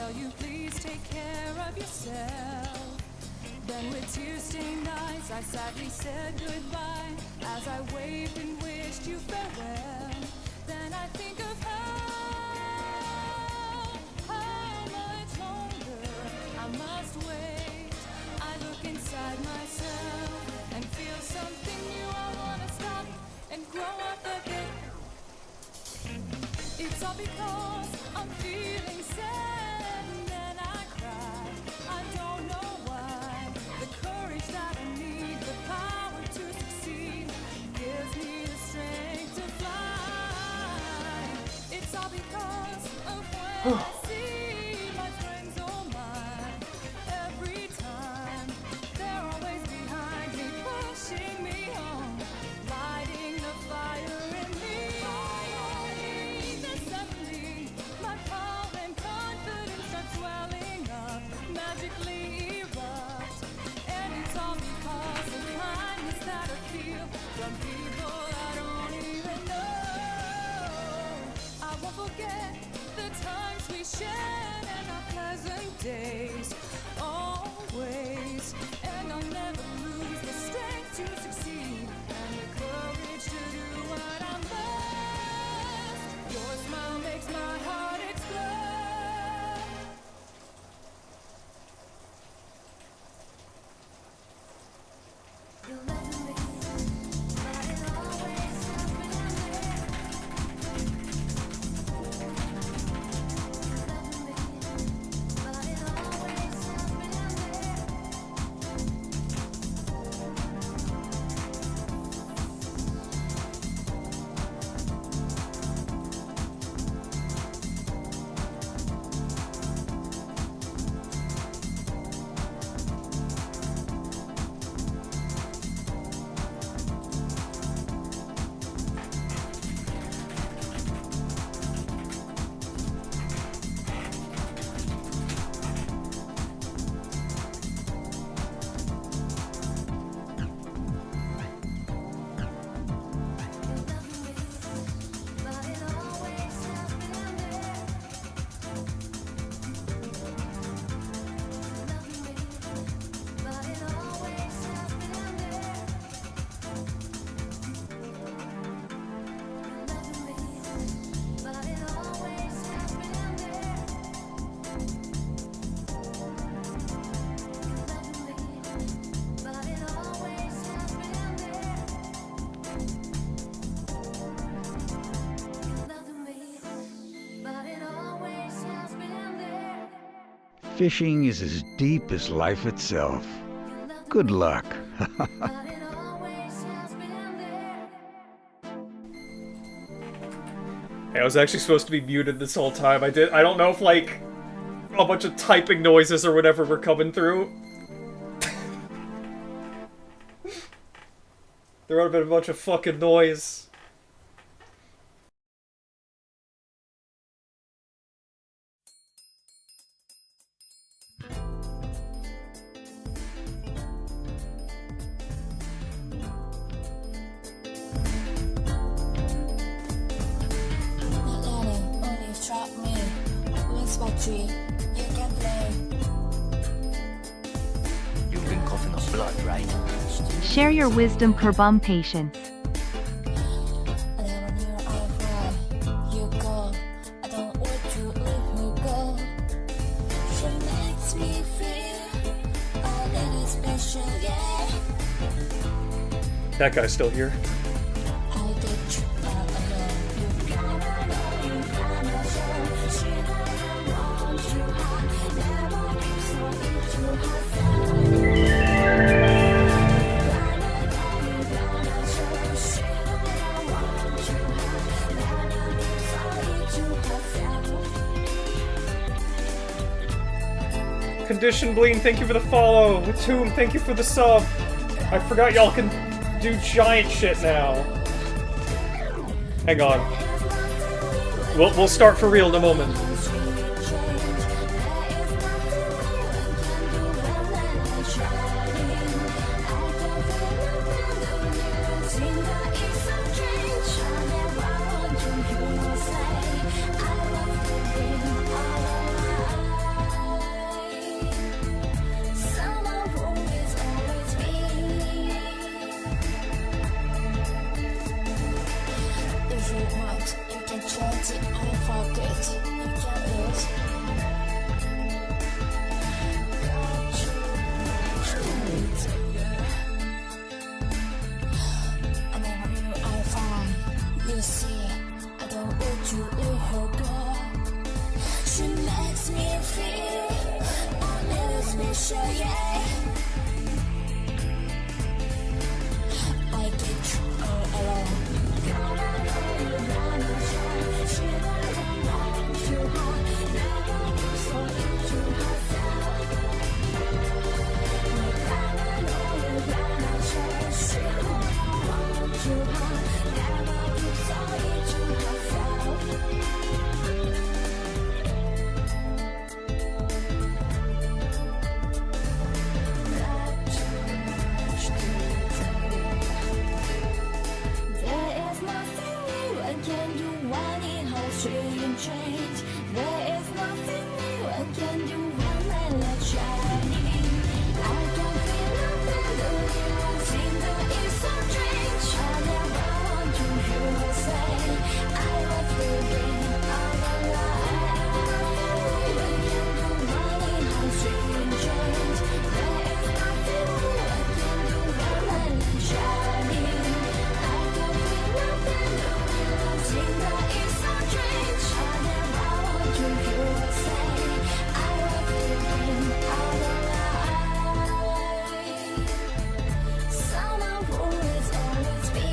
tell you please take care of yourself. Then with tear-stained eyes I sadly said goodbye as I waved and wished you farewell. Then I think of how much longer I must wait. I look inside myself and feel something new. I wanna stop and grow up a bit. It's all because I'm feeling sad and then I cry. I don't know why. The courage that I need, the power to succeed, gives me the strength to fly. It's all because of when I see my friends all mine. Every time they're always behind me, pushing me on, lighting the fire in me. Then suddenly my power and confidence start swelling up, magically erupt. And it's all because of kindness that I feel from people I don't even know. I won't forget the times we shared and our pleasant days, always. And I'll never lose the strength to succeed and the courage to do what I must. Your smile makes my heart explode. You love me, but it always has been there. You love me, but it always has been there. Fishing is as deep as life itself. Good luck. Hey, I was actually supposed to be muted this whole time. I don't know if, like, a bunch of typing noises or whatever were coming through. There would have been a bunch of fucking noise. You've been coughing up blood, right? Share your wisdom, Kerbum patience. That guy's still here. Condition Bleen, thank you for the follow. Tomb, thank you for the sub. I forgot y'all can do giant shit now. Hang on. We'll start for real in a moment. I get you all alone. There is nothing new I can do when it has really changed. There is nothing new I can do when I let shining. I can feel nothing looking seem that it's so strange. I never want to hear her say I was living all alive. Nothing new I can do when it has really changed. There is nothing new I can do when I let shining. I can feel nothing looking seem that it's so strange. I never want to hear her say I was living all alive. Someone who is always me.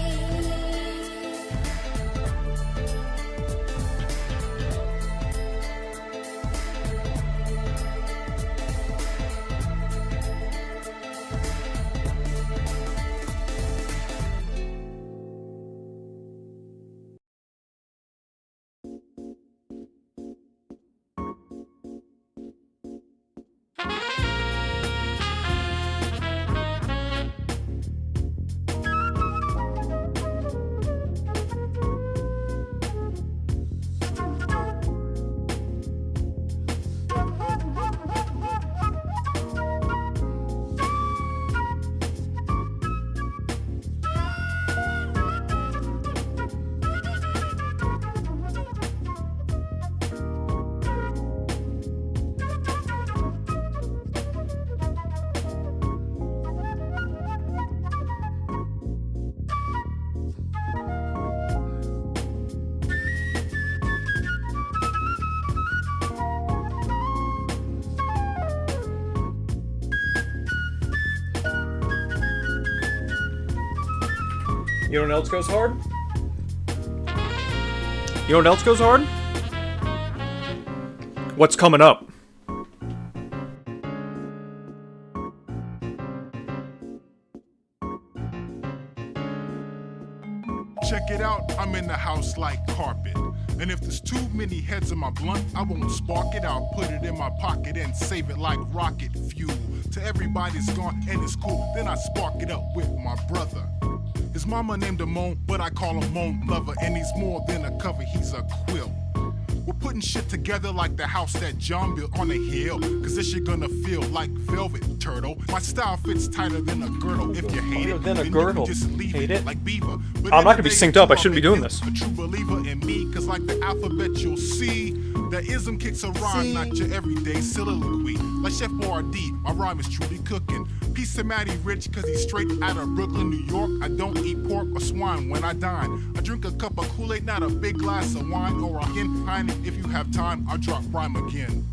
You know what else goes hard? You know what else goes hard? What's coming up? Check it out, I'm in the house like carpet. And if there's too many heads in my blunt, I won't spark it out, put it in my pocket and save it like rocket fuel. Till everybody's gone and it's cool, then I spark it up with my brother. His mama named him Moan, but I call him Moan Lover, and he's more than a cover, he's a quilt. We're putting shit together like the house that John built on a hill, cause this shit gonna feel like velvet, turtle. My style fits tighter than a girdle. If you hate it, Than a then girdle. you can just leave Hate it it? like Beaver. But I'm not in gonna be the synced day, up, I shouldn't be doing a this. true believer in me, cause like the alphabet you'll see, the ism kicks a rhyme, not your everyday soliloquy. Like Chef Boyardee, my rhyme is truly cooking. Piece of Matty Rich, cause he's straight out of Brooklyn, New York. I don't eat pork or swine when I dine. I drink a cup of Kool-Aid, not a big glass of wine or a Heine. If you have time, I'll drop rhyme again.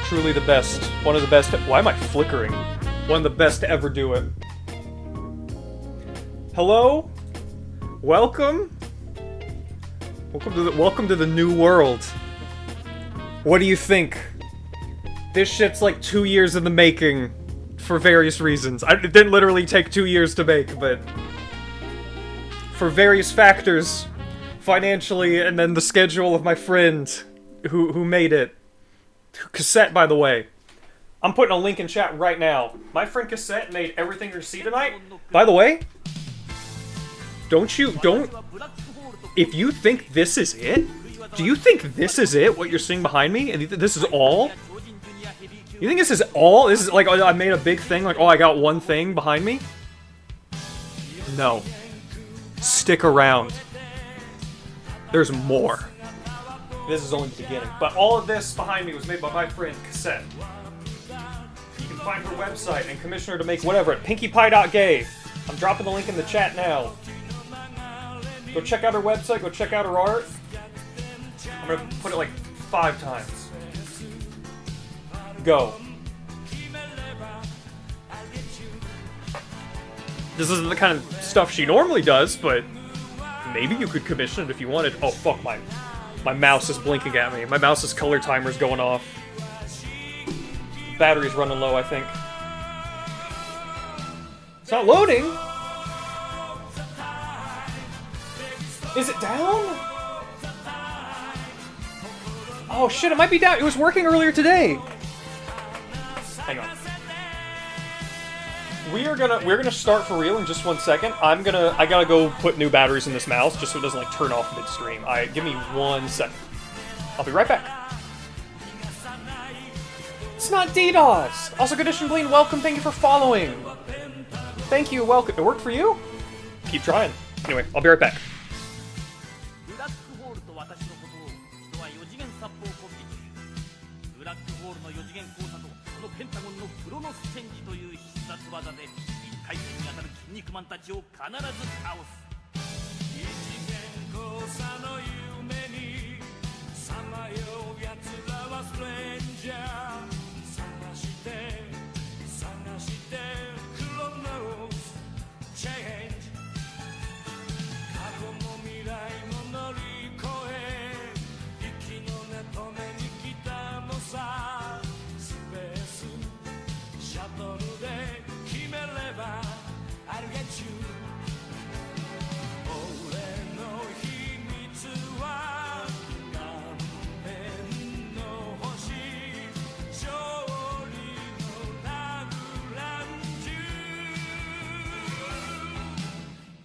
Truly the best. One of the best. Why am I flickering? One of the best to ever do it. Hello? Welcome? Welcome to the new world. What do you think? This shit's like 2 years in the making for various reasons. It didn't literally take 2 years to make, but for various factors, financially, and then the schedule of my friend who made it. Cassette, by the way. I'm putting a link in chat right now. My friend Cassette made everything you see tonight. By the way, don't... If you think this is it, do you think this is it, what you're seeing behind me? And this is all? You think this is all? This is like, I made a big thing, like, oh, I got one thing behind me? No. Stick around. There's more. This is only the beginning. But all of this behind me was made by my friend, Cassette. You can find her website and commission her to make whatever at pinkiepie.gay. I'm dropping the link in the chat now. Go check out her website, go check out her art. I'm gonna put it like 5 times. Go. This isn't the kind of stuff she normally does, but maybe you could commission it if you wanted. Oh, fuck, my mouse is blinking at me. My mouse's color timer's going off. Battery's running low, I think. It's not loading! Is it down? Oh shit, it might be down. It was working earlier today. Hang on. We're gonna start for real in just 1 second. I gotta go put new batteries in this mouse just so it doesn't like turn off midstream. Give me 1 second. I'll be right back. It's not DDoS! Also, Condition Bleen, welcome, thank you for following. Thank you, welcome. It worked for you? Keep trying. Anyway, I'll be right back. ブラックホールと私のことを人は4次元殺法コンビというブラックホールの4次元交差とこのペンタゴンのクロノスチェンジという必殺技で1回戦に当たる筋肉マンたちを必ず倒す一元交差の夢にさまよう奴らはストレンジャー探して探してクロノスチェンジ過去も未来も乗り越え息の根止めに来たのさスペースシャトルで決めれば I'll get you 俺の秘密は顔面の星勝利のラグランジュ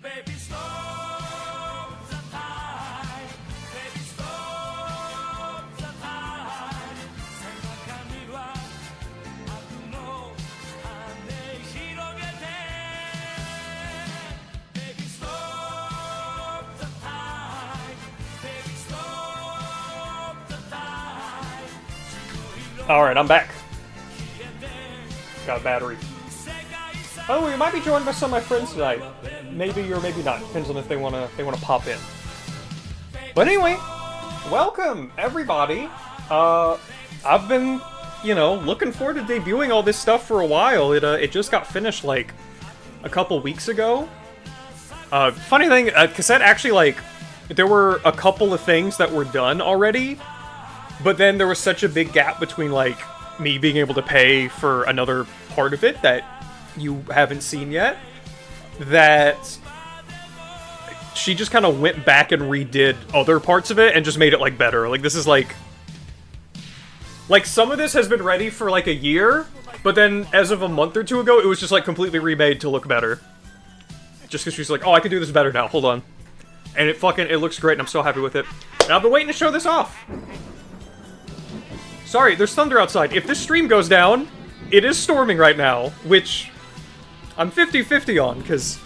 Baby stop the time Baby stop the time 背中には悪の羽広げて Baby stop the time Baby stop the time Alright, I'm back. Got a battery. Oh, we might be joined by some of my friends tonight. Maybe or maybe not. Depends on if they wanna pop in. But anyway, welcome everybody. I've been, looking forward to debuting all this stuff for a while. It just got finished like a couple weeks ago. Funny thing, cassette actually there were a couple of things that were done already, but then there was such a big gap between me being able to pay for another part of it that you haven't seen yet, that she just kind of went back and redid other parts of it and just made it better. This is some of this has been ready for a year, but then as of a month or two ago, it was just completely remade to look better. Just because she's oh, I can do this better now, hold on. And it looks great and I'm so happy with it. And I've been waiting to show this off. Sorry, there's thunder outside. If this stream goes down, it is storming right now, which I'm 50-50 on, because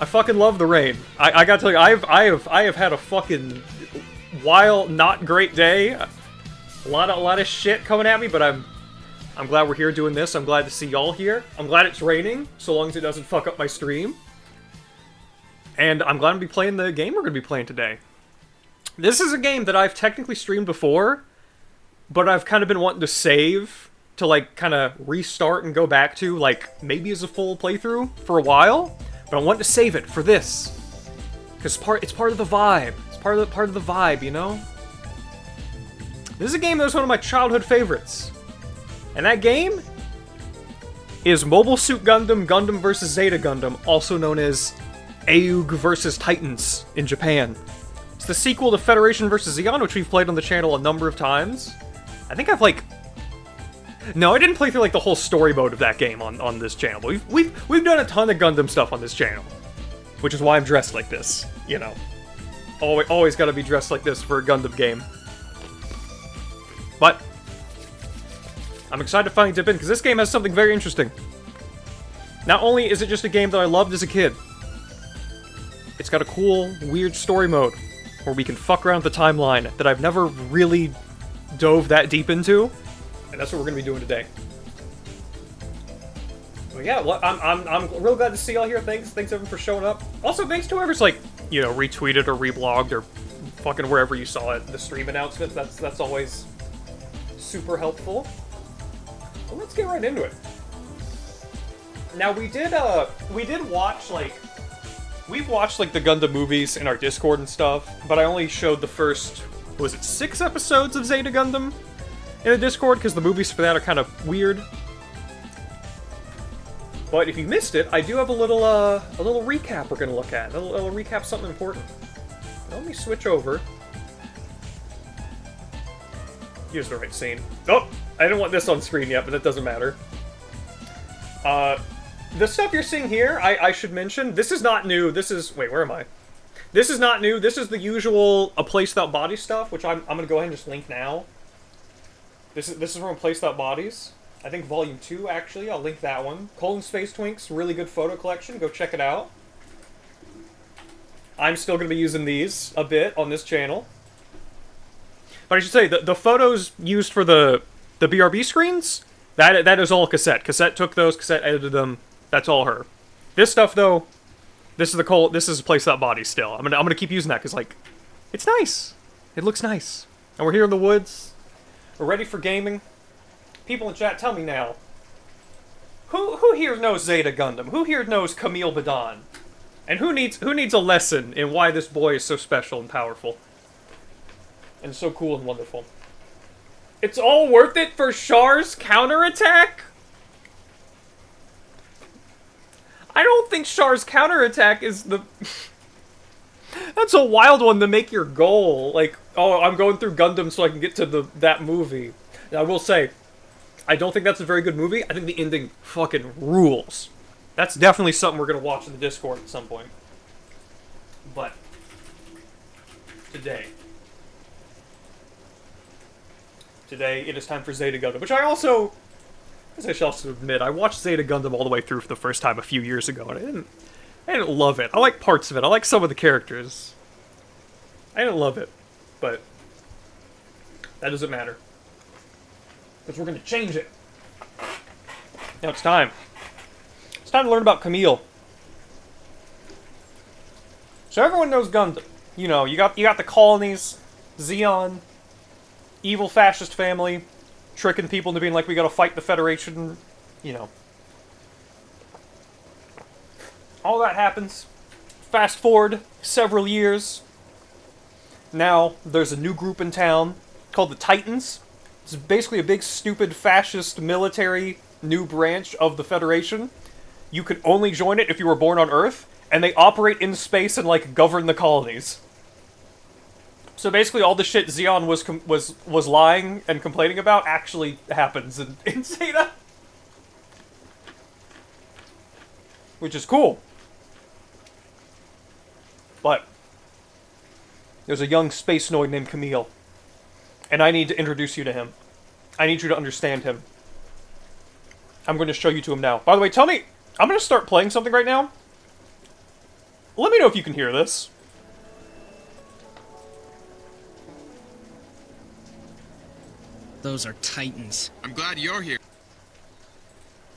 I fucking love the rain. I gotta tell you, I have had a fucking wild, not great day. A lot of shit coming at me, but I'm glad we're here doing this. I'm glad to see y'all here. I'm glad it's raining, so long as it doesn't fuck up my stream. And I'm glad to be playing the game we're gonna be playing today. This is a game that I've technically streamed before, but I've kind of been wanting to save to kind of restart and go back to maybe as a full playthrough for a while. But I want to save it for this because it's part of the vibe. It's part of the vibe, you know. This is a game that was one of my childhood favorites, and that game is Mobile Suit Gundam: Gundam vs. Zeta Gundam, also known as A.E.U.G vs. Titans in Japan. It's the sequel to Federation vs. Zeon, which we've played on the channel a number of times. I think I've no, I didn't play through the whole story mode of that game on this channel. But we've done a ton of Gundam stuff on this channel, which is why I'm dressed like this. Always got to be dressed like this for a Gundam game. But I'm excited to finally dip in because this game has something very interesting. Not only is it just a game that I loved as a kid, it's got a cool, weird story mode where we can fuck around with the timeline that I've never really dove that deep into. And that's what we're gonna be doing today. But yeah, I'm real glad to see y'all here. Thanks everyone for showing up. Also, thanks to whoever's retweeted or reblogged or fucking wherever you saw it, the stream announcements. That's always super helpful. So let's get right into it. Now we did watch we've watched like the Gundam movies in our Discord and stuff, but I only showed the first, was it 6 episodes of Zeta Gundam in the Discord, because the movies for that are kind of weird. But if you missed it, I do have a little recap we're gonna look at. A little recap, something important. Now, let me switch over. Here's the right scene. Oh, I didn't want this on screen yet, but that doesn't matter. The stuff you're seeing here, I should mention, this is not new. This is, wait, where am I? This is not new. This is the usual A Place Without Bodies stuff, which I'm gonna go ahead and just link now. This is from A Place Without Bodies. I think Volume 2, actually. I'll link that one. Colon Space Twinks, really good photo collection. Go check it out. I'm still going to be using these a bit on this channel. But I should say, the photos used for the BRB screens, that is all cassette. Cassette took those, cassette edited them. That's all her. This stuff, though, this is A Place Without Bodies still. I'm gonna keep using that, because, like, it's nice. It looks nice. And we're here in the woods. We're ready for gaming. People in chat, tell me now. Who here knows Zeta Gundam? Who here knows Camille Badon? And who needs a lesson in why this boy is so special and powerful? And so cool and wonderful. It's all worth it for Char's counterattack? I don't think Char's counterattack is the... That's a wild one to make your goal. Like, oh, I'm going through Gundam so I can get to that movie. Now, I will say, I don't think that's a very good movie. I think the ending fucking rules. That's definitely something we're going to watch in the Discord at some point. But, today it is time for Zeta Gundam, which I also, as I shall also admit, I watched Zeta Gundam all the way through for the first time a few years ago, and I didn't love it. I like parts of it. I like some of the characters. I didn't love it, but that doesn't matter. Because we're going to change it. Now it's time. It's time to learn about Camille. So everyone knows Gundam. You know, you got the colonies, Zeon, evil fascist family, tricking people into being like, we gotta fight the Federation, you know. All that happens. Fast forward several years. Now, there's a new group in town called the Titans. It's basically a big, stupid, fascist, military new branch of the Federation. You could only join it if you were born on Earth, and they operate in space and, like, govern the colonies. So basically all the shit Zeon was lying and complaining about actually happens in Zeta. Which is cool. But there's a young space noid named Camille. And I need to introduce you to him. I need you to understand him. I'm going to show you to him now. By the way, tell me... I'm going to start playing something right now. Let me know if you can hear this. Those are Titans. I'm glad you're here.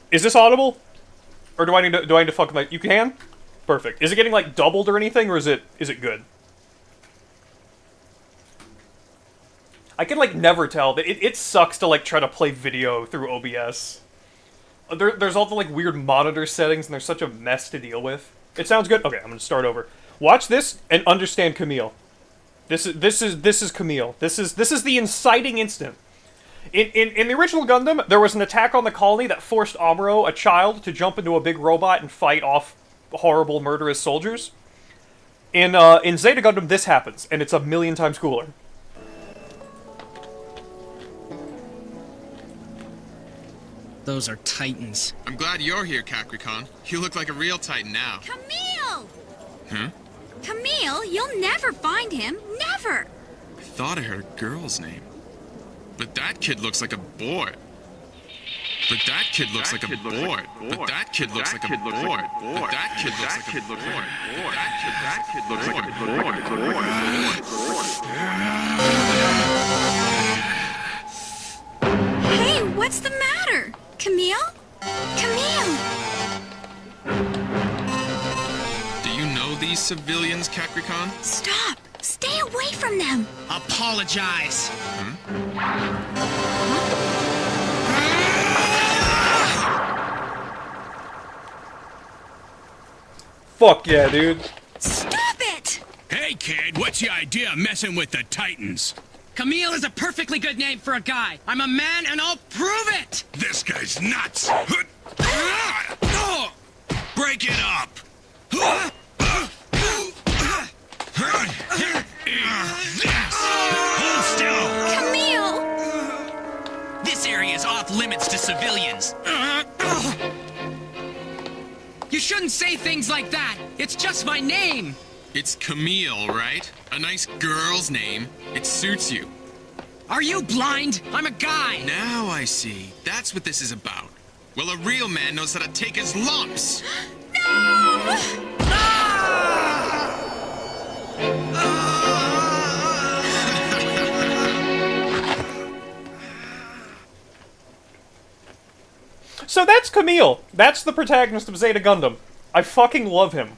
Is this audible? Or do I need to fuck my... You can? Perfect. Is it getting, like, doubled or anything, or is it good? I can, like, never tell. It sucks to, like, try to play video through OBS. There's all the, like, weird monitor settings, and there's such a mess to deal with. It sounds good? Okay, I'm gonna start over. Watch this, and understand Camille. This is Camille. This is the inciting incident. In the original Gundam, there was an attack on the colony that forced Amuro, a child, to jump into a big robot and fight off horrible, murderous soldiers. In Zeta Gundam, this happens, and it's a million times cooler. Those are Titans. I'm glad you're here, Capricorn. You look like a real Titan now. Camille! Huh? Camille, you'll never find him. Never! I thought I heard a girl's name. But that kid looks like a boy. But that kid looks like a boy. But that kid looks like a boy. But that kid looks like a boy. That kid looks like a boy. Hey, what's the matter? Camille? Camille! Do you know these civilians, Capricorn? Stop! Stay away from them! Apologize. Fuck yeah, dude. Stop it! Hey, kid, what's the idea of messing with the Titans? Camille is a perfectly good name for a guy. I'm a man and I'll prove it! This guy's nuts! Break it up! Hold still! Camille! This area is off limits to civilians. You shouldn't say things like that. It's just my name. It's Camille, right? A nice girl's name. It suits you. Are you blind? I'm a guy. Now I see. That's what this is about. Well, a real man knows how to take his lumps. So that's Camille. That's the protagonist of Zeta Gundam. I fucking love him.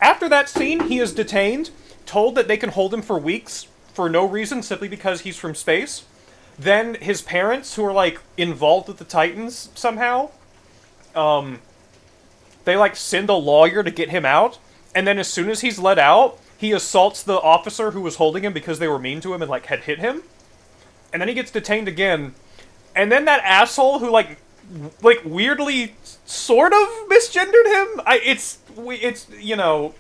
After that scene, he is detained, told that they can hold him for weeks for no reason, simply because he's from space. Then his parents, who are, like, involved with the Titans somehow, they, like, send a lawyer to get him out, and then as soon as he's let out, he assaults the officer who was holding him because they were mean to him and, like, had hit him. And then he gets detained again, and then that asshole who, like, weirdly sort of misgendered him? It's, you know,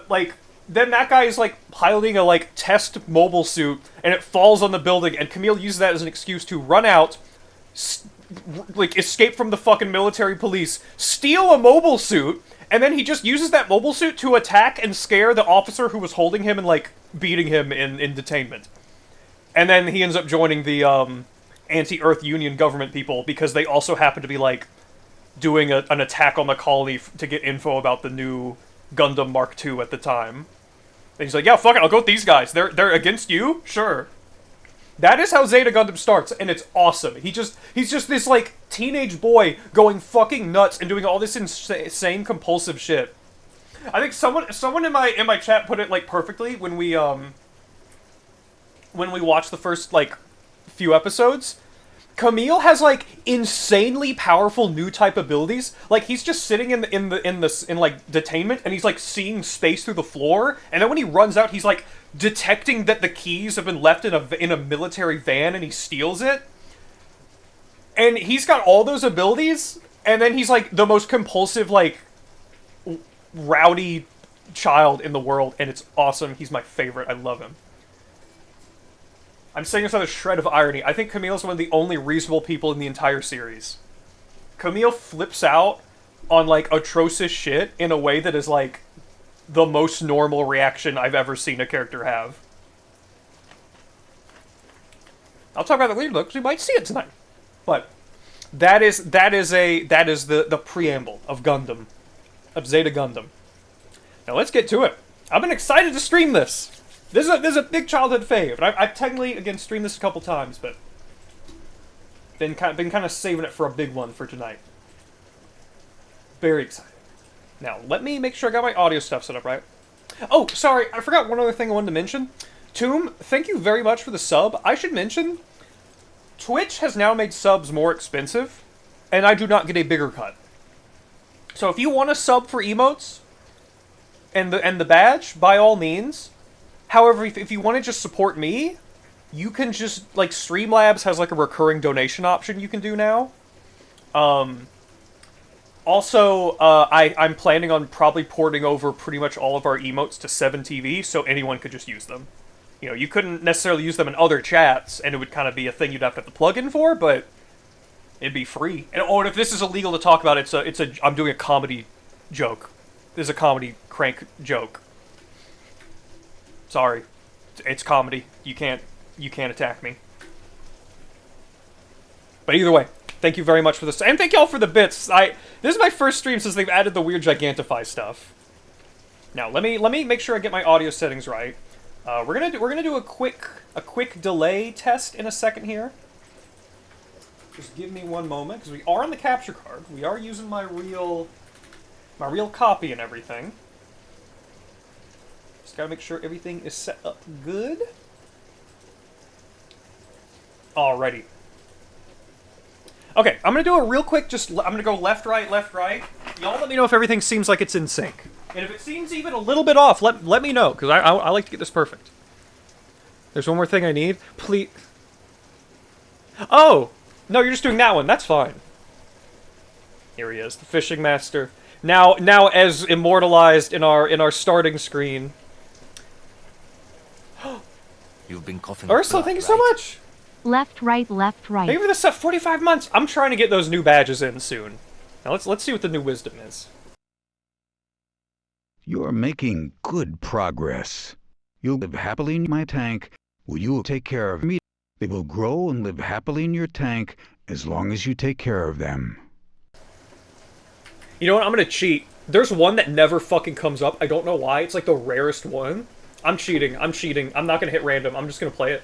like, then that guy is, like, piloting a, like, test mobile suit, and it falls on the building, and Camille uses that as an excuse to run out, like, escape from the fucking military police, steal a mobile suit, and then he just uses that mobile suit to attack and scare the officer who was holding him and, like, beating him in detainment. And then he ends up joining the, anti-Earth Union government people, because they also happen to be, like, doing an attack on the colony to get info about the new Gundam Mark II at the time. And he's like, yeah, fuck it, I'll go with these guys. They're against you? Sure. That is how Zeta Gundam starts, and it's awesome. He's just this, like, teenage boy going fucking nuts and doing all this insane compulsive shit. I think someone in my chat put it, like, perfectly when we watched the first, like, few episodes. Camille has, like, insanely powerful NEWtype abilities. Like, he's just sitting in like detainment, and he's, like, seeing space through the floor. And then when he runs out, he's, like, detecting that the keys have been left in a military van, and he steals it. And he's got all those abilities, and then he's, like, the most compulsive, like, rowdy child in the world, and it's awesome. He's my favorite. I love him. I'm saying this with a shred of irony. I think Camille's one of the only reasonable people in the entire series. Camille flips out on, like, atrocious shit in a way that is, like, the most normal reaction I've ever seen a character have. I'll talk about that later, though, because we might see it tonight. But that is the preamble of Gundam, of Zeta Gundam. Now let's get to it. I've been excited to stream this. This is a big childhood fave, and I've technically, again, streamed this a couple times, but been kind of saving it for a big one for tonight. Very excited. Now, let me make sure I got my audio stuff set up right. Oh, sorry, I forgot one other thing I wanted to mention. Tomb, thank you very much for the sub. I should mention, Twitch has now made subs more expensive, and I do not get a bigger cut. So if you want to sub for emotes and the badge, by all means. However, if you want to just support me, you can just, like, Streamlabs has, like, a recurring donation option you can do now. Also, I'm planning on probably porting over pretty much all of our emotes to 7TV, so anyone could just use them. You know, you couldn't necessarily use them in other chats, and it would kind of be a thing you'd have to plug in for, but it'd be free. And if this is illegal to talk about, I'm doing a comedy joke. This is a comedy crank joke. Sorry, it's comedy. You can't attack me. But either way, thank you very much for this, and thank y'all for the bits. This is my first stream since they've added the weird Gigantify stuff. Now let me make sure I get my audio settings right. We're gonna do a quick delay test in a second here. Just give me one moment, because we are on the capture card. We are using my real copy and everything. Just gotta make sure everything is set up good. Alrighty. Okay, I'm gonna do a real quick, I'm gonna go left, right, Y'all let me know if everything seems like it's in sync. And if it seems even a little bit off, let me know, because I like to get this perfect. There's one more thing I need. Please. Oh! No, you're just doing that one. That's fine. Here he is, the fishing master. Now as immortalized in our starting screen. You've been coughing. Ursula, thank you so much! Left, right, left, right. Thank you for this stuff, 45 months! I'm trying to get those new badges in soon. Now let's see what the new wisdom is. You're making good progress. You'll live happily in my tank. Will you take care of me? They will grow and live happily in your tank as long as you take care of them. You know what? I'm gonna cheat. There's one that never fucking comes up. I don't know why. It's like the rarest one. I'm cheating. I'm cheating. I'm not gonna hit random. I'm just gonna play it.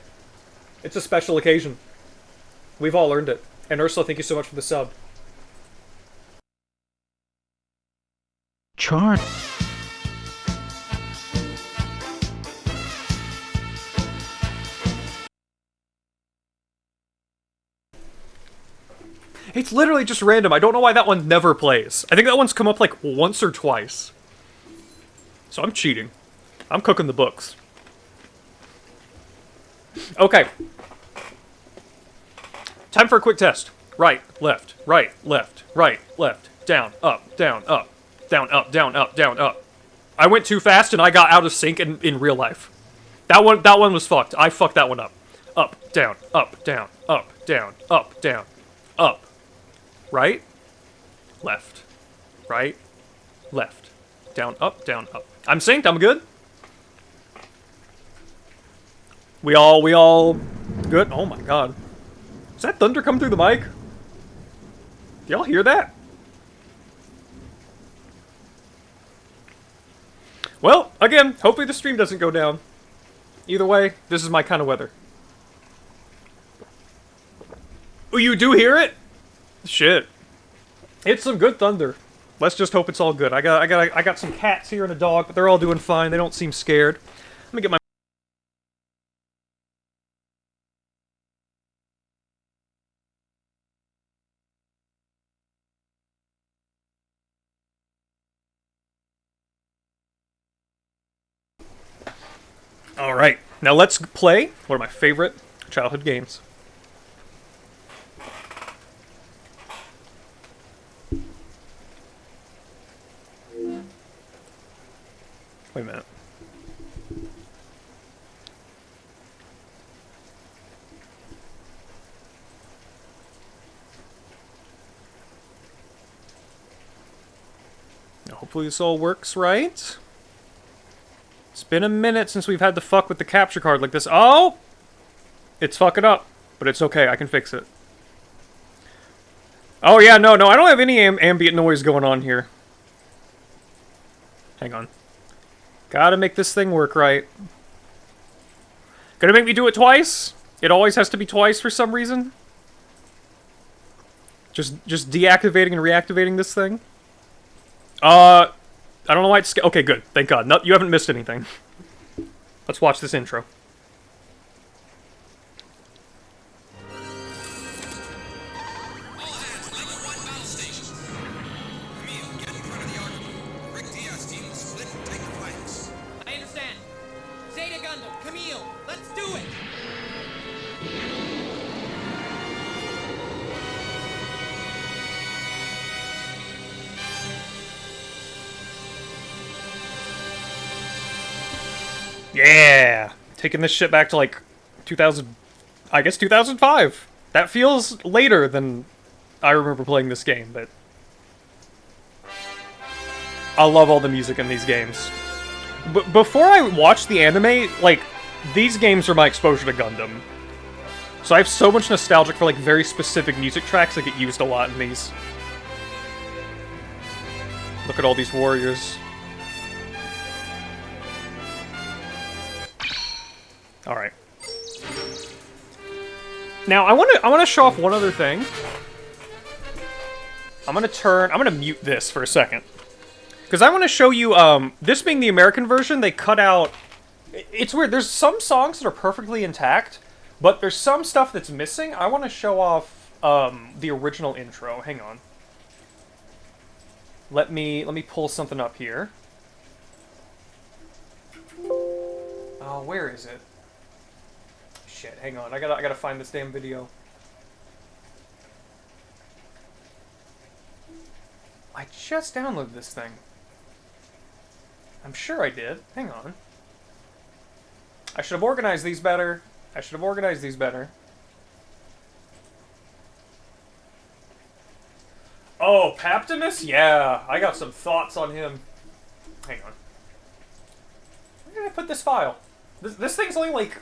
It's a special occasion. We've all earned it. And Ursula, thank you so much for the sub. Char. It's literally just random. I don't know why that one never plays. I think that one's come up like once or twice. So I'm cheating. I'm cooking the books. Okay. Time for a quick test. Right, left, right, left, right, left, down, up, down, up, down, up, down, up, down, up. I went too fast and I got out of sync in real life. That one was fucked. I fucked that one up. Up, down, up, down, up, down, up, down, up. Right, left, right, left, down, up, I'm synced, I'm good. We all good? Oh my god. Is that thunder come through the mic? Do y'all hear that? Well, again, hopefully the stream doesn't go down. Either way, this is my kind of weather. Oh, you do hear it? Shit. It's some good thunder. Let's just hope it's all good. I got some cats here and a dog, but they're all doing fine. They don't seem scared. Let me get my... Alright, now let's play one of my favorite childhood games. Wait a minute. Now, hopefully this all works right. It's been a minute since we've had to fuck with the capture card like this. Oh! It's fucking up. But it's okay, I can fix it. Oh yeah, no, I don't have any ambient noise going on here. Hang on. Gotta make this thing work right. Gonna make me do it twice? It always has to be twice for some reason? Just deactivating and reactivating this thing? I don't know why it's... Okay, good. Thank God. No, you haven't missed anything. Let's watch this intro. I understand. Zeta Gundam, Camille, let's do it! Yeah! Taking this shit back to like 2000... I guess 2005. That feels later than I remember playing this game, but... I love all the music in these games. But before I watched the anime, like, these games are my exposure to Gundam. So I have so much nostalgia for, like, very specific music tracks that get used a lot in these. Look at all these warriors. Alright. Now, I wanna show off one other thing. I'm gonna mute this for a second. Because I want to show you, this being the American version, they cut out... It's weird, there's some songs that are perfectly intact, but there's some stuff that's missing. I want to show off, the original intro. Hang on. Let me pull something up here. Oh, where is it? Shit, hang on. I gotta find this damn video. I just downloaded this thing. I'm sure I did. Hang on. I should have organized these better. Oh, Paptimus? Yeah, I got some thoughts on him. Hang on. Where did I put this file? This thing's only like...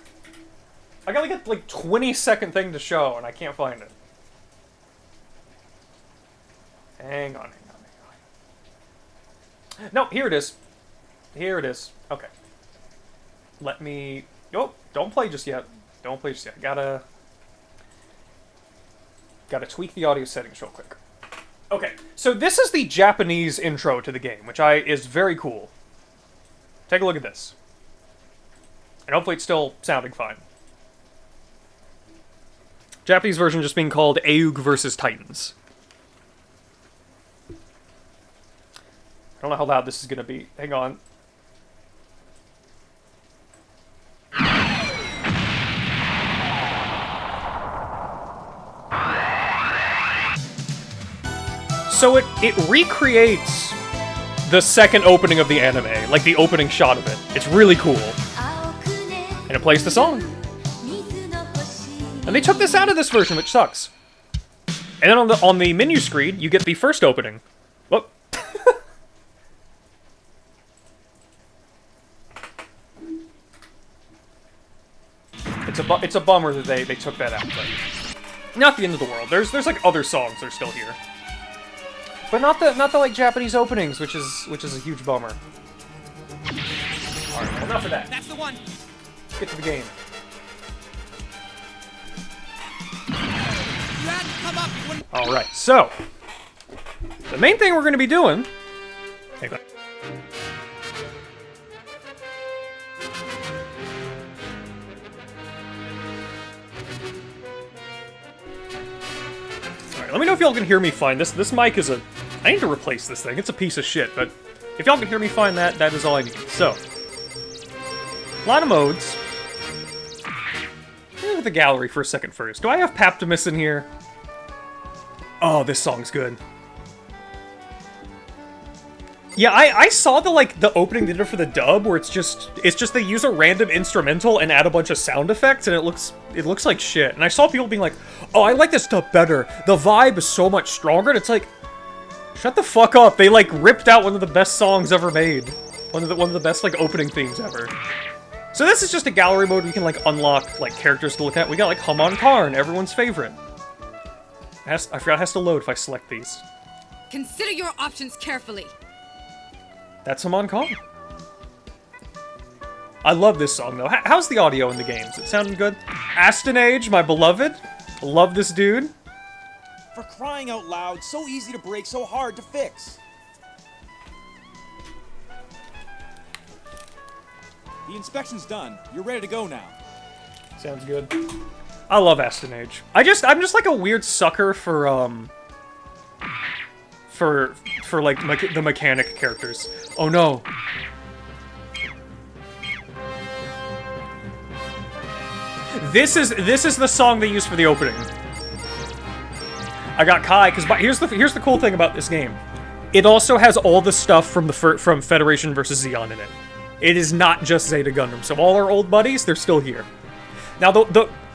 I got like a 20-second thing to show, and I can't find it. Hang on. No, here it is. Okay. Let me... Oh, don't play just yet. Gotta tweak the audio settings real quick. Okay, so this is the Japanese intro to the game, which is very cool. Take a look at this. And hopefully it's still sounding fine. Japanese version just being called A.E.U.G versus Titans. I don't know how loud this is gonna be. Hang on. So it recreates the second opening of the anime, like the opening shot of it. It's really cool. And it plays the song. And they took this out of this version, which sucks. And then on the menu screen, you get the first opening. Whoop. It's a bummer that they took that out, but not the end of the world. There's like other songs that are still here. But not the like Japanese openings, which is a huge bummer. Alright, well, enough of that. That's the one. Let's get to the game. Alright, so the main thing we're gonna be doing. Hang on. Alright, let me know if y'all can hear me fine. This mic is a... I need to replace this thing. It's a piece of shit, but if y'all can hear me fine, that is all I need. So, a lot of modes. Let me look at the gallery for a second first. Do I have Paptimus in here? Oh, this song's good. Yeah, I saw the opening they did for the dub where it's just they use a random instrumental and add a bunch of sound effects and it looks like shit. And I saw people being like, "Oh, I like this stuff better. The vibe is so much stronger." And it's like, shut the fuck up. They like ripped out one of the best songs ever made. One of the best like opening themes ever. So this is just a gallery mode where you can like unlock like characters to look at. We got like Hamon Karn, everyone's favorite. I forgot it has to load if I select these. Consider your options carefully. That's Hamon Karn. I love this song though. How's the audio in the games? It sounding good? A.E.U.G, my beloved. Love this dude. For crying out loud, so easy to break, so hard to fix. The inspection's done. You're ready to go now. Sounds good. I love A.E.U.G. I'm just like a weird sucker for like the mechanic characters. Oh no. This is the song they use for the opening. I got Kai because here's the cool thing about this game. It also has all the stuff from Federation vs. Zeon in it. It is not just Zeta Gundam. So all our old buddies, they're still here. Now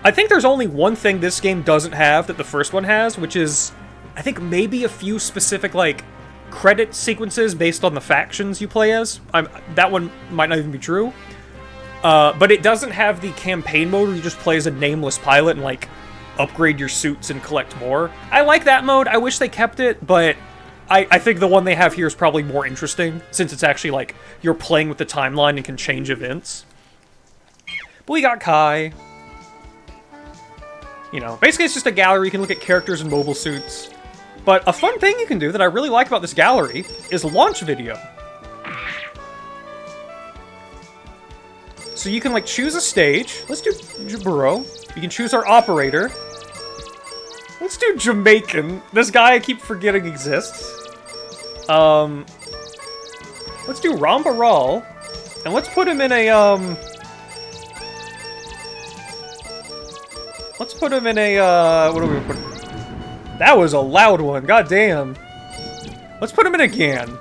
I think there's only one thing this game doesn't have that the first one has, which is I think maybe a few specific like credit sequences based on the factions you play as. That one might not even be true. But it doesn't have the campaign mode where you just play as a nameless pilot and like upgrade your suits and collect more. I like that mode. I wish they kept it, but I think the one they have here is probably more interesting since it's actually like you're playing with the timeline and can change events. But we got Kai. You know, basically it's just a gallery. You can look at characters and mobile suits. But a fun thing you can do that I really like about this gallery is launch video. So you can like choose a stage. Let's do Jaburo. You can choose our operator. Let's do Jamaican. This guy I keep forgetting exists. Let's do Rambaral, and let's put him in a, let's put him in a, what do we put? That was a loud one, god damn. Let's put him in a Gan.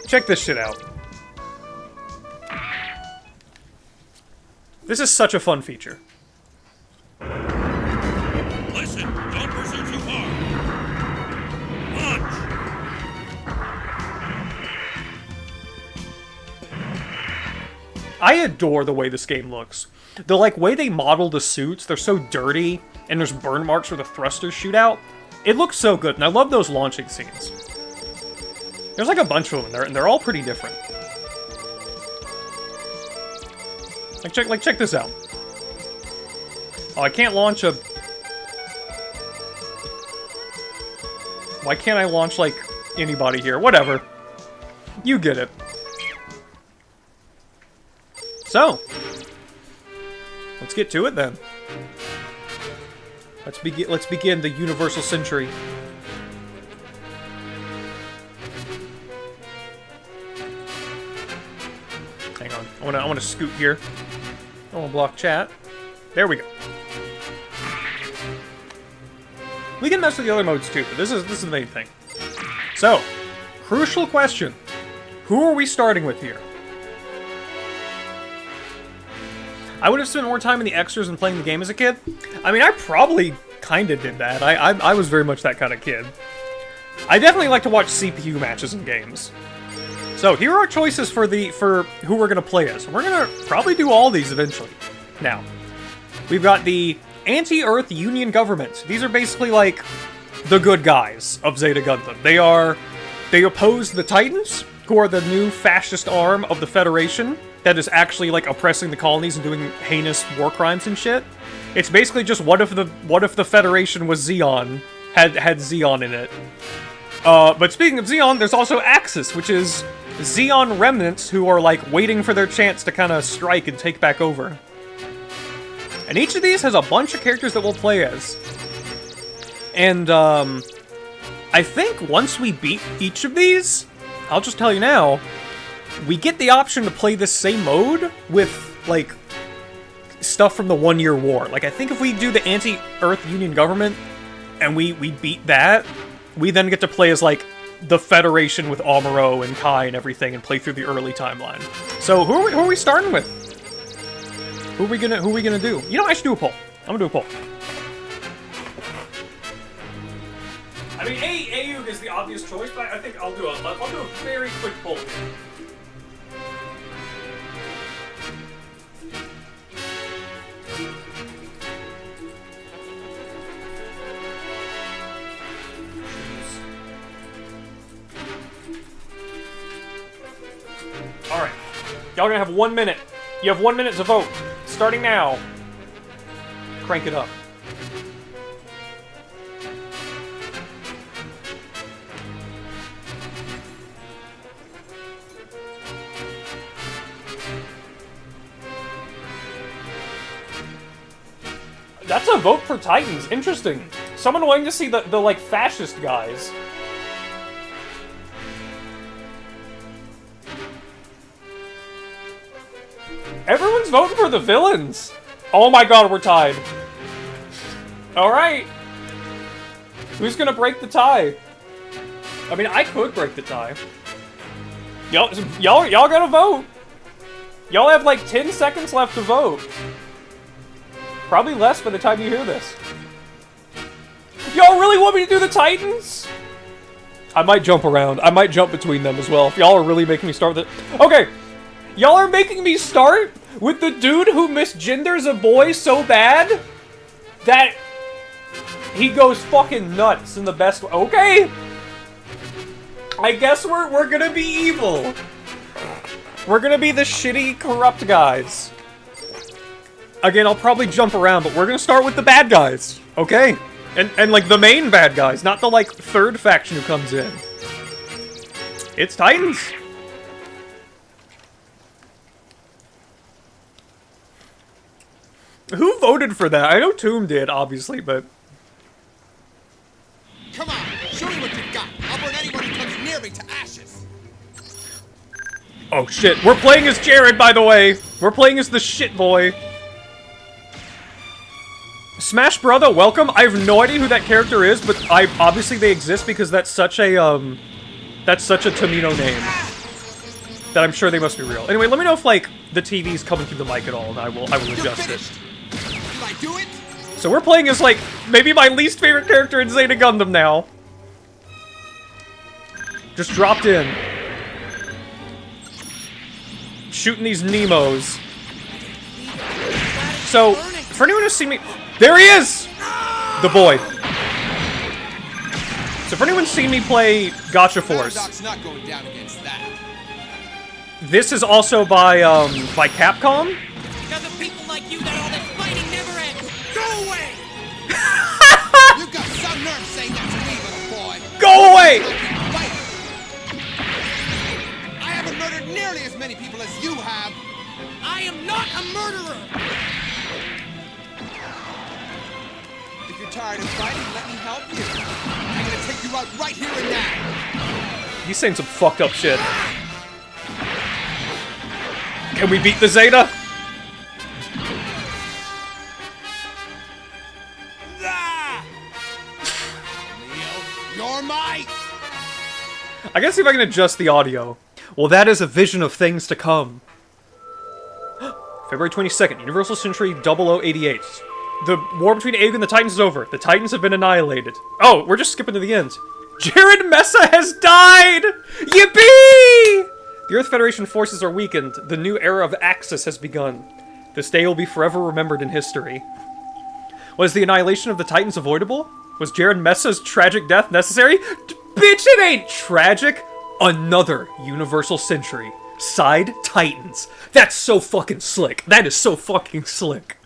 Check this shit out. This is such a fun feature. Listen, don't pursue too far. Launch! I adore the way this game looks. The, like, way they model the suits, they're so dirty, and there's burn marks where the thrusters shoot out. It looks so good, and I love those launching scenes. There's like a bunch of them in there, and they're all pretty different. Check this out. Oh, I can't launch a... Why can't I launch, like, anybody here? Whatever. You get it. So, let's get to it then. Let's begin the Universal Century. Hang on. I want to scoot here. I want to block chat. There we go. We can mess with the other modes too, but this is the main thing. So, crucial question. Who are we starting with here? I would have spent more time in the extras than playing the game as a kid. I mean, I probably kind of did that. I was very much that kind of kid. I definitely like to watch CPU matches in games. So here are our choices for who we're gonna play as. We're gonna probably do all these eventually. Now, we've got the Anti-Earth Union Government. These are basically like the good guys of Zeta Gundam. They oppose the Titans, who are the new fascist arm of the Federation that is actually like oppressing the colonies and doing heinous war crimes and shit. It's basically just what if the Federation was Zeon, had Zeon in it. But speaking of Zeon, there's also Axis, which is Zeon remnants who are like waiting for their chance to kind of strike and take back over. And each of these has a bunch of characters that we'll play as. And I think once we beat each of these, I'll just tell you now, we get the option to play this same mode with, like, stuff from the 1 Year War. Like, I think if we do the Anti-Earth Union Government, and we beat that, we then get to play as, like, the Federation with Amuro and Kai and everything, and play through the early timeline. So, who are we starting with? Who are we gonna do? You know, I should do a poll. I'm gonna do a poll. I mean, A.E.U.G is the obvious choice, but I think I'll do a very quick poll here. Alright. Y'all gonna have 1 minute. You have 1 minute to vote. Starting now. Crank it up. That's a vote for Titans. Interesting. Someone wanting to see the like, fascist guys. Everyone's voting for the villains. Oh my god, we're tied. Alright. Who's gonna break the tie? I mean, I could break the tie. Y'all gotta vote. Y'all have like 10 seconds left to vote. Probably less by the time you hear this. Y'all really want me to do the Titans? I might jump around. I might jump between them as well. If y'all are really making me start with it. Okay. Y'all are making me start with the dude who misgenders a boy so bad that he goes fucking nuts in the best way. Okay. I guess we're gonna be evil. We're gonna be the shitty, corrupt guys. Again, I'll probably jump around, but we're gonna start with the bad guys, okay? And like, the main bad guys, not the, like, third faction who comes in. It's Titans! Who voted for that? I know Tomb did, obviously, but... Come on, show me what you've got. I'll burn anyone who comes near tear me to ashes. Oh shit, we're playing as Jared, by the way. We're playing as the shit boy. Smash Brother, welcome. I have no idea who that character is, but obviously they exist because that's such a Tomino name that I'm sure they must be real. Anyway, let me know if like the TV's coming through the mic at all, and I will adjust it. Did I do it? So we're playing as like maybe my least favorite character in Zeta Gundam now. Just dropped in. Shooting these Nemos. So, for anyone who's seen me... There he is! The boy. So for anyone who's seen me play Gotcha Force... Not going down against that. This is also by Capcom. Because of people like you that all this fighting never ends. Go away! You've got some nerve saying that to me, little boy. Go away! I haven't murdered nearly as many people as you have. I am not a murderer! If you're tired of fighting, let me help you. I'm gonna take you out right here and now. He's saying some fucked up shit. Can we beat the Zeta? You're mine! I gotta see if I can adjust the audio. Well, that is a vision of things to come. February 22nd, Universal Century 0088. The war between A.E.U.G and the Titans is over. The Titans have been annihilated. Oh, we're just skipping to the end. Jared Mesa has died! Yippee! The Earth Federation forces are weakened. The new era of Axis has begun. This day will be forever remembered in history. Was the annihilation of the Titans avoidable? Was Jared Mesa's tragic death necessary? Bitch, it ain't tragic! Another Universal Century. Side Titans. That's so fucking slick. That is so fucking slick.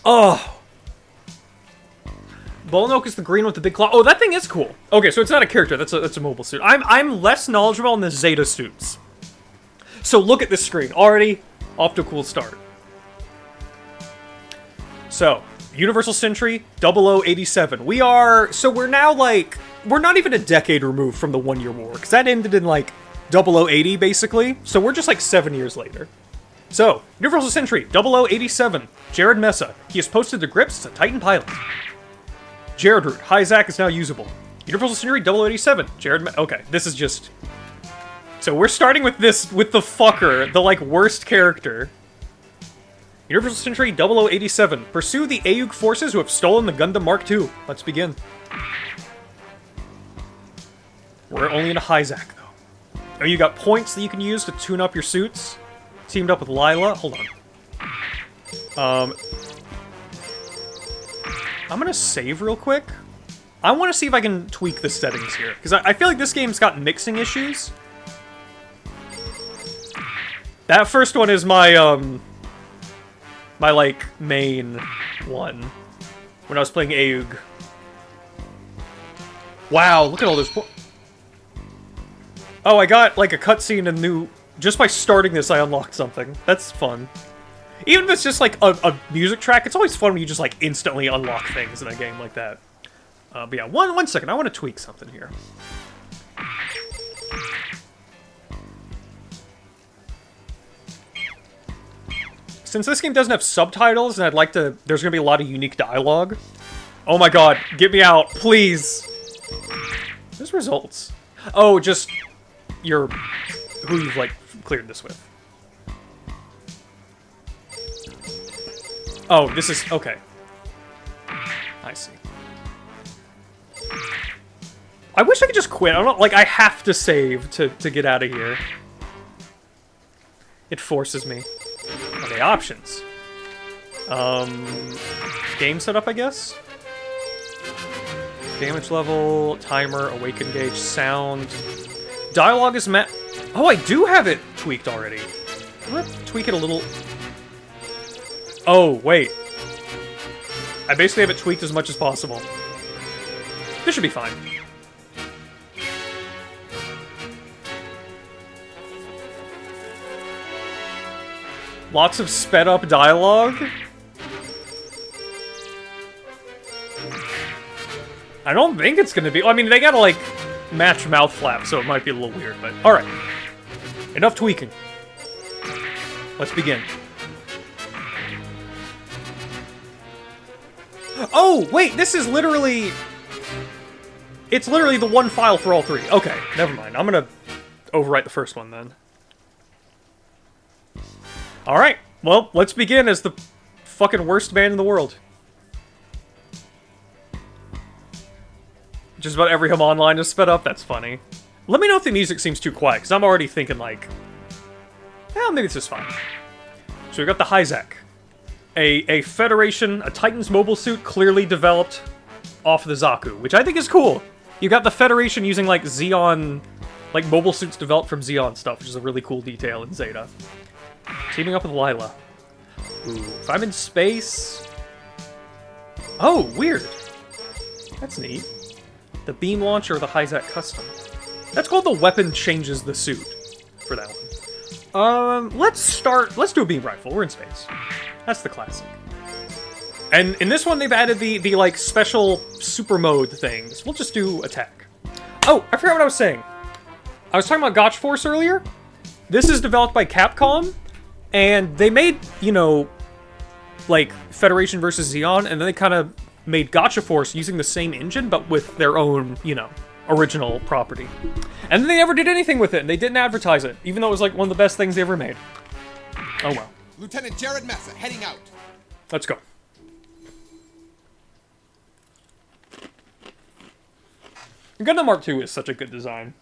Oh. Bolnoke is the green with the big claw. Oh, that thing is cool. Okay, so it's not a character. That's a mobile suit. I'm less knowledgeable on the Zeta suits. So look at this screen. Already off to a cool start. So, Universal Century 0087. We're now like, we're not even a decade removed from the 1 Year War, because that ended in like 0080 basically. So we're just like 7 years later. So, Universal Century 0087. Jared Mesa. He has posted to Grips as a Titan pilot. Jared route. Hi-Zack is now usable. Universal Century 0087. Okay, this is just... So we're starting with this, with the fucker, the like worst character. Universal Century 0087. Pursue the A.E.U.G forces who have stolen the Gundam Mark II. Let's begin. We're only in a Hi-Zack, though. Oh, you got points that you can use to tune up your suits. Teamed up with Lila. Hold on. I'm gonna save real quick. I want to see if I can tweak the settings here, because I feel like this game's got mixing issues. That first one is my, my, like, main one. When I was playing A.E.U.G. Wow, look at all those Oh, I got, like, a cutscene and new... Just by starting this, I unlocked something. That's fun. Even if it's just, like, a music track, it's always fun when you just, like, instantly unlock things in a game like that. But yeah, one second. I want to tweak something here. Since this game doesn't have subtitles, and I'd like to... There's going to be a lot of unique dialogue. Oh my god, get me out, please! There's results. Oh, just... who you've, like, cleared this with. Oh, this is... Okay. I see. I wish I could just quit. I don't... Like, I have to save to get out of here. It forces me. Okay, options. Game setup, I guess? Damage level, timer, awaken gauge, sound... Dialogue is met... Oh, I do have it tweaked already. I'm gonna tweak it a little... Oh, wait. I basically have it tweaked as much as possible. This should be fine. Lots of sped up dialogue. I don't think it's gonna be... I mean, they gotta, like, match mouth flap, so it might be a little weird, but alright. Enough tweaking. Let's begin. Oh, wait, this is literally... It's literally the one file for all three. Okay, never mind. I'm gonna overwrite the first one, then. Alright, well, let's begin as the fucking worst band in the world. Just about every Hamon line is sped up, that's funny. Let me know if the music seems too quiet, because I'm already thinking, like... Well, maybe it's just fine. So we got the A.E.U.G. A Federation, a Titan's mobile suit clearly developed off the Zaku, which I think is cool. You got the Federation using, like, Xeon... Like, mobile suits developed from Xeon stuff, which is a really cool detail in Zeta. Teaming up with Lila. Ooh, if I'm in space... Oh, weird. That's neat. The beam launcher or the A.E.U.G. custom. That's called the weapon changes the suit for that one. Let's do a beam rifle. We're in space. That's the classic. And in this one, they've added the like, special super mode things. We'll just do attack. Oh, I forgot what I was saying. I was talking about Gotch Force earlier. This is developed by Capcom, and they made, you know, like, Federation versus Xeon, and then they kind of made Gotcha Force using the same engine, but with their own, you know, original property. And then they never did anything with it, and they didn't advertise it, even though it was, like, one of the best things they ever made. Oh, well. Lieutenant Jared Massa, heading out. Let's go. Gundam Mark II is such a good design.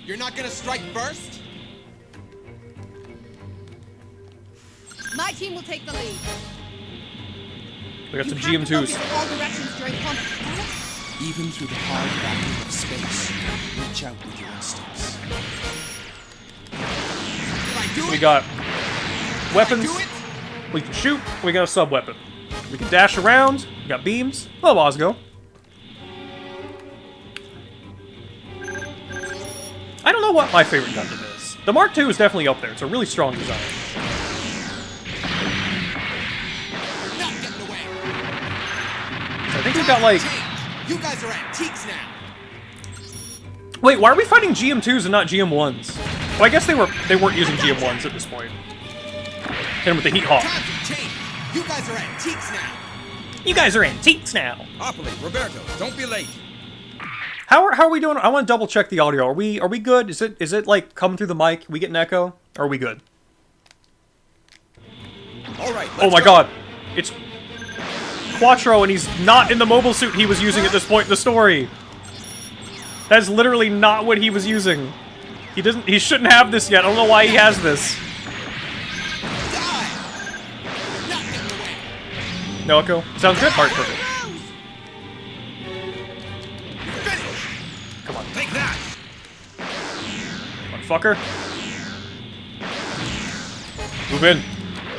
You're not gonna strike first? My team will take the lead. We got some GM2s. Even through the hard vacuum of space, reach out with your instincts. We got weapons. We can shoot. We got a sub-weapon. We can dash around. We got beams. Oh, Ozgo. I don't know what my favorite Gundam is. The Mark II is definitely up there. It's a really strong design. So I think we've got, like... You guys are antiques now. Wait, why are we fighting GM2s and not GM1s? Well, I guess they weren't using GM1s at this point. Hit him with the Heat Hawk. You guys are antiques now. You guys are antiques now. Opoli, Roberto, don't be late. How are we doing? I want to double check the audio. Are we good? Is it like coming through the mic? We get an echo? Or are we good? All right. Oh my God! It's Quattro, and he's not in the mobile suit he was using at this point in the story. That's literally not what he was using. He shouldn't have this yet. I don't know why he has this. No echo? Sounds good. Alright, perfect. Come on. Take that. Motherfucker. Move in.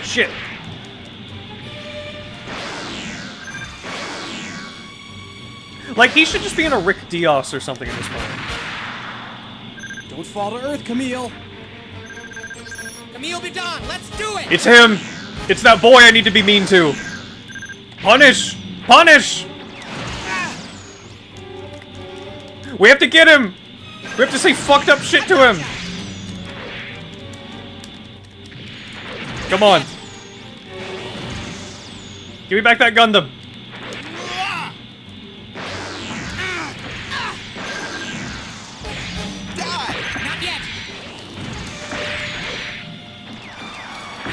Shit. Like, he should just be in a Rick Dios or something at this point. Don't fall to earth, Camille. Camille, be done. Let's do it. It's him. It's that boy I need to be mean to. Punish! Punish! We have to get him! We have to say fucked up shit to him! Come on. Give me back that Gundam. Not yet.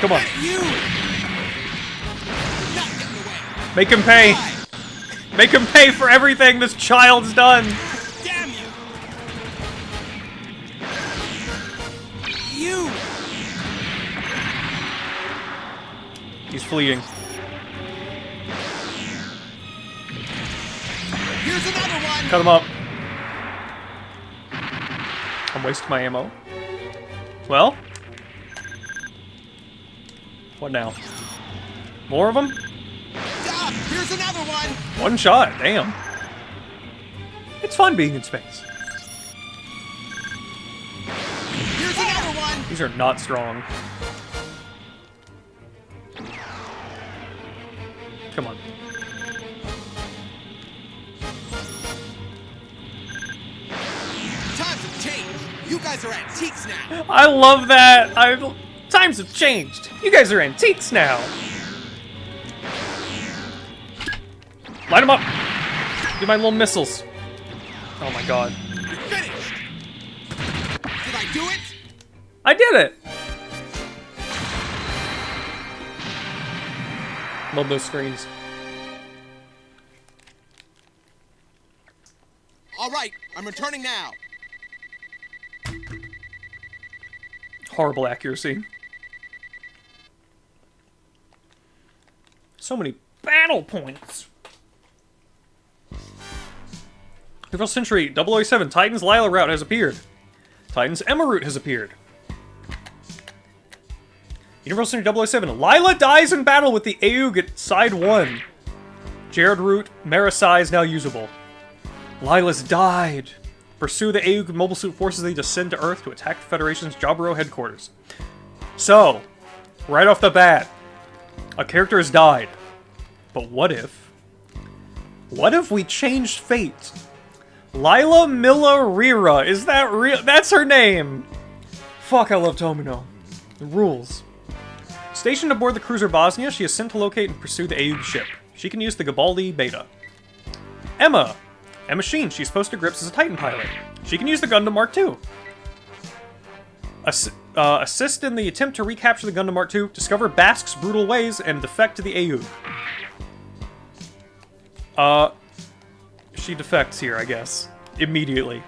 Come on. Make him pay. Make him pay for everything this child's done. Damn you! He's fleeing. Here's another one. Cut him up. I'm wasting my ammo. Well? What now? More of them? Here's another one. One shot, damn. It's fun being in space. Here's another one. These are not strong. Come on. You guys are antiques now. I love that. Times have changed. You guys are antiques now. Light them up. Do my little missiles. Oh my god. You're finished. Did I do it? I did it. Love those screens. All right, I'm returning now. Horrible accuracy. So many battle points. 21st Century 007 Titan's Lila route has appeared. Titan's Emma route has appeared. Universal Century 007 Lila dies in battle with the A.E.U.G at Side 1. Jared route Marasai is now usable. Lila's died. Pursue the A.E.U.G mobile suit forces they descend to Earth to attack the Federation's Jaburo headquarters. So, right off the bat, a character has died. But what if? What if we changed fate? Lila Milla Rira, is that real? That's her name! Fuck, I love Tomino. The rules. Stationed aboard the cruiser Bosnia, she is sent to locate and pursue the A.E.U.G ship. She can use the Garibaldi Beta. Emma. A machine she's supposed to grips as a Titan pilot. She can use the Gundam Mark II. Assist in the attempt to recapture the Gundam Mark II, discover Basque's brutal ways, and defect to the A.E.U.G. She defects here, I guess. Immediately.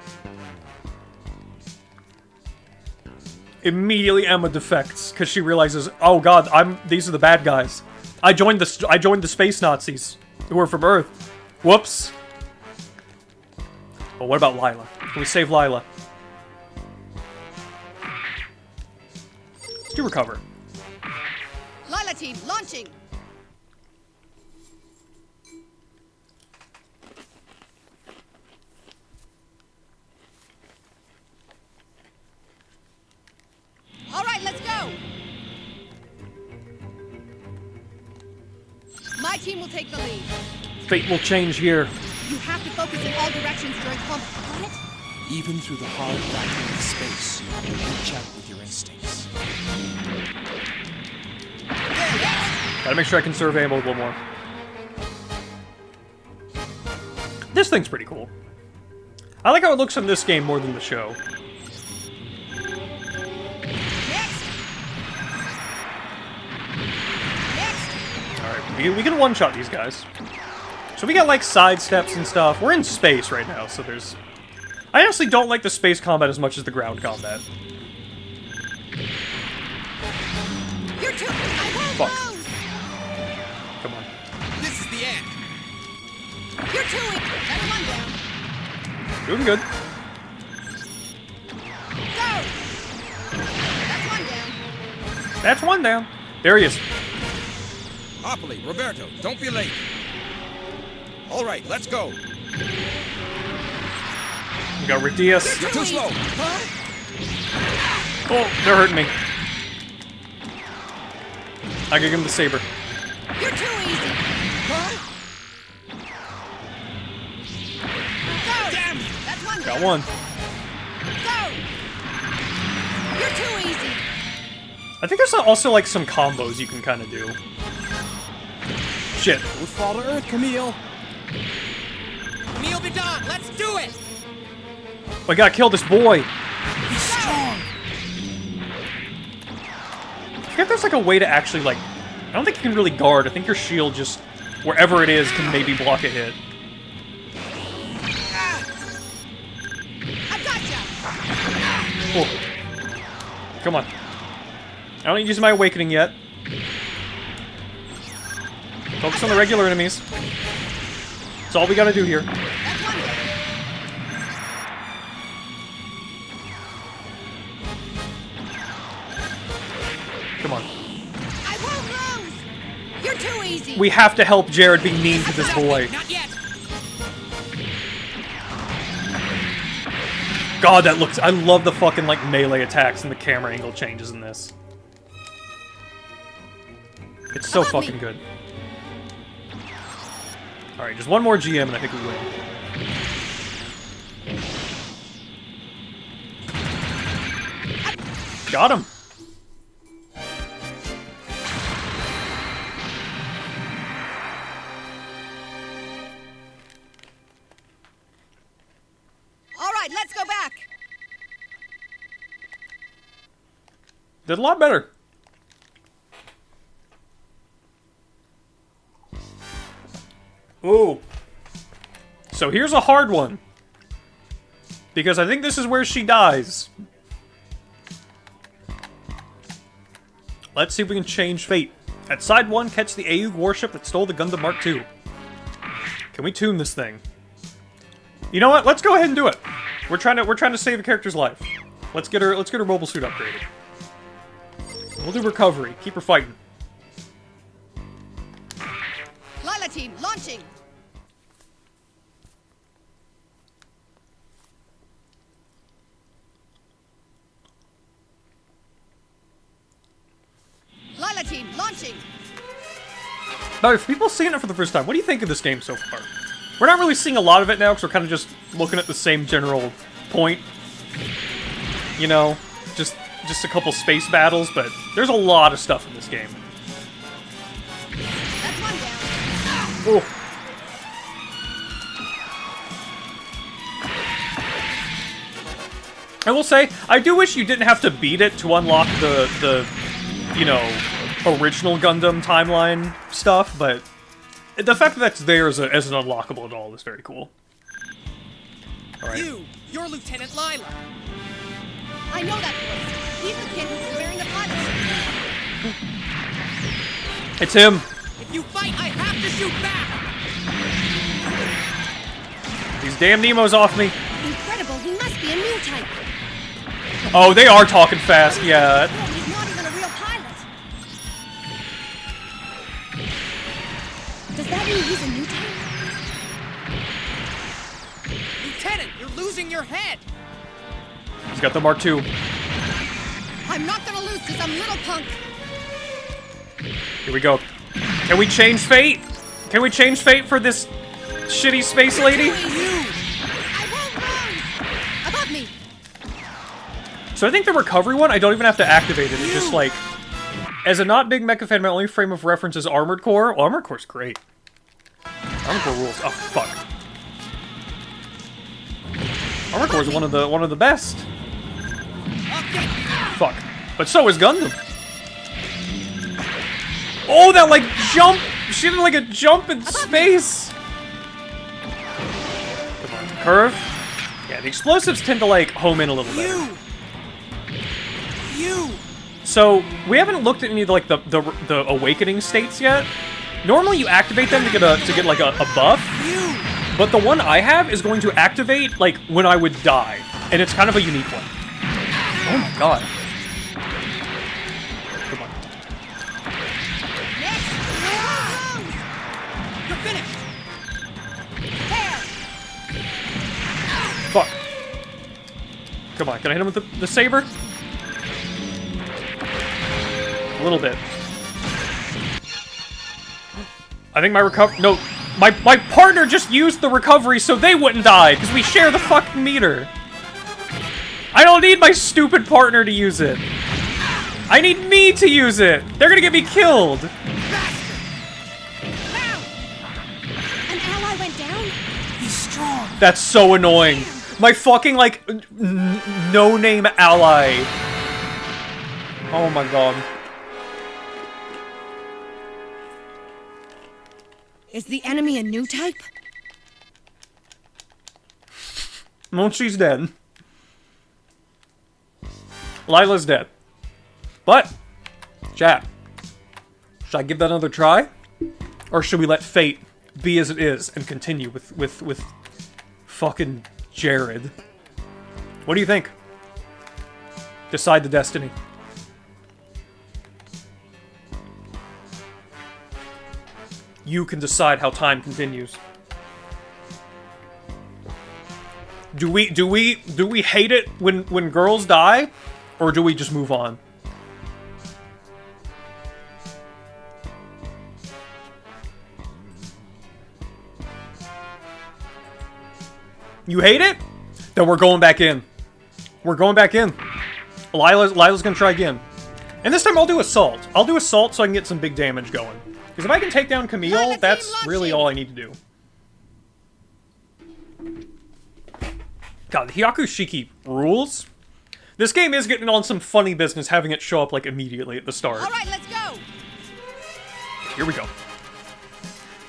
Immediately Emma defects, because she realizes, oh god, these are the bad guys. I joined the space Nazis, who are from Earth. Whoops. But what about Lila? Can we save Lila? Let's do recover. Lila team, launching! Alright, let's go! My team will take the lead. Fate will change here. You have to focus in all directions during combat. Got it? Even through the hard vacuum of space, reach out with your instincts. Gotta make sure I can conserve ammo a little more. This thing's pretty cool. I like how it looks in this game more than the show. Alright, we can one-shot these guys. So we got, like, side steps and stuff. We're in space right now, so there's... I honestly don't like the space combat as much as the ground combat. You're too... I won't Fuck. lose! Come on. This is the end. You're too weak. That's one down. Doing good. Go! That's one down. That's one down. There he is. Happily, Roberto, don't be late. All right, let's go. We got Rick Diaz. You're too slow. Oh, they're hurting me. I can give him the saber. You're too easy. Go! Damn you! That's one Got down. one. Go! You're too easy. I think there's also, like, some combos you can kind of do. Shit. We'll fall to Earth, Camille. Camille, be done. Let's do it. I gotta kill this boy. He's strong. I forget if there's, like, a way to actually, like... I don't think you can really guard. I think your shield just... Wherever it is can maybe block a hit. I've got you. Oh. Come on. I don't need to use my awakening yet. Focus on the regular enemies. That's all we gotta do here. That's one down. Come on. I won't lose. You're too easy. We have to help Jared be mean to this boy. Not yet. God, that looks... I love the fucking, like, melee attacks and the camera angle changes in this. It's so fucking good. Alright, just one more GM and I think we win. Got him. All right, let's go back. Did a lot better. Ooh. So here's a hard one. Because I think this is where she dies. Let's see if we can change fate. At side 1, catch the A.E.U.G warship that stole the Gundam Mark II. Can we tune this thing? You know what? Let's go ahead and do it. We're trying to save a character's life. Let's get her mobile suit upgraded. We'll do recovery. Keep her fighting. Lila team, launching. Lila team, launching. Now, if people seeing it for the first time, what do you think of this game so far? We're not really seeing a lot of it now, because we're kind of just looking at the same general point. You know, just a couple space battles, but there's a lot of stuff in this game. That's one down. Oh. I will say, I do wish you didn't have to beat it to unlock the you know, original Gundam timeline stuff, but the fact that that's there as an unlockable at all is very cool. Alright. You're Lieutenant Lila. I know that voice. He's the kid who's wearing the pilot suit. It's him. If you fight, I have to shoot back. These damn Nemos off me. Incredible, he must be a new type. Oh, they are talking fast, yeah. Well, he's not even a real pilot. Does that mean he's a new type? Lieutenant, you're losing your head. He's got the Mark II. I'm not gonna lose to some little punk. Here we go. Can we change fate? Can we change fate for this shitty space lady? I won't run. Above me. So I think the recovery one, I don't even have to activate it. It's just like, as a not big mecha fan, my only frame of reference is Armored Core. Well, Armored Core's great. Armored Core rules. Oh, fuck. Armored Core is one of the best. Fuck. But so is Gundam. Oh, that like jump! She did like a jump in space. Come on, curve. Yeah, the explosives tend to like home in a little bit. So we haven't looked at any of like the awakening states yet. Normally you activate them to get like a buff. But the one I have is going to activate, like, when I would die. And it's kind of a unique one. Oh my god. Come on. You're finished. Fuck. Come on, can I hit him with the saber? A little bit. I think my no. My partner just used the recovery so they wouldn't die, because we share the fucking meter. I don't need my stupid partner to use it. I need me to use it. They're gonna get me killed. An ally went down? He's strong. That's so annoying. My fucking, like, no-name ally. Oh my god. Is the enemy a new type? Well, she's dead. Lila's dead. But, chat, should I give that another try? Or should we let fate be as it is and continue with fucking Jared? What do you think? Decide the destiny. You can decide how time continues. Do we hate it when girls die, or do we just move on? You hate it? Then we're going back in. We're going back in. Lila's gonna try again. And this time I'll do Assault. I'll do Assault so I can get some big damage going. Because if I can take down Camille, that's really all I need to do. God, the Hyaku Shiki rules. This game is getting on some funny business, having it show up, like, immediately at the start. Alright, let's go! Here we go.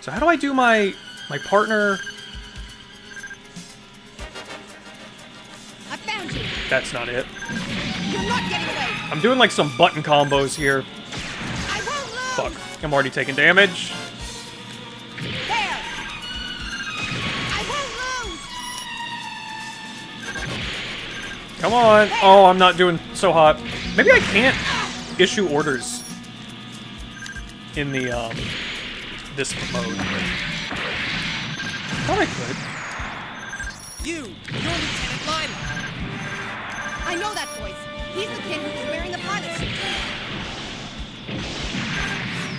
So how do I do my partner? I found you! That's not it. You're not getting away! I'm doing, like, some button combos here. I won't lose! Fuck. I'm already taking damage. There! I won't lose! Come on. Oh, I'm not doing so hot. Maybe I can't issue orders in the, this mode. Thought I could. You're Lieutenant Lila. I know that voice. He's the kid who was wearing the pilot suit.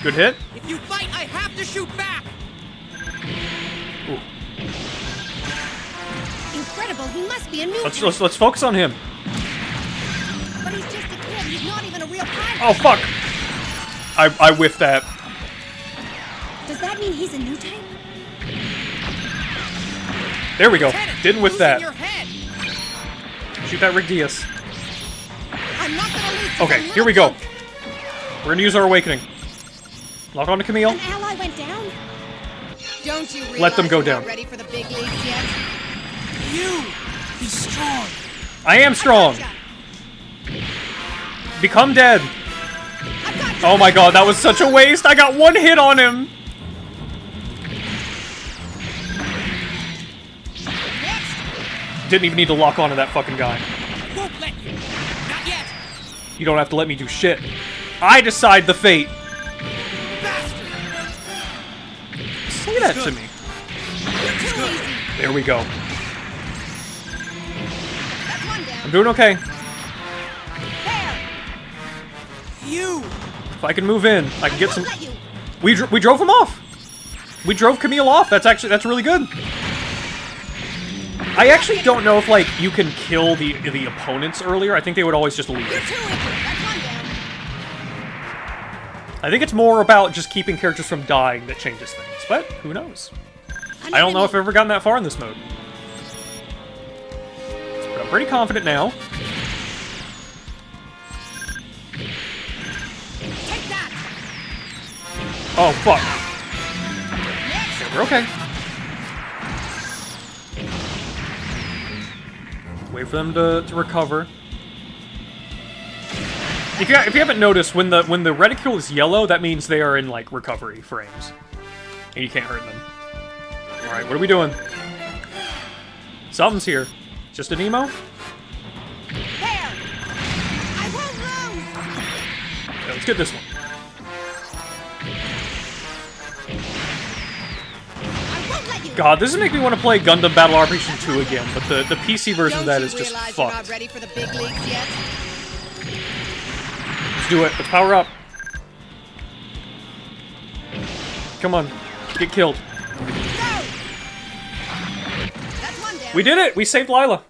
Good hit. If you fight, I have to shoot back! Ooh. Incredible, he must be a new Let's focus on him. But he's just a kid, he's not even a real pilot. Oh, fuck. I whiffed that. Does that mean he's a new type? There we go. Lieutenant, Didn't whiff that. your head. Shoot that Rick Diaz. I'm not gonna lose. Okay, here we go. We're gonna use our awakening. Lock on to Camille. An ally went down? Don't you realize Let them go you're down. not ready for the big leagues yet? He's strong. I am strong. Become dead. Oh my god, that was such a waste. I got one hit on him. Didn't even need to lock onto that fucking guy. Won't let you. Not yet. You don't have to let me do shit. I decide the fate. Say that to me. There we go. I'm doing okay. If I can move in, I can get some. We drove him off. We drove Camille off. That's really good. I actually don't know if, like, you can kill the opponents earlier. I think they would always just leave. I think it's more about just keeping characters from dying that changes things, but who knows? I don't know if I've ever gotten that far in this mode. But I'm pretty confident now. Oh, fuck. Yeah, we're okay. Wait for them to recover. If you haven't noticed, when the reticule is yellow, that means they are in, like, recovery frames. And you can't hurt them. Alright, what are we doing? Something's here. Just an emo? There! I won't lose! Okay, let's get this one. God, this is making me want to play Gundam Battle Operation 2 again, but the PC version of that is just fucked. You're not ready for the big leagues yet? Let's do it. Let's power up. Come on. Get killed. We did it! We saved Lila.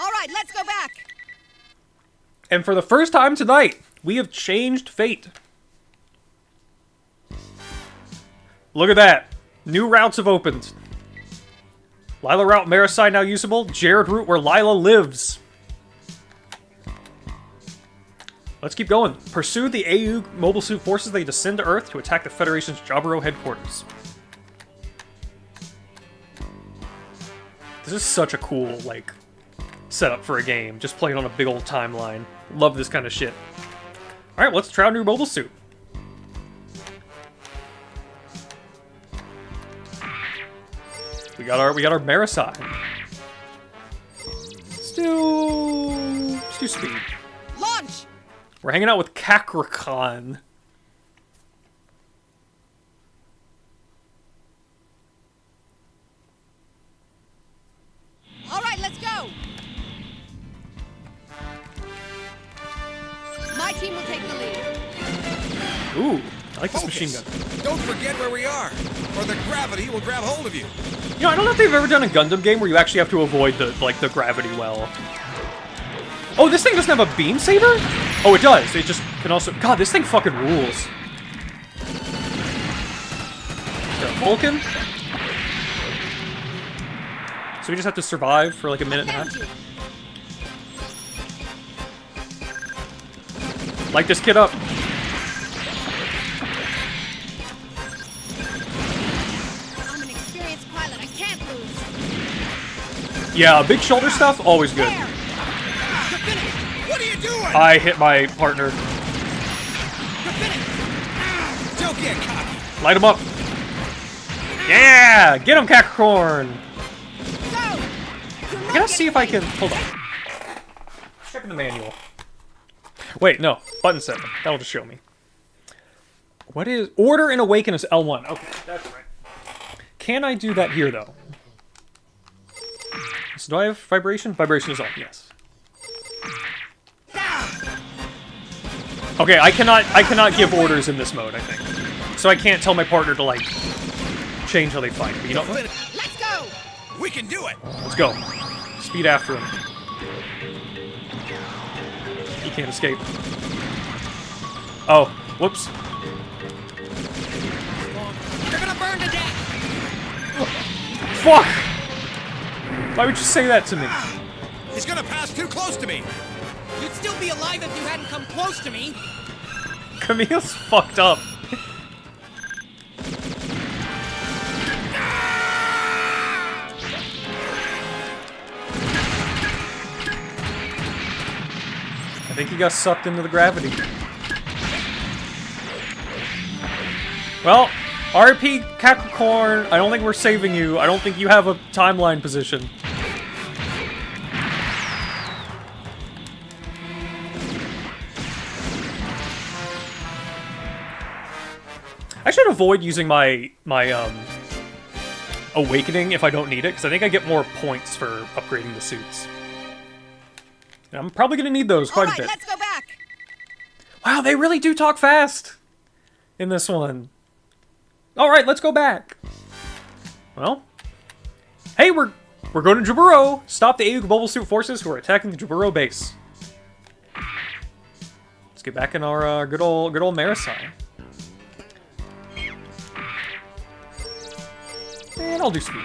Alright, let's go back! And for the first time tonight, we have changed fate. Look at that. New routes have opened. Lila Route Marasai now usable. Jared Route where Lila lives. Let's keep going. Pursue the A.E.U.G mobile suit forces. They descend to Earth to attack the Federation's Jaburo headquarters. This is such a cool, like, setup for a game. Just playing on a big old timeline. Love this kind of shit. Alright, let's try out a new mobile suit. We got our Marasai. Let's do speed. Launch! We're hanging out with Kakrakan. Alright, let's go! My team will take the lead. Ooh, I like this machine gun. Don't forget where we are, or the gravity will grab hold of you. You know, I don't know if they've ever done a Gundam game where you actually have to avoid the gravity well. Oh, this thing doesn't have a beam saber? Oh, it does. It just can also... God, this thing fucking rules. Vulcan? So we just have to survive for like a minute and a half? Light this kid up. I'm an experienced pilot. I can't lose. Yeah, big shoulder stuff, always good. What are you doing? I hit my partner. Don't get cocky. Light him up. Yeah! Get him, Capricorn! I gotta see if I can... Hold on. Checking the manual. Wait, no. Button 7. That'll just show me. What is... Order and Awaken is L1. Okay, that's right. Can I do that here, though? So do I have vibration? Vibration is on, yes. Okay, I cannot give orders in this mode, I think. So I can't tell my partner to, like, change how they fight. But you know what? Let's go! We can do it! Let's go. Speed after him. He can't escape. Oh, whoops. You're gonna burn to death! Fuck! Why would you say that to me? He's gonna pass too close to me! You'd still be alive if you hadn't come close to me. Camille's fucked up. I think he got sucked into the gravity. Well, RP Capricorn, I don't think we're saving you. I don't think you have a timeline position. I should avoid using my awakening if I don't need it, because I think I get more points for upgrading the suits. And I'm probably going to need those quite a bit. Let's go back. Wow, they really do talk fast in this one. Alright, let's go back. Well, hey, we're going to Jaburo. Stop the A.E.U.G mobile suit forces who are attacking the Jaburo base. Let's get back in our good old Marisai. And I'll do speed.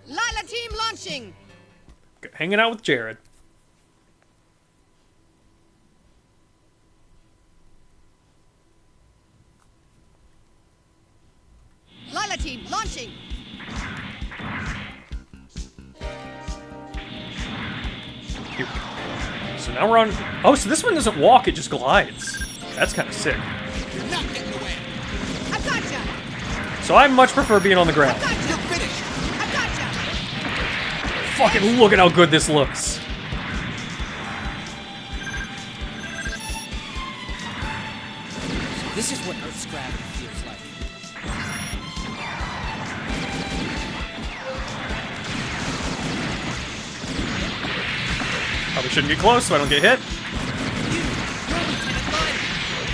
Lila team launching. Okay, hanging out with Jared. Lila team launching. So now we're on... Oh, so this one doesn't walk, it just glides. That's kind of sick. You're not getting away. I gotcha. So I much prefer being on the ground. You're finished. I gotcha. Fucking look at how good this looks. This is what Earth's gravity feels like. Probably shouldn't get close so I don't get hit.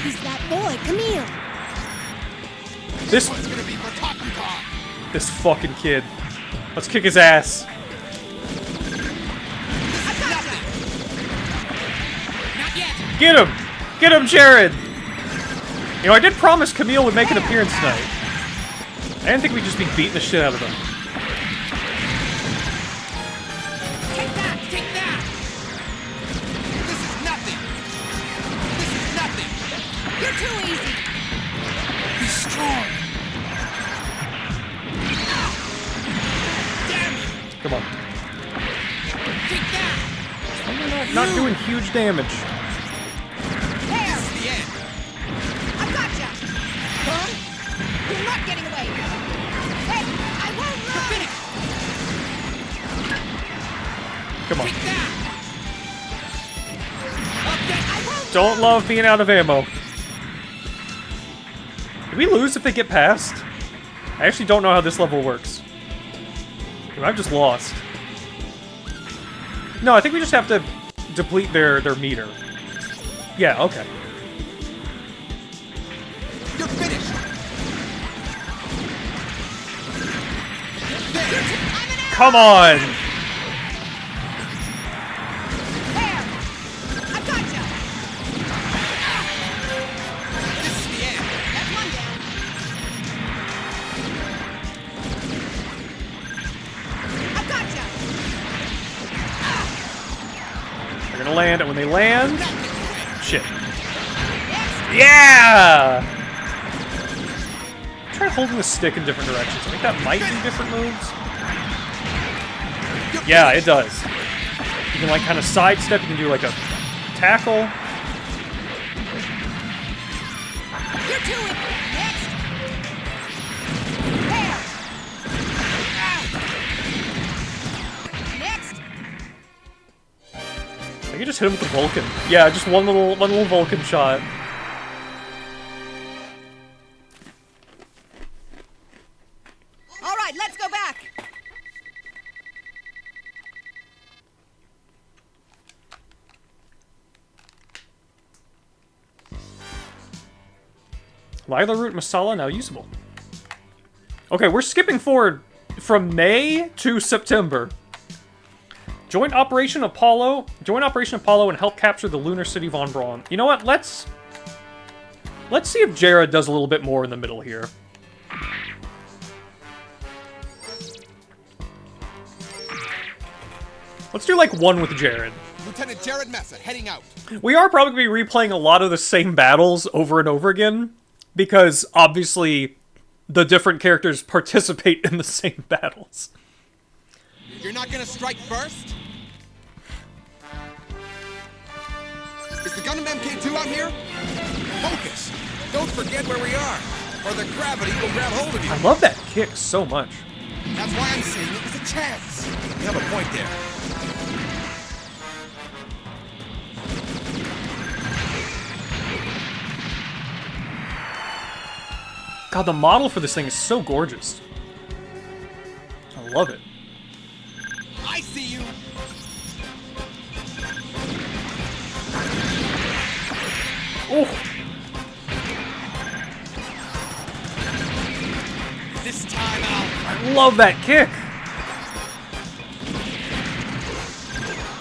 He's that boy, Camille. This fucking kid. Let's kick his ass. Get him! Get him, Jared! You know, I did promise Camille would make an appearance tonight. I didn't think we'd just be beating the shit out of him. Take that! Take that! This is nothing! This is nothing! You're too easy. He's strong! Damn you! Come on. Take that! Not doing huge damage. This is the end! I gotcha. Huh? You're not getting away. Hey, I won't run. Come on. Take that! Don't love being out of ammo. Did we lose if they get past? I actually don't know how this level works. I've just lost. No, I think we just have to deplete their meter. Yeah, okay. You're finished! Come on! There! I've got you! This is the end. That's one down. I've got you! They're gonna land, and when they land... Shit. Yeah! Try holding the stick in different directions. I think that might do different moves. Yeah, it does. You can, like, kind of sidestep. You can do, like, a tackle. You're to it! Next! There! Next! I can just hit him with the Vulcan. Yeah, just one little Vulcan shot. All right, let's go back! Lila root masala now usable. Okay, we're skipping forward from May to September. Join Operation Apollo and help capture the lunar city Von Braun. You know what? Let's see if Jared does a little bit more in the middle here. Let's do like one with Jared. Lieutenant Jared Massa heading out. We are probably going to be replaying a lot of the same battles over and over again, because obviously the different characters participate in the same battles. You're not gonna strike first? Is the Gundam MK2 out here? Focus! Don't forget where we are, or the gravity will grab hold of you. I love that kick so much. That's why I'm saying it was a chance. You have a point there. God, the model for this thing is so gorgeous. I love it. I see you. Oh. This time out. I love that kick.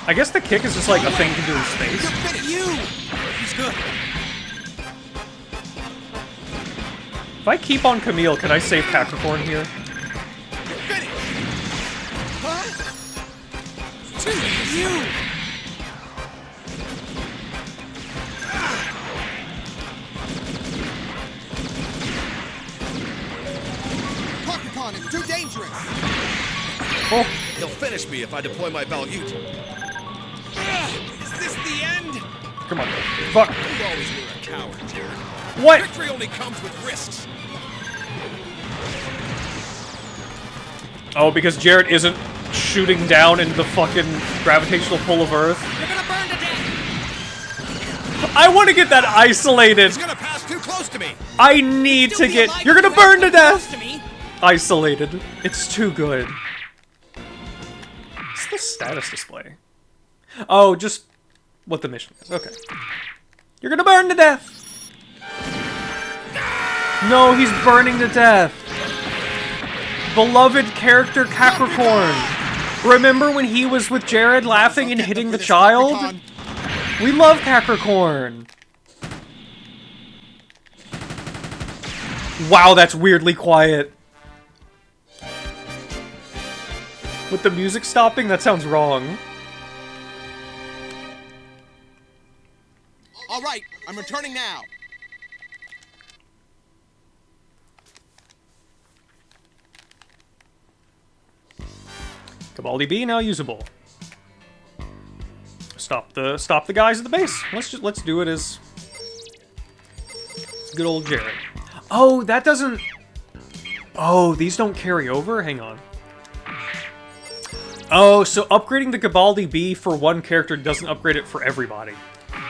I guess the kick is just like a thing you can do in space. He's good. If I keep on Camille, can I save Capricorn here? Huh? To you. Capricorn is too dangerous. Oh. He'll finish me if I deploy my Balyut. Is this the end? Come on. Fuck. You always were a coward, Jared. What? Victory only comes with risks. Oh, because Jared isn't shooting down into the fucking gravitational pull of Earth. You're gonna burn to death! I want to get that isolated. He's gonna pass too close to me. I need to get... You're gonna burn to death! Isolated. It's too good. What's the status display? Oh, just what the mission is. Okay. You're gonna burn to death! No, he's burning to death. Beloved character Capricorn. Remember when he was with Jared laughing and hitting the child? We love Capricorn. Wow, that's weirdly quiet. With the music stopping, that sounds wrong. All right, I'm returning now. Cabaldi B now usable. Stop the guys at the base. Let's do it as good old Jared. Oh, that doesn't. Oh, these don't carry over. Hang on. Oh, so upgrading the Cabaldi B for one character doesn't upgrade it for everybody.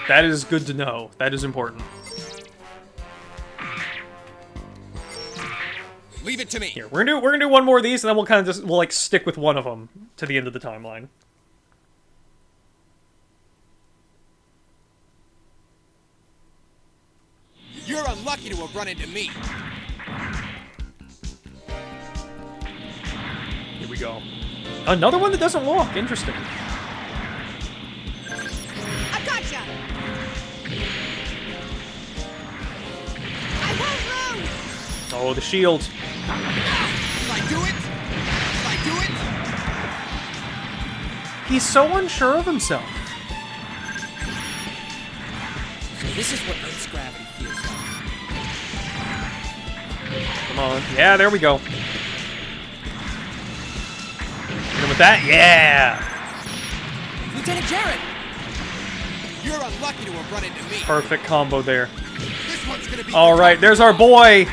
That is good to know. That is important. Leave it to me. Here, we're gonna do one more of these, and then we'll kind of we'll like stick with one of them to the end of the timeline. You're unlucky to have run into me. we go. Another one that doesn't walk. Interesting. I gotcha. I won't lose. Oh, the shield. Did I do it? Did I do it? He's so unsure of himself. So this is what Earth's gravity feels like. Come on. Yeah, there we go. Hit him with that. Yeah. Lieutenant Jared! You're unlucky to have run into me. Perfect combo there. This one's gonna be All right, there's our boy.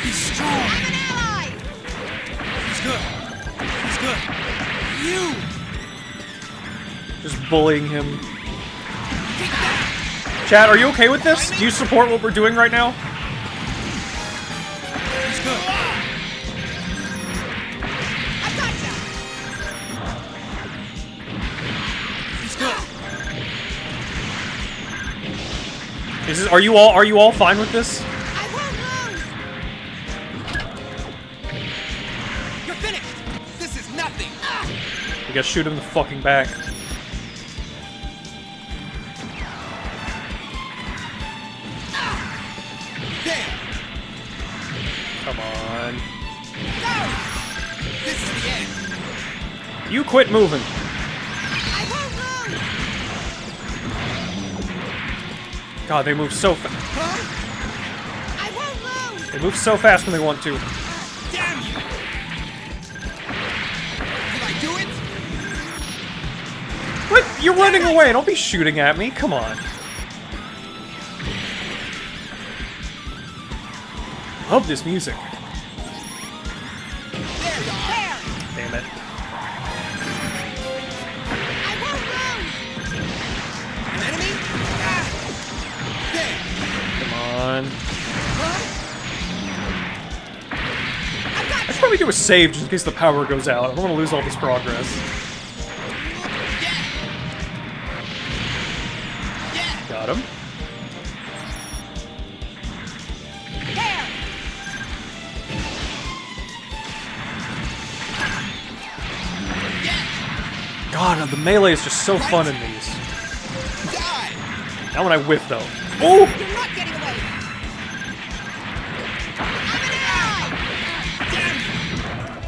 He's strong. I'm an ally. He's good. He's good. You! Just bullying him. Chad, are you okay with this? Do you support what we're doing right now? He's good. I gotcha. He's good. Are you all fine with this? I won't lose. You're finished. This is nothing. We gotta shoot him in the fucking back. Damn. Come on. No. This is the end. You quit moving. I won't lose. God, they move so fast. Huh? I won't lose. They move so fast when they want to. Damn you. Did I do it? What? You're running away. Don't be shooting at me. Come on. Love this music. There. Damn it. I won't lose. An enemy? Ah. There. Come on. Huh? I got I should probably do a save just in case the power goes out. I don't want to lose all this progress. Yeah. Got him. there. God, the melee is just so fun in these. Die. Not when I whiff, though. Oh! You're not getting away. I'm an ally.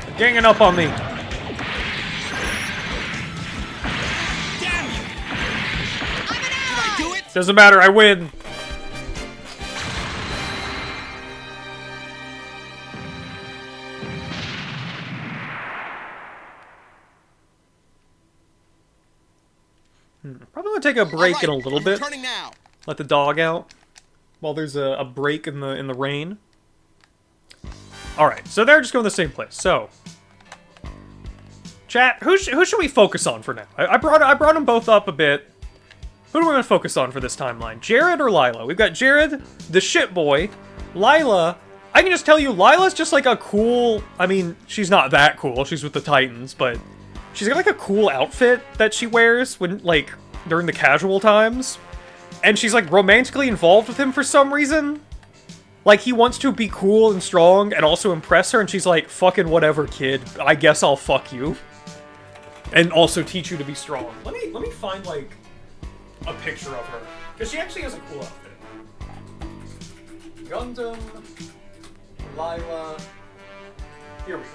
They're ganging up on me. Damn you. I'm an Did I ally. do it? Doesn't matter, I win. Probably gonna take a break All in a right, little I'm bit. returning now. Let the dog out while there's a break in the rain. All right, so they're just going to the same place. So, chat, who should we focus on for now? I brought them both up a bit. Who are we going to focus on for this timeline? Jared or Lila? We've got Jared, the shit boy. Lila, I can just tell you, Lila's just like a cool. I mean, she's not that cool. She's with the Titans, but she's got like a cool outfit that she wears when like during the casual times. And she's, like, romantically involved with him for some reason. Like, he wants to be cool and strong and also impress her, and she's like, fucking whatever, kid. I guess I'll fuck you. And also teach you to be strong. Let me find, like, a picture of her. Because she actually has a cool outfit. Gundam, Lila. Here we go.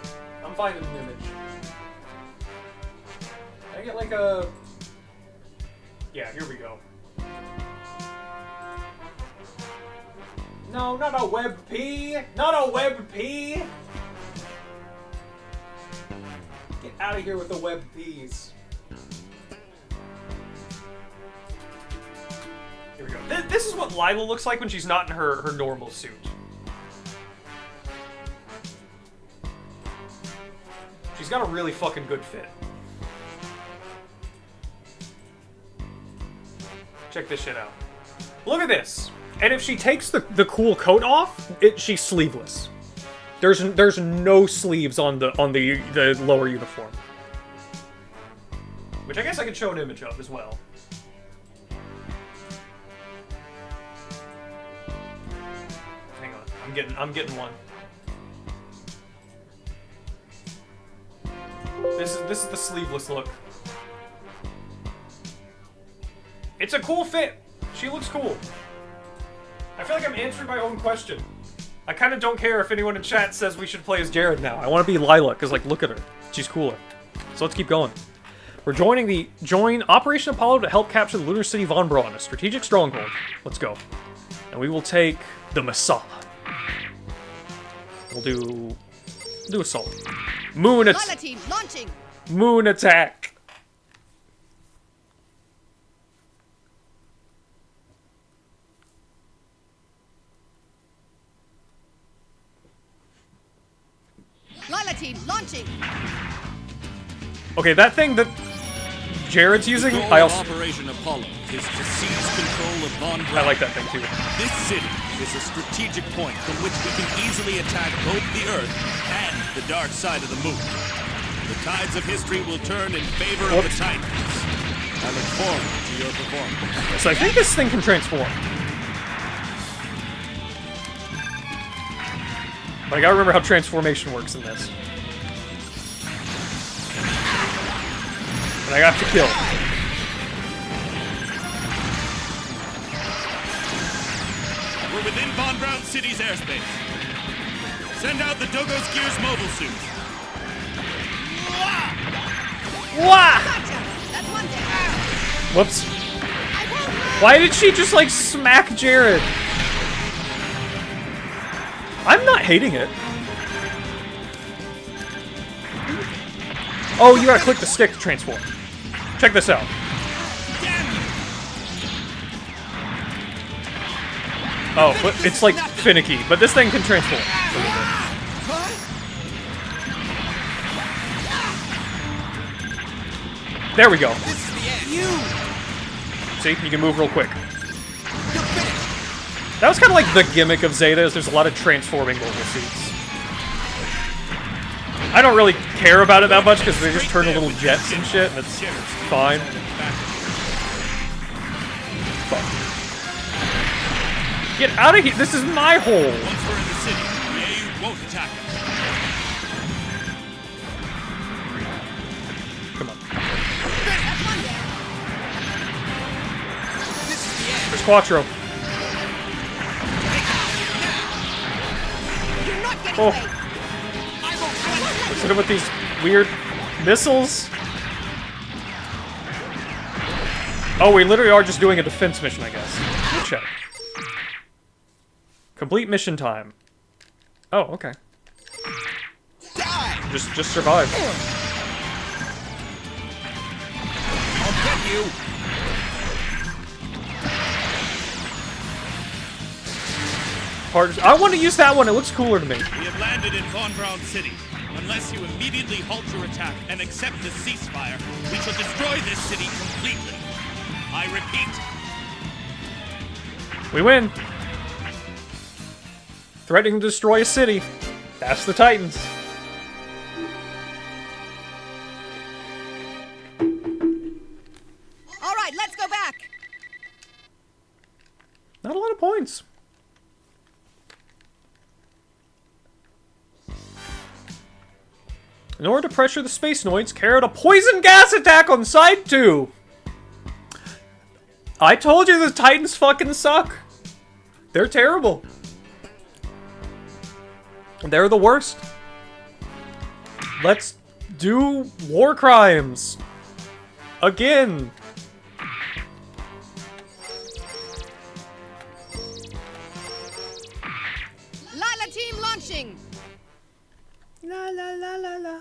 I'm finding an image. Can I get, like, a... Yeah, here we go. No, not a web P! Not a web P! Get out of here with the web Ps. Here we go. This is what Lila looks like when she's not in her normal suit. She's got a really fucking good fit. Check this shit out. Look at this. And if she takes the cool coat off, she's sleeveless. There's no sleeves on the lower uniform. Which I guess I could show an image of as well. Hang on, I'm getting one. This is the sleeveless look. It's a cool fit. She looks cool. I feel like I'm answering my own question. I kind of don't care if anyone in chat says we should play as Jared now. I want to be Lila, because, like, look at her. She's cooler. So let's keep going. We're join Operation Apollo to help capture the lunar city Von Braun, a strategic stronghold. Let's go. And we will take the Masala. We'll do assault. Moon attack. Team launching. Moon attack. Lila team launching. Okay, that thing that Jared's using, I also... Operation Apollo is to seize control of Von Braun. I like that thing too. This city is a strategic point from which we can easily attack both the Earth and the dark side of the moon. The tides of history will turn in favor of the Titans. I look forward to your performance. So I think this thing can transform. But I gotta remember how transformation works in this. And I have to kill. We're within Von Braun City's airspace. Send out the Dogos Gears mobile suits. Wah! That's one down. Whoops. Why did she just, like, smack Jared? I'm not hating it. Oh, you gotta click the stick to transform. Check this out. Oh, but it's like finicky, but this thing can transform. There we go. See, you can move real quick. That was kind of like the gimmick of Zeta, is there's a lot of transforming mobile suits. I don't really care about it that much because they just turn to little jets and shit, and it's fine. Get out of here! This is my hole! Once we're in the city, the A.E.U.G won't attack us. Come on. There's Quattro. Oh. Let's hit him with these weird missiles. Oh, we literally are just doing a defense mission, I guess. We'll check. Complete mission time. Oh, okay. Just survive. I'll get you. I want to use that one. It looks cooler to me. We have landed in Von Braun City. Unless you immediately halt your attack and accept the ceasefire, we shall destroy this city completely. I repeat. We win. Threatening to destroy a city. That's the Titans. All right, let's go back. Not a lot of points. In order to pressure the Space Noids, carry out a poison gas attack on side 2. I told you the Titans fucking suck. They're terrible. They're the worst. Let's do war crimes. Again. Lila team launching. La la la la la.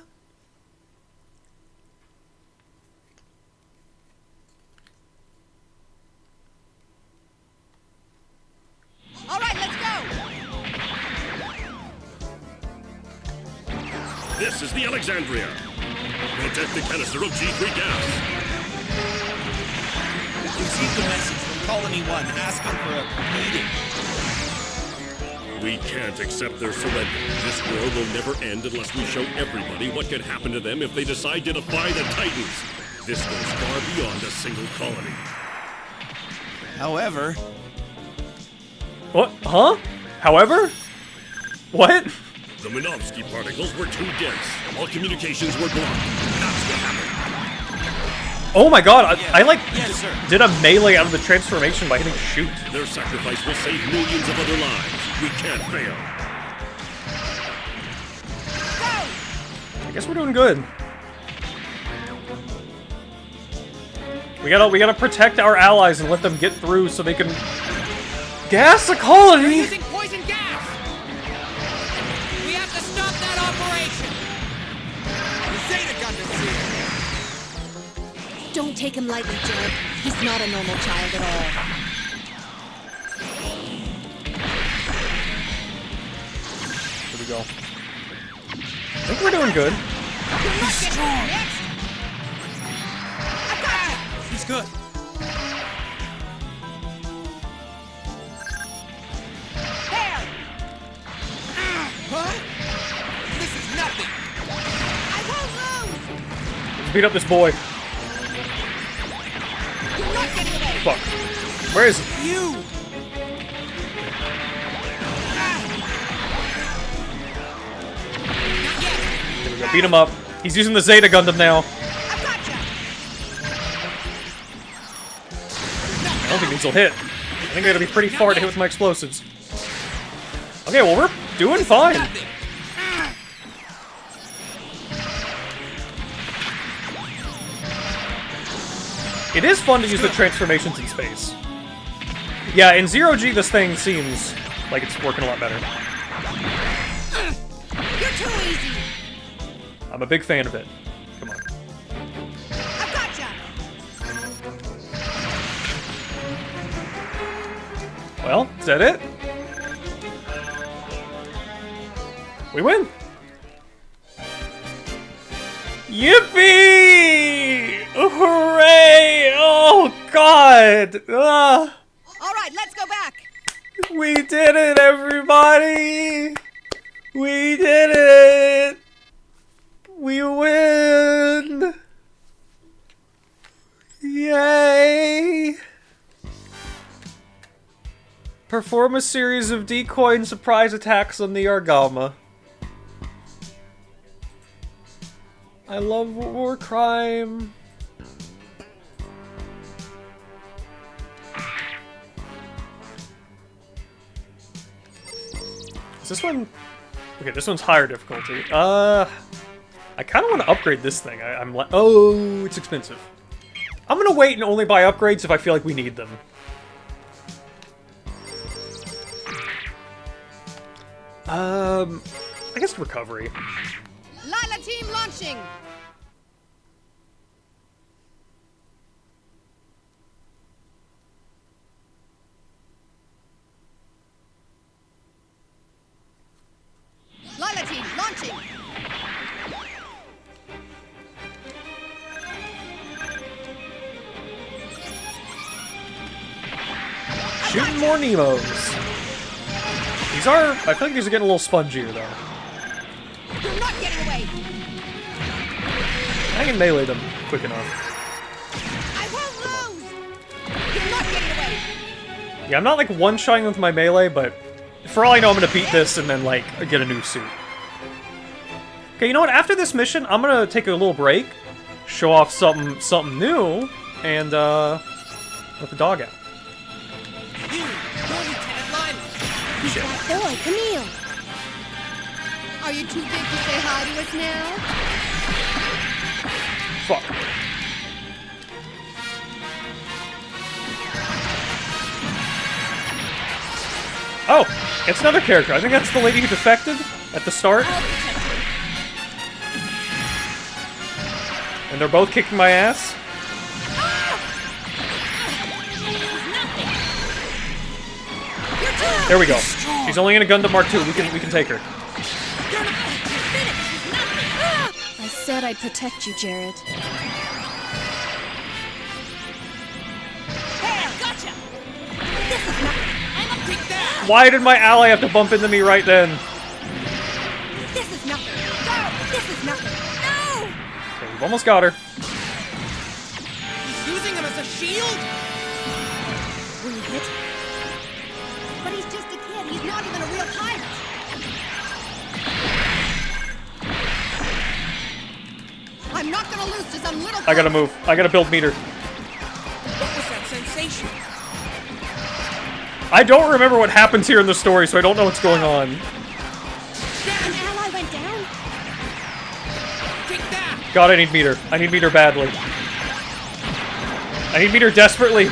All right, let's go. This is the Alexandria. Protect the canister of G3 gas. Received a message from Colony 1 asking for a meeting. We can't accept their surrender. This war will never end unless we show everybody what could happen to them if they decide to defy the Titans. This goes far beyond a single colony. However... What? Huh? However? What? The Minovsky particles were too dense. All communications were blocked. Oh my god, I like did a melee out of the transformation by hitting shoot. Their sacrifice will save millions of other lives. We can't fail. I guess we're doing good. We gotta protect our allies and let them get through so they can gas the colony. Using poison gas. We have to stop that operation. The Zeta Gundam's here. Don't take him lightly, Jared. He's not a normal child at all. Here we go. I think we're doing good. He's strong. He's good. There. Huh? This is nothing. I won't lose. Let's beat up this boy. You're not getting away. Fuck. Where is he? You. There we go. Beat him up. He's using the Zeta Gundam now. I don't think these will hit. I think I gotta be pretty far to hit with my explosives. Okay, well we're doing fine. It is fun to use the transformations in space. Yeah, in Zero-G this thing seems like it's working a lot better. You're too easy. I'm a big fan of it. Come on. I've gotcha. Well, is that it? We win! Yippee! Hooray! Oh, God! All right, let's go back. We did it, everybody! We did it! We win! Yay! Perform a series of decoy and surprise attacks on the Argama. I love war crime. Is this one? Okay, this one's higher difficulty. I kind of want to upgrade this thing. I'm like, oh, it's expensive. I'm gonna wait and only buy upgrades if I feel like we need them. I guess recovery. Lila team launching. Lila team launching. Shooting more Nemos. These are, I feel like these are getting a little spongier though. You're not getting away. I can melee them quick enough. I won't lose. You're not getting away. Yeah, I'm not like one-shotting with my melee, but for all I know, I'm gonna beat this and then like get a new suit. Okay, you know what? After this mission, I'm gonna take a little break, show off something new, and let the dog out. He's that boy, Camille. Are you too big to say hi to us now? Fuck. Oh, it's another character. I think that's the lady who defected at the start. And they're both kicking my ass. There we go. She's only in a Gundam Mark II. We can take her. I said I'd protect you, Jared. Gotcha. This is nothing. I'm up to that. Why did my ally have to bump into me right then? This is nothing. Go. This is nothing. No. Okay, we've almost got her. He's using him as a shield. Were you hit? But he's just a kid. He's not even a real pirate. I'm not gonna gonna lose to some little... I gotta move. I gotta build meter. What was that sensation? I don't remember what happens here in the story, so I don't know what's going on. An ally went down? Take that! God, I need meter. I need meter badly. I need meter desperately.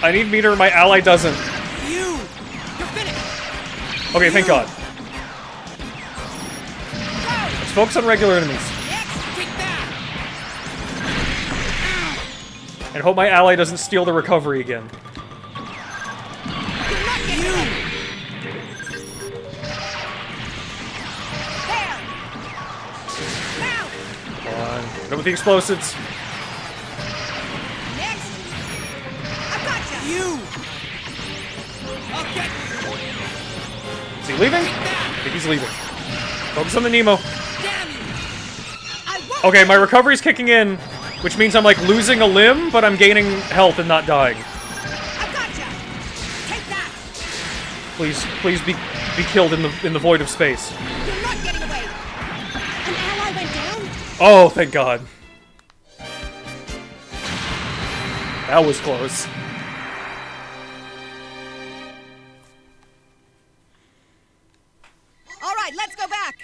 I need meter, my ally doesn't. You're finished! Okay, thank God. Let's focus on regular enemies. Take that! And hope my ally doesn't steal the recovery again. Come on. Get with the explosives. Is he leaving? I think he's leaving. Focus on the Nemo. Okay, my recovery's kicking in, which means I'm like losing a limb, but I'm gaining health and not dying. Please, please be killed in the void of space. You're not getting away. An ally went down? Oh, thank God. That was close. All right, let's go back.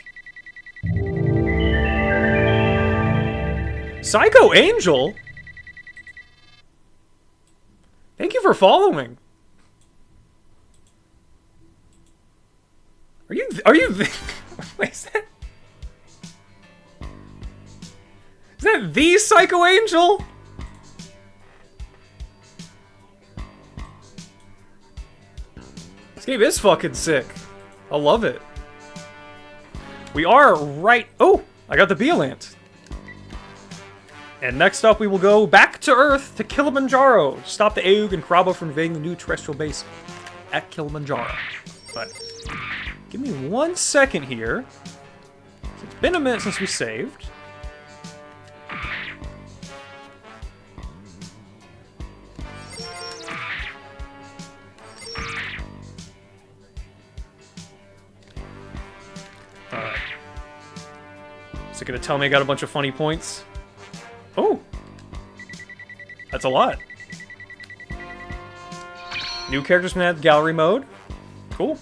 Psycho Angel? Thank you for following. Are you wait, is that the Psycho Angel? This game is fucking sick. I love it. We are right... Oh! I got the Beelant. And next up, we will go back to Earth to Kilimanjaro. Stop the A.E.U.G and Krabbo from invading the new terrestrial base at Kilimanjaro. But give me 1 second here. It's been a minute since we saved. Alright. Is it gonna tell me I got a bunch of funny points? Oh! That's a lot. New characters can add gallery mode. Cool.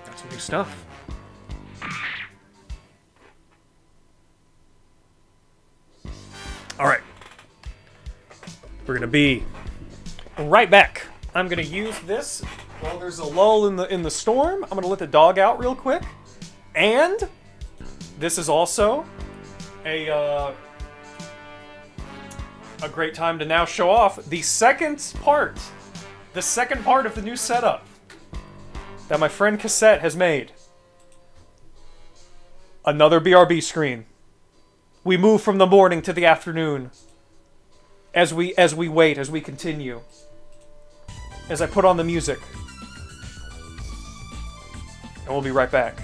Got some new stuff. Alright. We're gonna be right back. I'm gonna use this while there's a lull in the storm. I'm gonna let the dog out real quick. And this is also a great time to now show off the second part of the new setup that my friend Cassette has made. Another BRB screen. We move from the morning to the afternoon as we wait, as we continue. As I put on the music. And we'll be right back.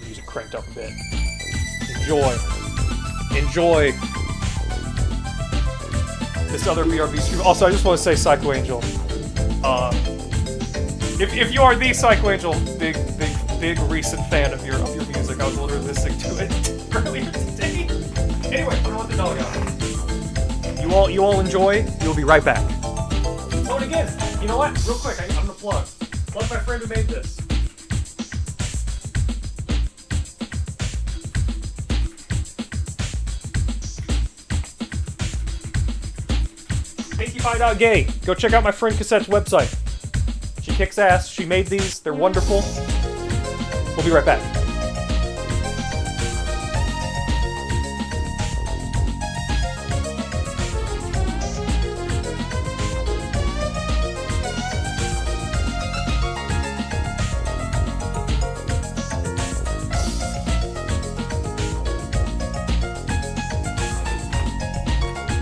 Music cranked up a bit. Enjoy. Enjoy this other BRB stream. Also, I just want to say Psycho Angel. If you are the Psycho Angel, big recent fan of your music, I was literally listening to it earlier today. Anyway, I'm gonna let the dog out. You all enjoy. You'll be right back. Oh, and again, you know what? Real quick, I'm gonna plug. Plug my friend who made this. Pinkie-Pie.gay. Go check out my friend Cassette's website. She kicks ass. She made these. They're wonderful. We'll be right back.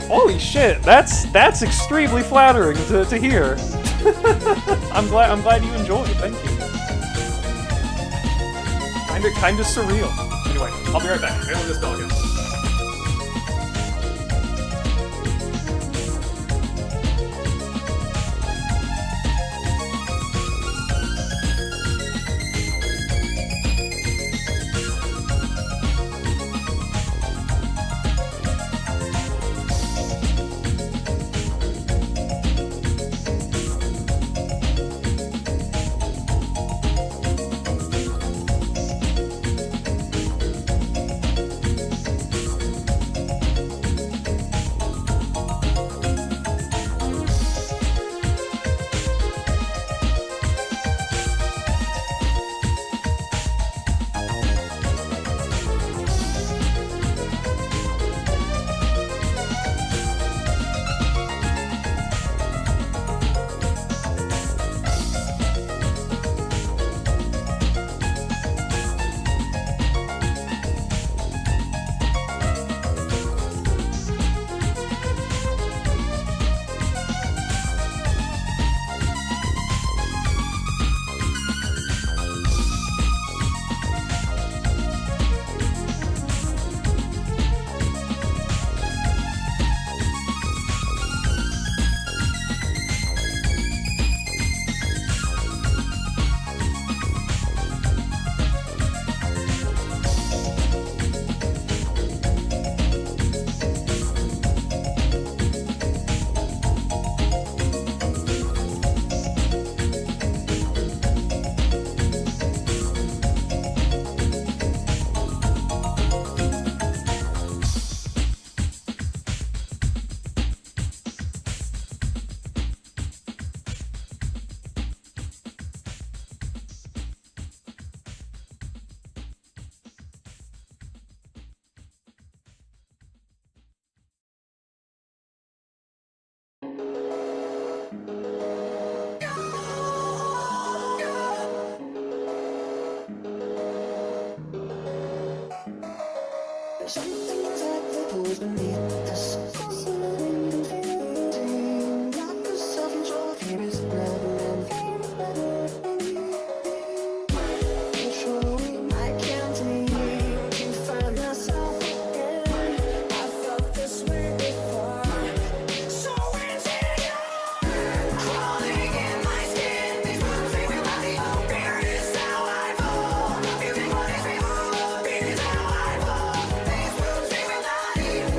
Holy shit, that's extremely flattering to hear. I'm glad you enjoyed. Thank you. Kinda surreal. Anyway, I'll be right back. I know this dog is.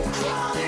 Crawling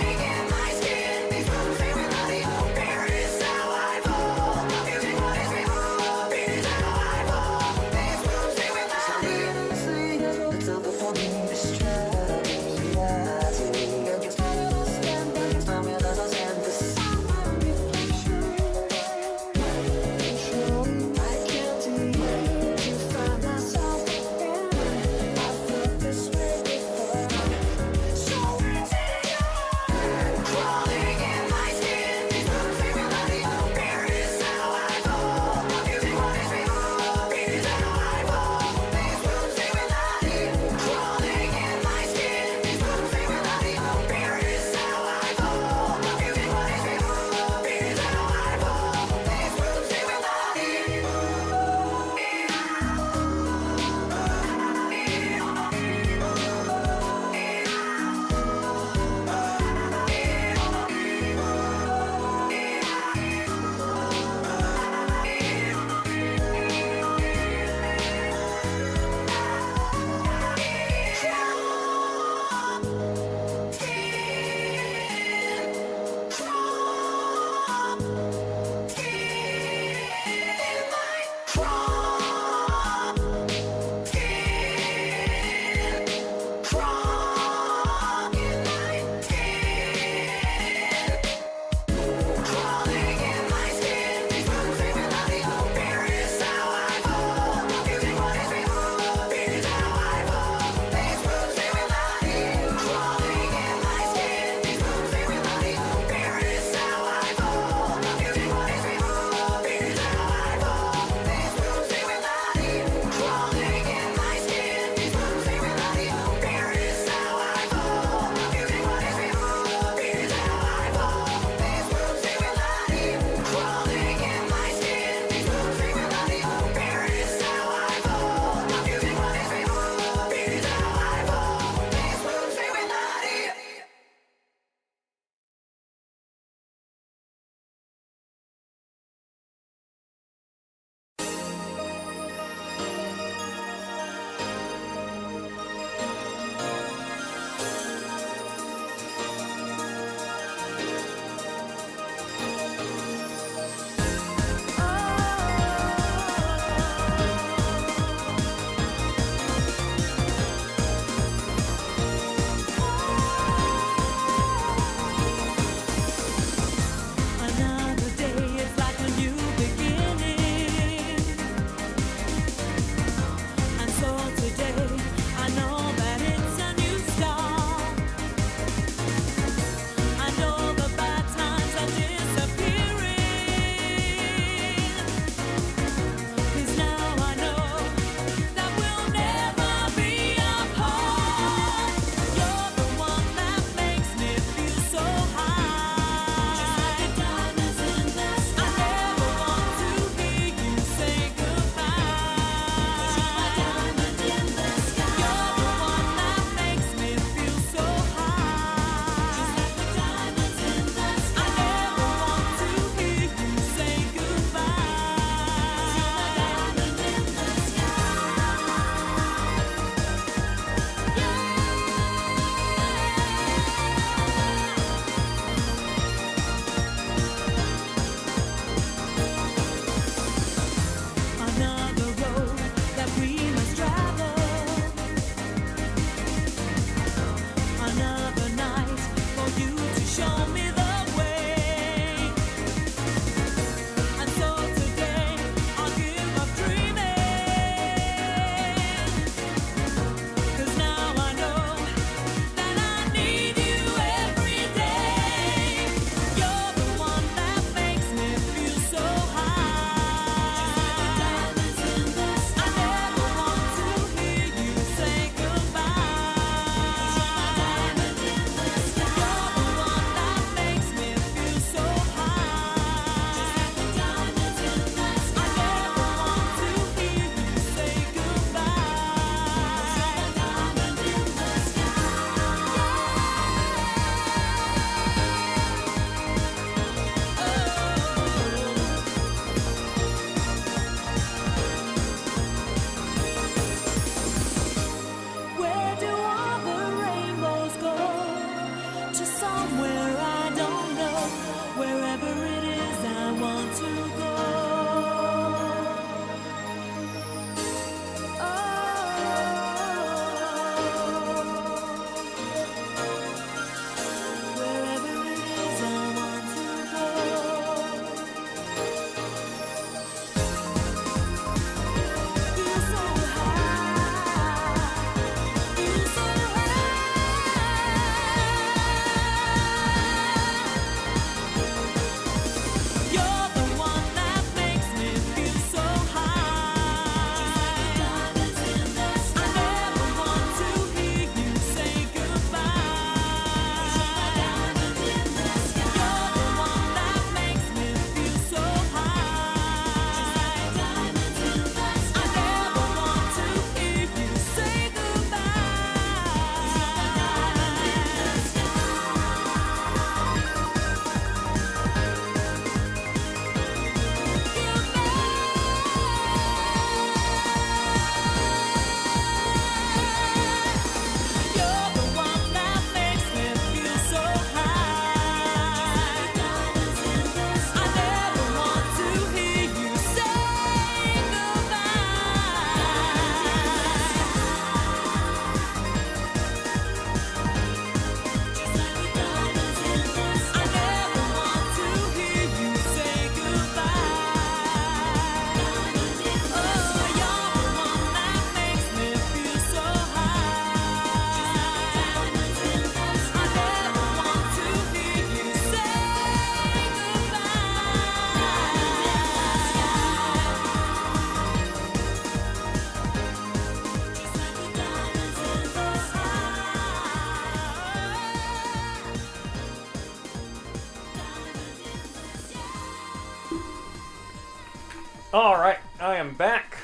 Alright, I am back.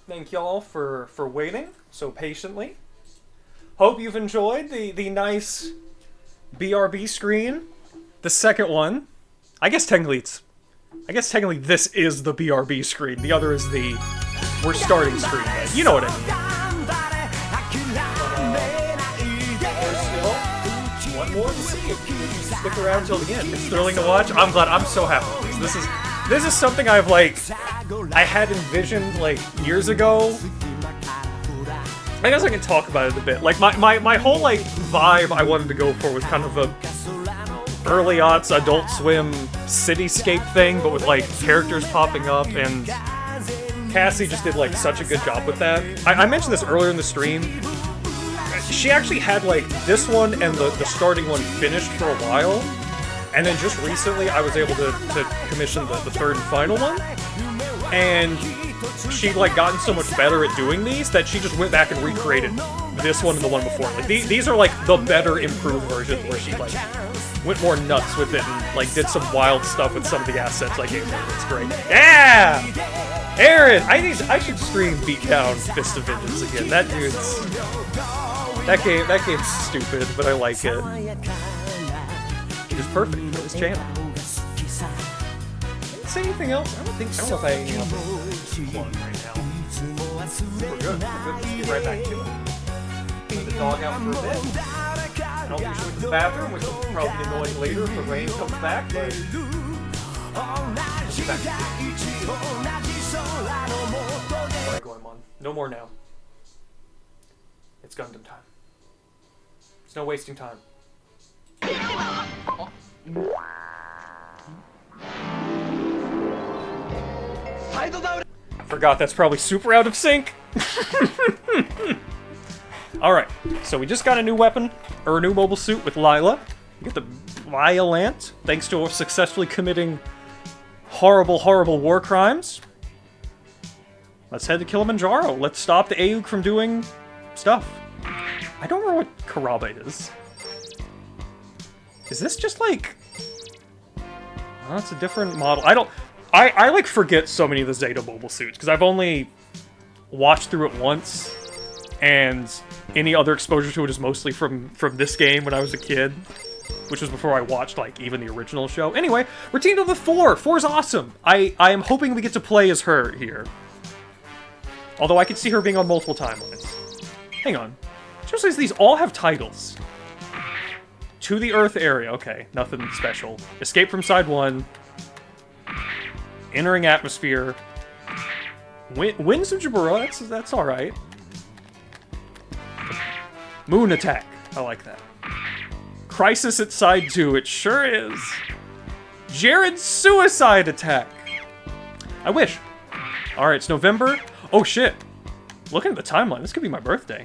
Thank y'all for waiting so patiently. Hope you've enjoyed the nice BRB screen. The second one. I guess technically this is the BRB screen. The other is the we're starting screen, but you know what I mean. There's still one more to see if you stick around until the end. It's thrilling to watch. I'm glad. I'm so happy with this. This is something I've I had envisioned years ago. I guess I can talk about it a bit. My whole vibe I wanted to go for was kind of a early aughts Adult Swim cityscape thing, but with characters popping up, and Cassie just did such a good job with that. I mentioned this earlier in the stream. She actually had this one and the starting one finished for a while, and then just recently I was able to commission the third and final one, and she'd gotten so much better at doing these that she just went back and recreated this one and the one before. These are the better improved versions where she went more nuts with it and did some wild stuff with some of the assets I gave her. It's great. Yeah! Aaron! I should stream Beatdown Fist of Vengeance again. That game's stupid, but I like it. It's perfect for this channel. Say anything else? I don't know if I have anything else to plug right now. We're good. Let's get right back to it. Leave the dog out for a bit. I don't usually go to the bathroom, which will probably be annoying later if the rain comes back, but let's get back to it. Alright, Goemon. No more now. It's Gundam time. There's no wasting time. Oh. Forgot that's probably super out of sync. Alright, so we just got a new weapon, or a new mobile suit with Lila. We get the Violent, thanks to successfully committing horrible, horrible war crimes. Let's head to Kilimanjaro. Let's stop the A.E.U.G from doing stuff. I don't remember what Karabe is. Is this just oh, it's a different model. I forget so many of the Zeta mobile suits, because I've only watched through it once, and any other exposure to it is mostly from this game when I was a kid, which was before I watched, even the original show. Anyway, we're teamed up with 4. 4's awesome. I am hoping we get to play as her here. Although I could see her being on multiple timelines. Hang on. It just says these all have titles. To the Earth area. Okay, nothing special. Escape from Side 1. Entering atmosphere. Winds of Jabura, that's alright. Moon attack. I like that. Crisis at Side 2. It sure is. Jared's suicide attack. I wish. Alright, it's November. Oh shit. Looking at the timeline, this could be my birthday.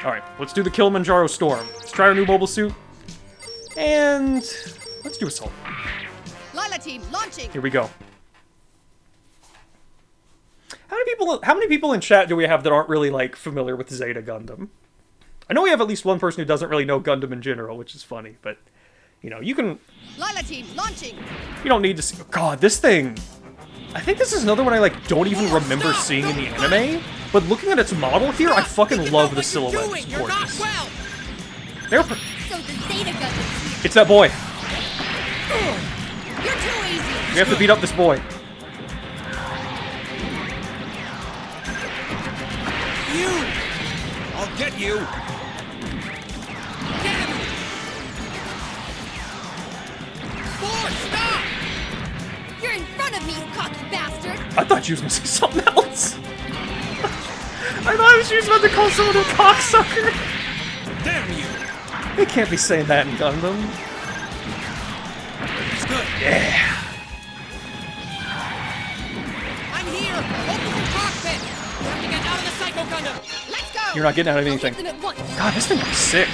Alright, let's do the Kilimanjaro Storm. Let's try our new mobile suit. And let's do Assault. Lila team launching. Here we go. How many people in chat do we have that aren't really familiar with Zeta Gundam? I know we have at least one person who doesn't really know Gundam in general, which is funny, but you can. Lila team launching. You don't need to see. God, this thing. I think this is another one I don't even remember seeing in the anime. But looking at its model here, I fucking love the silhouette. It's gorgeous. They're it's that boy. You're too easy. We have to beat up this boy. I'll get you. Get him! Boy, stop! You're in front of me, you cocky bastard. I thought you was gonna say something else. I thought she was about to call someone a cocksucker. Damn you! They can't be saying that in Gundam. It's good. Yeah. I'm here! Open the cockpit! We have to get out of the Psycho Gundam! Let's go! You're not getting out of anything. God, this thing is sick.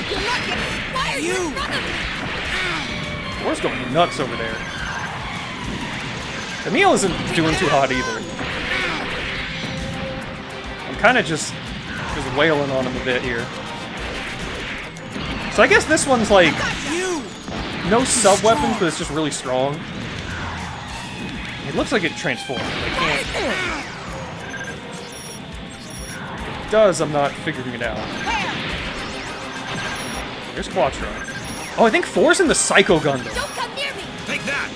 You're not getting... Why are you in front of me? War's going nuts over there. Camille isn't doing too hot either. I'm kind of just wailing on him a bit here. So I guess this one's no sub-weapons, but it's just really strong. It looks like it transformed. I can't... If it does, I'm not figuring it out. Here's Quattro. Oh, I think 4's in the Psycho Gundam. Don't come near me. Take that!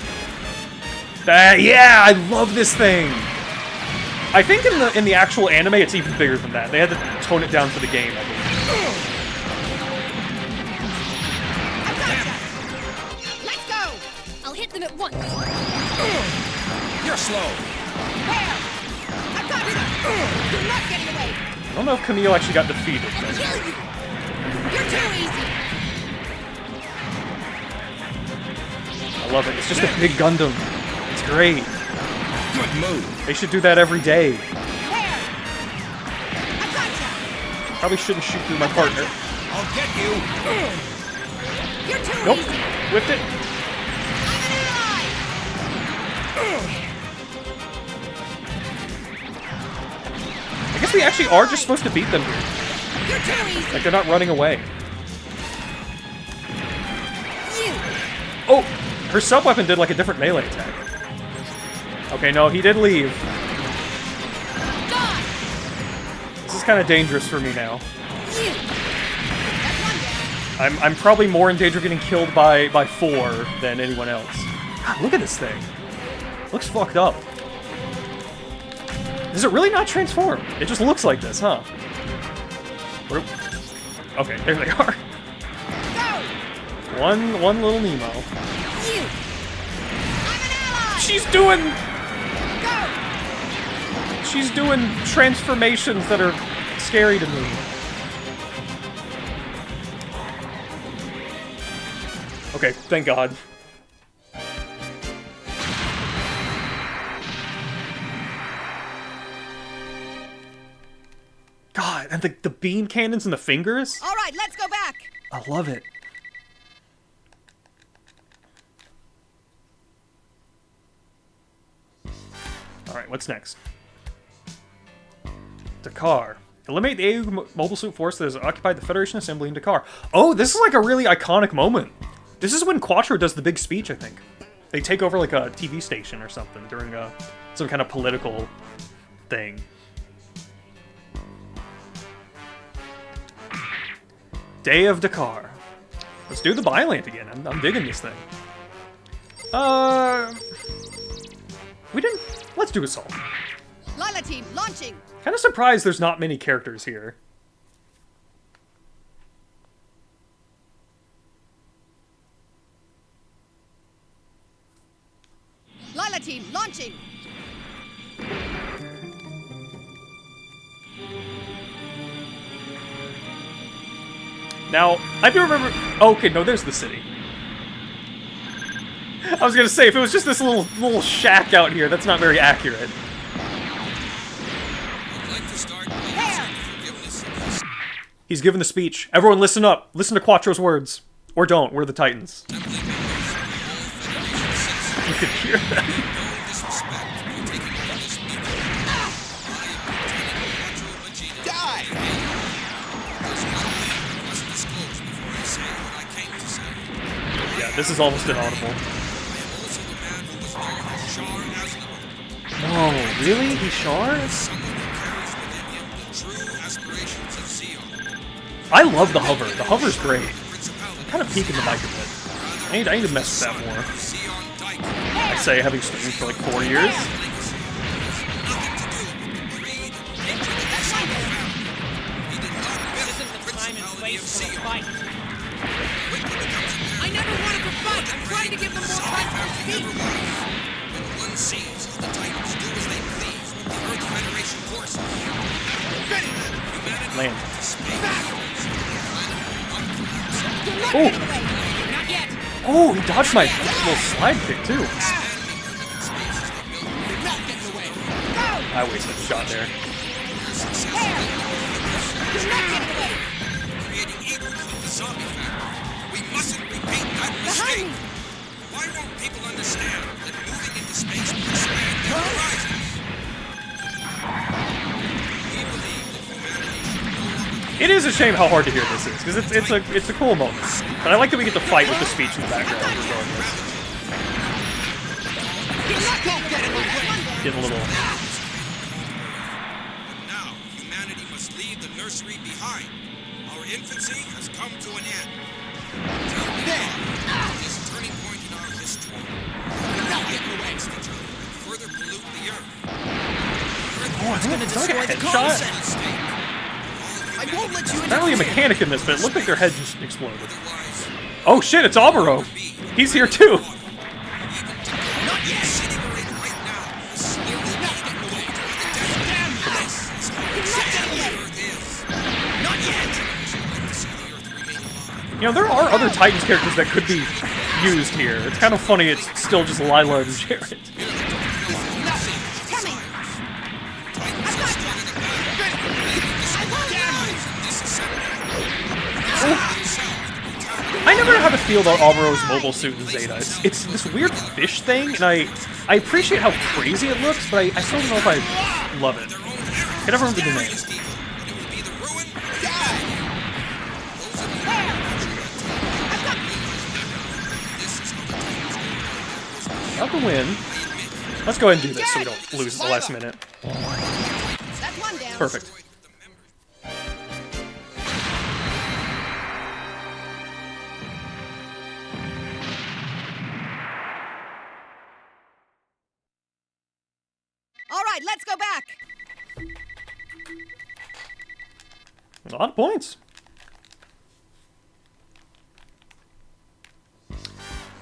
Yeah, I love this thing! I think in the actual anime, it's even bigger than that. They had to tone it down for the game, I believe. Let's go. I'll hit them at once. You're slow. Where? I've got you. You're not getting away. I don't know if Camille actually got defeated. I'll kill you. You're too easy. I love it. It's just a big Gundam. It's great. Good move. They should do that every day. Where? I've got you. Probably shouldn't shoot through my partner. I'll get you. You're too Nope. easy. Whipped it. I'm an ally. I guess we actually are just supposed to beat them here. You're too easy. Like, they're not running away. You. Oh! Her sub-weapon did, like, a different melee attack. Okay, no, he did leave. Die. This is kind of dangerous for me now. You. That's one down. I'm probably more in danger of getting killed by 4 than anyone else. God, look at this thing. Looks fucked up. Does it really not transform? It just looks like this, huh? Okay, there they are. Go. One little Nemo. You. I'm an ally. She's doing transformations that are scary to me. Okay, thank God. God, and the beam cannons and the fingers? All right, let's go back. I love it. Alright, what's next? Dakar. Eliminate the A.E.U.G mobile suit force that has occupied the Federation Assembly in Dakar. Oh, this is like a really iconic moment. This is when Quattro does the big speech, I think. They take over like a TV station or something during some kind of political thing. Day of Dakar. Let's do the Byland again. I'm digging this thing. We didn't... Let's do Assault. Lila team, launching. Kind of surprised there's not many characters here. Lila team, launching. Now, I do remember... Oh, okay, no, there's the city. I was gonna say, if it was just this little shack out here, that's not very accurate. He's given the speech. Everyone listen up. Listen to Quattro's words. Or don't. We're the Titans. You can hear that. Yeah, this is almost inaudible. No, really? He's Char? I love the hover. The hover's great. I'm kind of peeking the mic a bit. I need to mess with that more. I say, having streamed for like 4 years. I never wanted to fight. I'm trying to give them more time to speak. One sees the Titans do as they please with the Earth Federation forces. Land. Oh! Not yet. Oh, he dodged my little slide kick too. I wasted a shot there. Creating evil with the zombie factory. We mustn't repeat that mistake. Why won't people understand that moving into space will expand their horizons? We believe that humanity should no longer It is a shame how hard to hear this is, because it's a cool moment. But I like that we get to fight with the speech in the background, regardless. Getting a little... Now, humanity must leave the nursery behind. Our infancy has come to an end. Tell me why this turning point in our history. Not get against each other and further pollute the earth. Oh, I think it's like a headshot. I won't let you Not really a mechanic in this, but it looked like their head just exploded. Oh shit, it's Amuro! He's here too! You know, there are other Titans characters that could be used here. It's kind of funny it's still just Lila and Jared. I never know how to feel about Amuro's mobile suit in Zeta. It's this weird fish thing, and I appreciate how crazy it looks, but I still don't know if I love it. I never remember the name. Not the win. Let's go ahead and do this so we don't lose at the last minute. Perfect. All right, let's go back. A lot of points.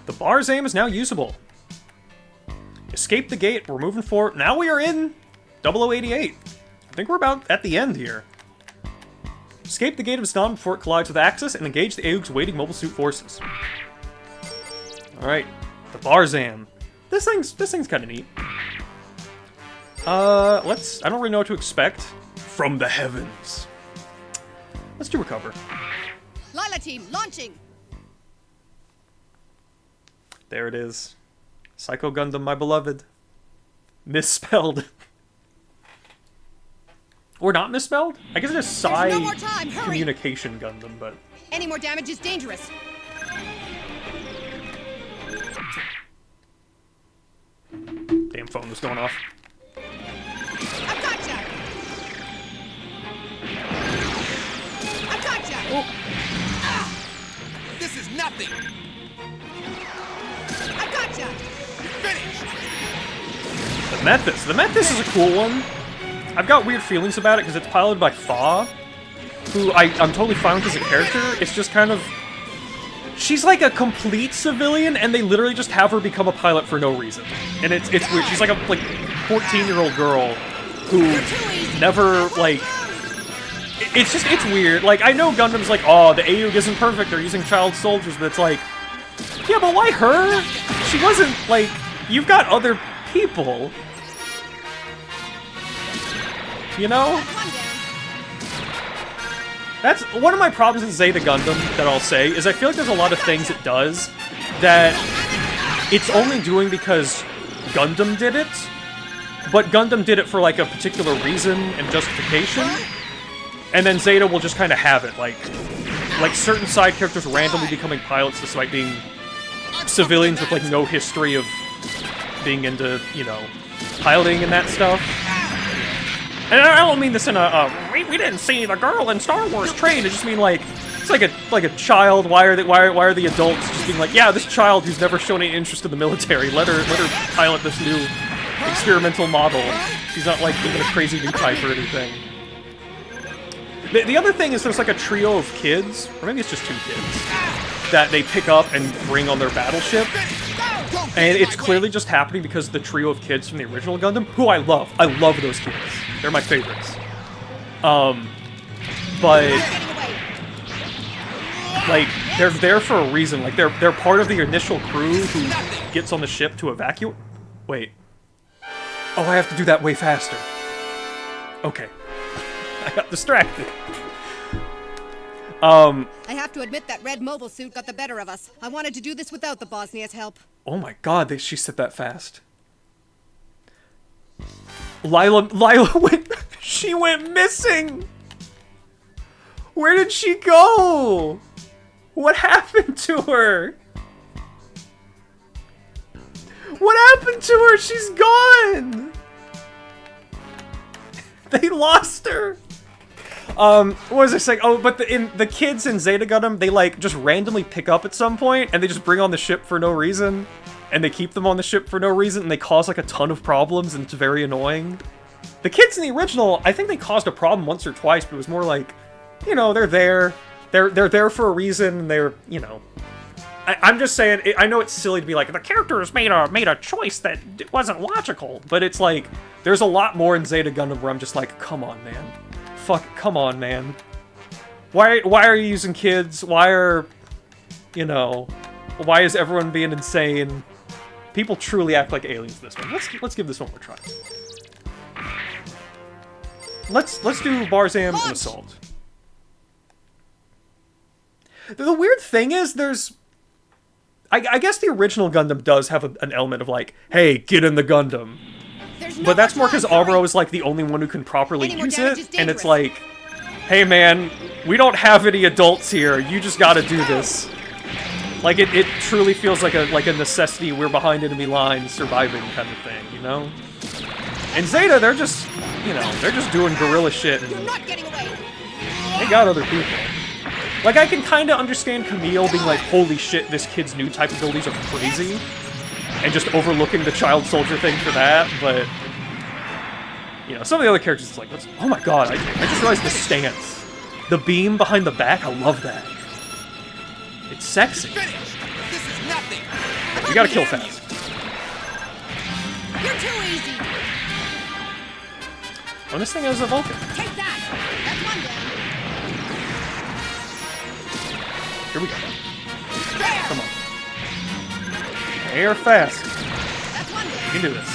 The bar's aim is now usable. Escape the gate. We're moving forward. Now we are in 0088. I think we're about at the end here. Escape the gate of Snom before it collides with Axis and engage the A.E.U.G's waiting mobile suit forces. Alright. The Barzam. This thing's kinda neat. I don't really know what to expect from the heavens. Let's do recover. Lila team, launching! There it is. Psycho Gundam, my beloved. Misspelled. Or not misspelled? I guess it's a There's no more time, hurry! Communication Gundam, but... Any more damage is dangerous. Damn phone was going off. I've gotcha! I've gotcha! Oh. Ah! This is nothing! I've gotcha! Finished! The Methus. The Methus is a cool one. I've got weird feelings about it because it's piloted by Fa, who I'm totally fine with as a character. It's just kind of... She's like a complete civilian, and they literally just have her become a pilot for no reason. And it's weird. She's like a 14-year-old girl who never, like... It's weird. Like, I know Gundam's like, oh, the A.E.U.G isn't perfect, they're using child soldiers, but it's like... Yeah, but why her? She wasn't, like... You've got other people. You know? That's one of my problems with Zeta Gundam that I'll say, is I feel like there's a lot of things it does that it's only doing because Gundam did it, but Gundam did it for like a particular reason and justification, and then Zeta will just kind of have it, like certain side characters randomly becoming pilots despite being civilians with like no history of being into, you know, piloting and that stuff. And I don't mean this in a we didn't see the girl in Star Wars train. I just mean like it's like a child. Why are the adults just being like, yeah, this child who's never shown any interest in the military, let her pilot this new experimental model. She's not like even a crazy NEWtype or anything. The other thing is there's like a trio of kids, or maybe it's just 2 kids, that they pick up and bring on their battleship. And it's clearly just happening because the trio of kids from the original Gundam, who I love. I love those kids. They're my favorites. But like they're there for a reason. Like they're part of the initial crew who gets on the ship to evacuate. Wait. Oh, I have to do that way faster. Okay. I got distracted. I have to admit that red mobile suit got the better of us. I wanted to do this without the Bosnia's help. Oh my god, she said that fast. Lila went... She went missing! Where did she go? What happened to her? What happened to her? She's gone! They lost her! What was I saying? Oh, but the kids in Zeta Gundam, they like just randomly pick up at some point and they just bring on the ship for no reason. And they keep them on the ship for no reason and they cause like a ton of problems and it's very annoying. The kids in the original, I think they caused a problem once or twice, but it was more like, you know, they're there. They're there for a reason and they're, you know. I'm just saying, I know it's silly to be like, the characters made a choice that wasn't logical, but it's like, there's a lot more in Zeta Gundam where I'm just like, come on, man. Come on, man. Why are you using kids? Why are, you know, why is everyone being insane? People truly act like aliens this one. Let's give this one more try. Let's do Barzam and Assault. The weird thing is, I guess the original Gundam does have an element of like, hey, get in the Gundam. But that's more because Amuro is like the only one who can properly use it, and it's like, hey man, we don't have any adults here, you just gotta do this. Like, it truly feels like a necessity, we're behind enemy lines, surviving kind of thing, you know? In Zeta, they're just, you know, they're just doing guerrilla shit, and they got other people. Like, I can kind of understand Camille being like, holy shit, this kid's NEWtype abilities are crazy, and just overlooking the child soldier thing for that, but, you know, some of the other characters, it's like, oh my god, I just realized the stance. The beam behind the back, I love that. It's sexy. We gotta kill fast. You're too easy. Oh, this thing has a Vulcan. Take that. That's one down. Here we go. Come on. Air fast. That's one down. You can do this.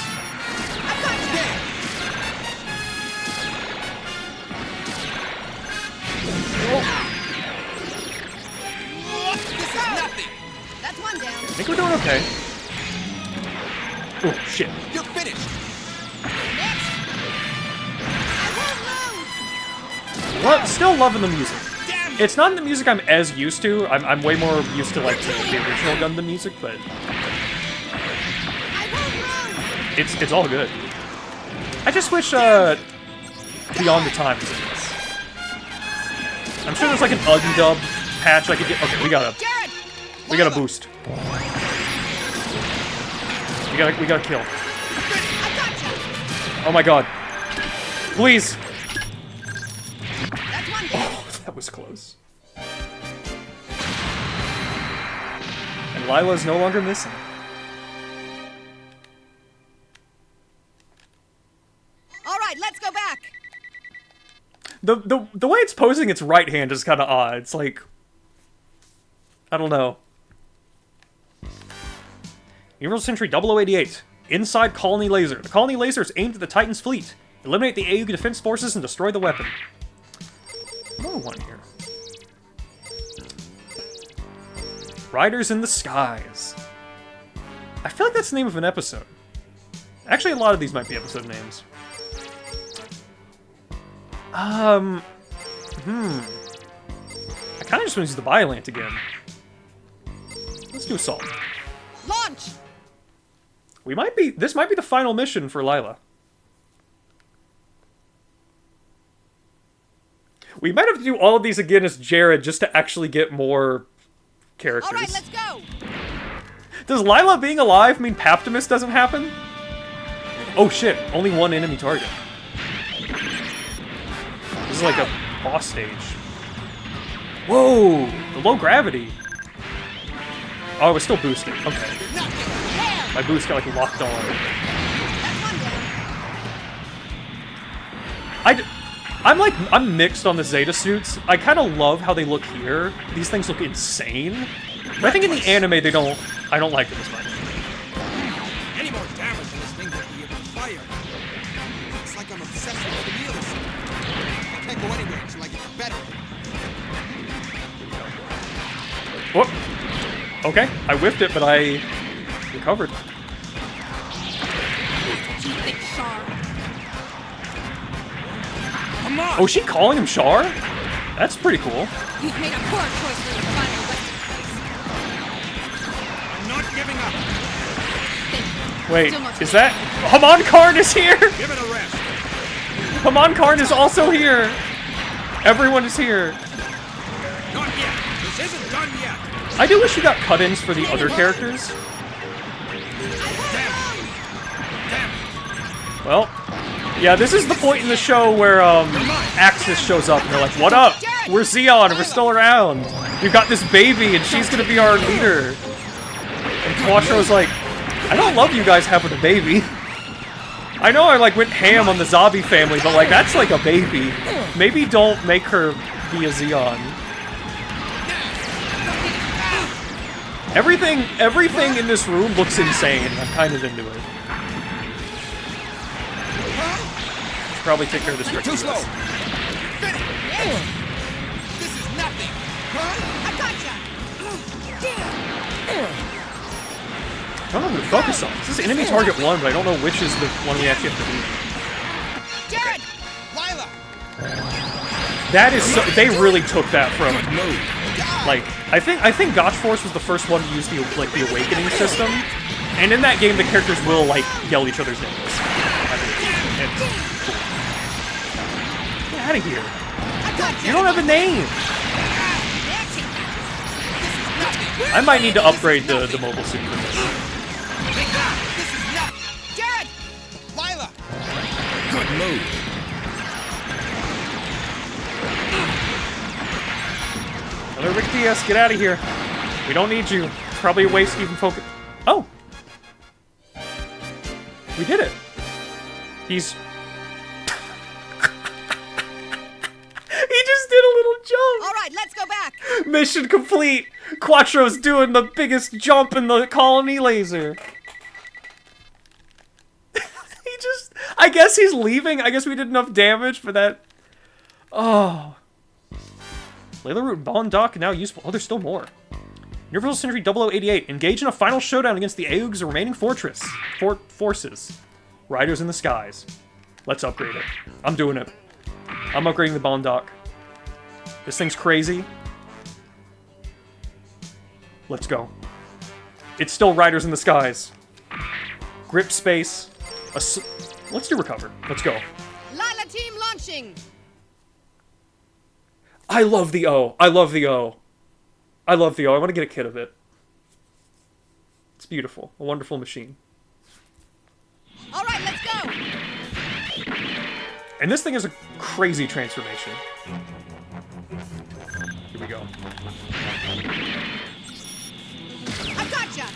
I've got you. This is nothing. That's one down. I think we're doing okay. Oh, shit. You're finished. Next. I won't lose. Well, still loving the music. It's not the music I'm as used to. I'm way more used to, like, the original Gundam music, but it's all good. I just wish, Beyond the Time was in this. I'm sure there's, like, an undub patch I could get. Okay, we got a boost. We got a kill. Oh my god. Please. Oh, that was close. And Lila's no longer missing. All right, let's go back. The way it's posing its right hand is kind of odd. It's like, I don't know. Universal Century 0088. Inside Colony Laser. The Colony Laser is aimed at the Titan's fleet. Eliminate the A.E.U.G defense forces and destroy the weapon. Another one here. Riders in the Skies. I feel like that's the name of an episode. Actually, a lot of these might be episode names. I kind of just want to use the Biolant again. Let's do Assault. Launch! This might be the final mission for Lila. We might have to do all of these again as Jared just to actually get more characters. All right, let's go. Does Lila being alive mean Paptimus doesn't happen? Oh shit, only one enemy target. This is like a boss stage. Whoa, the low gravity. Oh, I was still boosting. Okay. My boost got like locked on. I'm mixed on the Zeta suits. I kind of love how they look here. These things look insane. But I think in the anime I don't like them as much. Any more damage and this thing will be able to fire. It's like I'm obsessed with the wheels. I can't go anywhere until I get better. Whoop. Okay, I whiffed it, but I recovered. Oh, is she calling him Char? That's pretty cool. You've made a poor choice for your final resting place. I'm not giving up. Wait, is that... Haman Karn is here! Give it a rest. Haman Karn is also here! Everyone is here. Not yet. This isn't done yet. I do wish you got cut-ins for the other characters. Well, yeah, this is the point in the show where Axis shows up and they're like, "What up? We're Zeon, we're still around. We've got this baby and she's gonna be our leader." And Quattro's like, "I don't love you guys having a baby. I know I like went ham on the Zabi family, but like that's like a baby. Maybe don't make her be a Zeon." Everything in this room looks insane. I'm kind of into it. Should probably take care of this trick. Too slow. This is nothing. I gotcha. I don't know who to focus on. This is enemy target 1, but I don't know which is the one we actually have to beat. Jared! Lila! That is so... They really took that from... Like, I think Gotch Force was the first one to use the Awakening system. And in that game, the characters will, like, yell each other's names. It's cool. Get out of here. You don't have a name! I might need to upgrade the mobile suit for this. Jared! Lila! Good move. Another Rick Diaz, get out of here. We don't need you. It's probably a waste to even focus. Oh! We did it. He's... He just did a little jump! Alright, let's go back! Mission complete! Quattro's doing the biggest jump in the colony laser. He just... I guess he's leaving. I guess we did enough damage for that. Oh. Layla Root and Bond Dock now useful. Oh, there's still more. Universal Century 0088. Engage in a final showdown against the A.E.U.G's remaining forces. Riders in the skies. Let's upgrade it. I'm doing it. I'm upgrading the Bond Dock. This thing's crazy. Let's go. It's still Riders in the skies. Grip space. Let's do recover. Let's go. Lila team launching! I love the O. I love the O. I love the O. I want to get a kit of it. It's beautiful. A wonderful machine. Alright, let's go! And this thing is a crazy transformation. Here we go. I gotcha!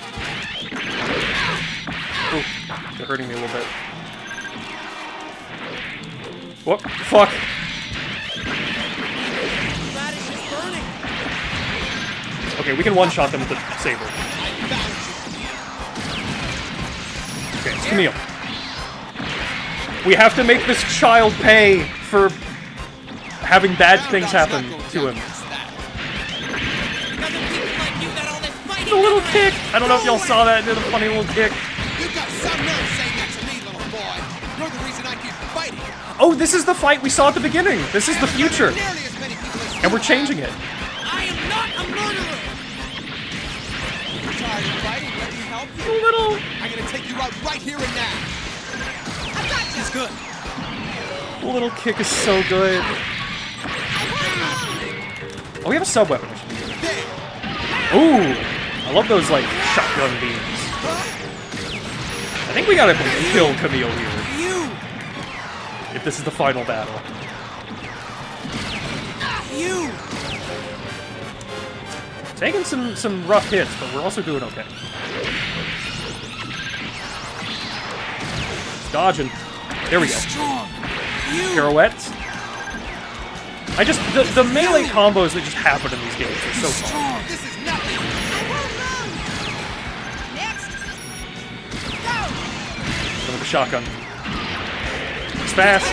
Ooh, they're hurting me a little bit. What? Fuck! Okay, we can one-shot them with the saber. Okay, it's Camille. We have to make this child pay for having bad things happen to him. The little kick! I don't know if y'all saw that. It did a funny little kick. You've got some nerve saying that to me, little boy. You're the reason I keep fighting. Oh, this is the fight we saw at the beginning. This is the future. And we're changing it. I am not a murderer! You're tired of fighting? Let me help you. A little... I'm gonna take you out right here and now. I got you. It's good. The little kick is so good. Oh, we have a sub-weapon. Ooh! I love those, like, shotgun beams. I think we gotta kill Camille here. If this is the final battle. Taking some rough hits, but we're also doing okay. Dodging. There we go. Pirouettes. The melee combos that just happen in these games are so fun. This is nothing. With the shotgun. He's fast.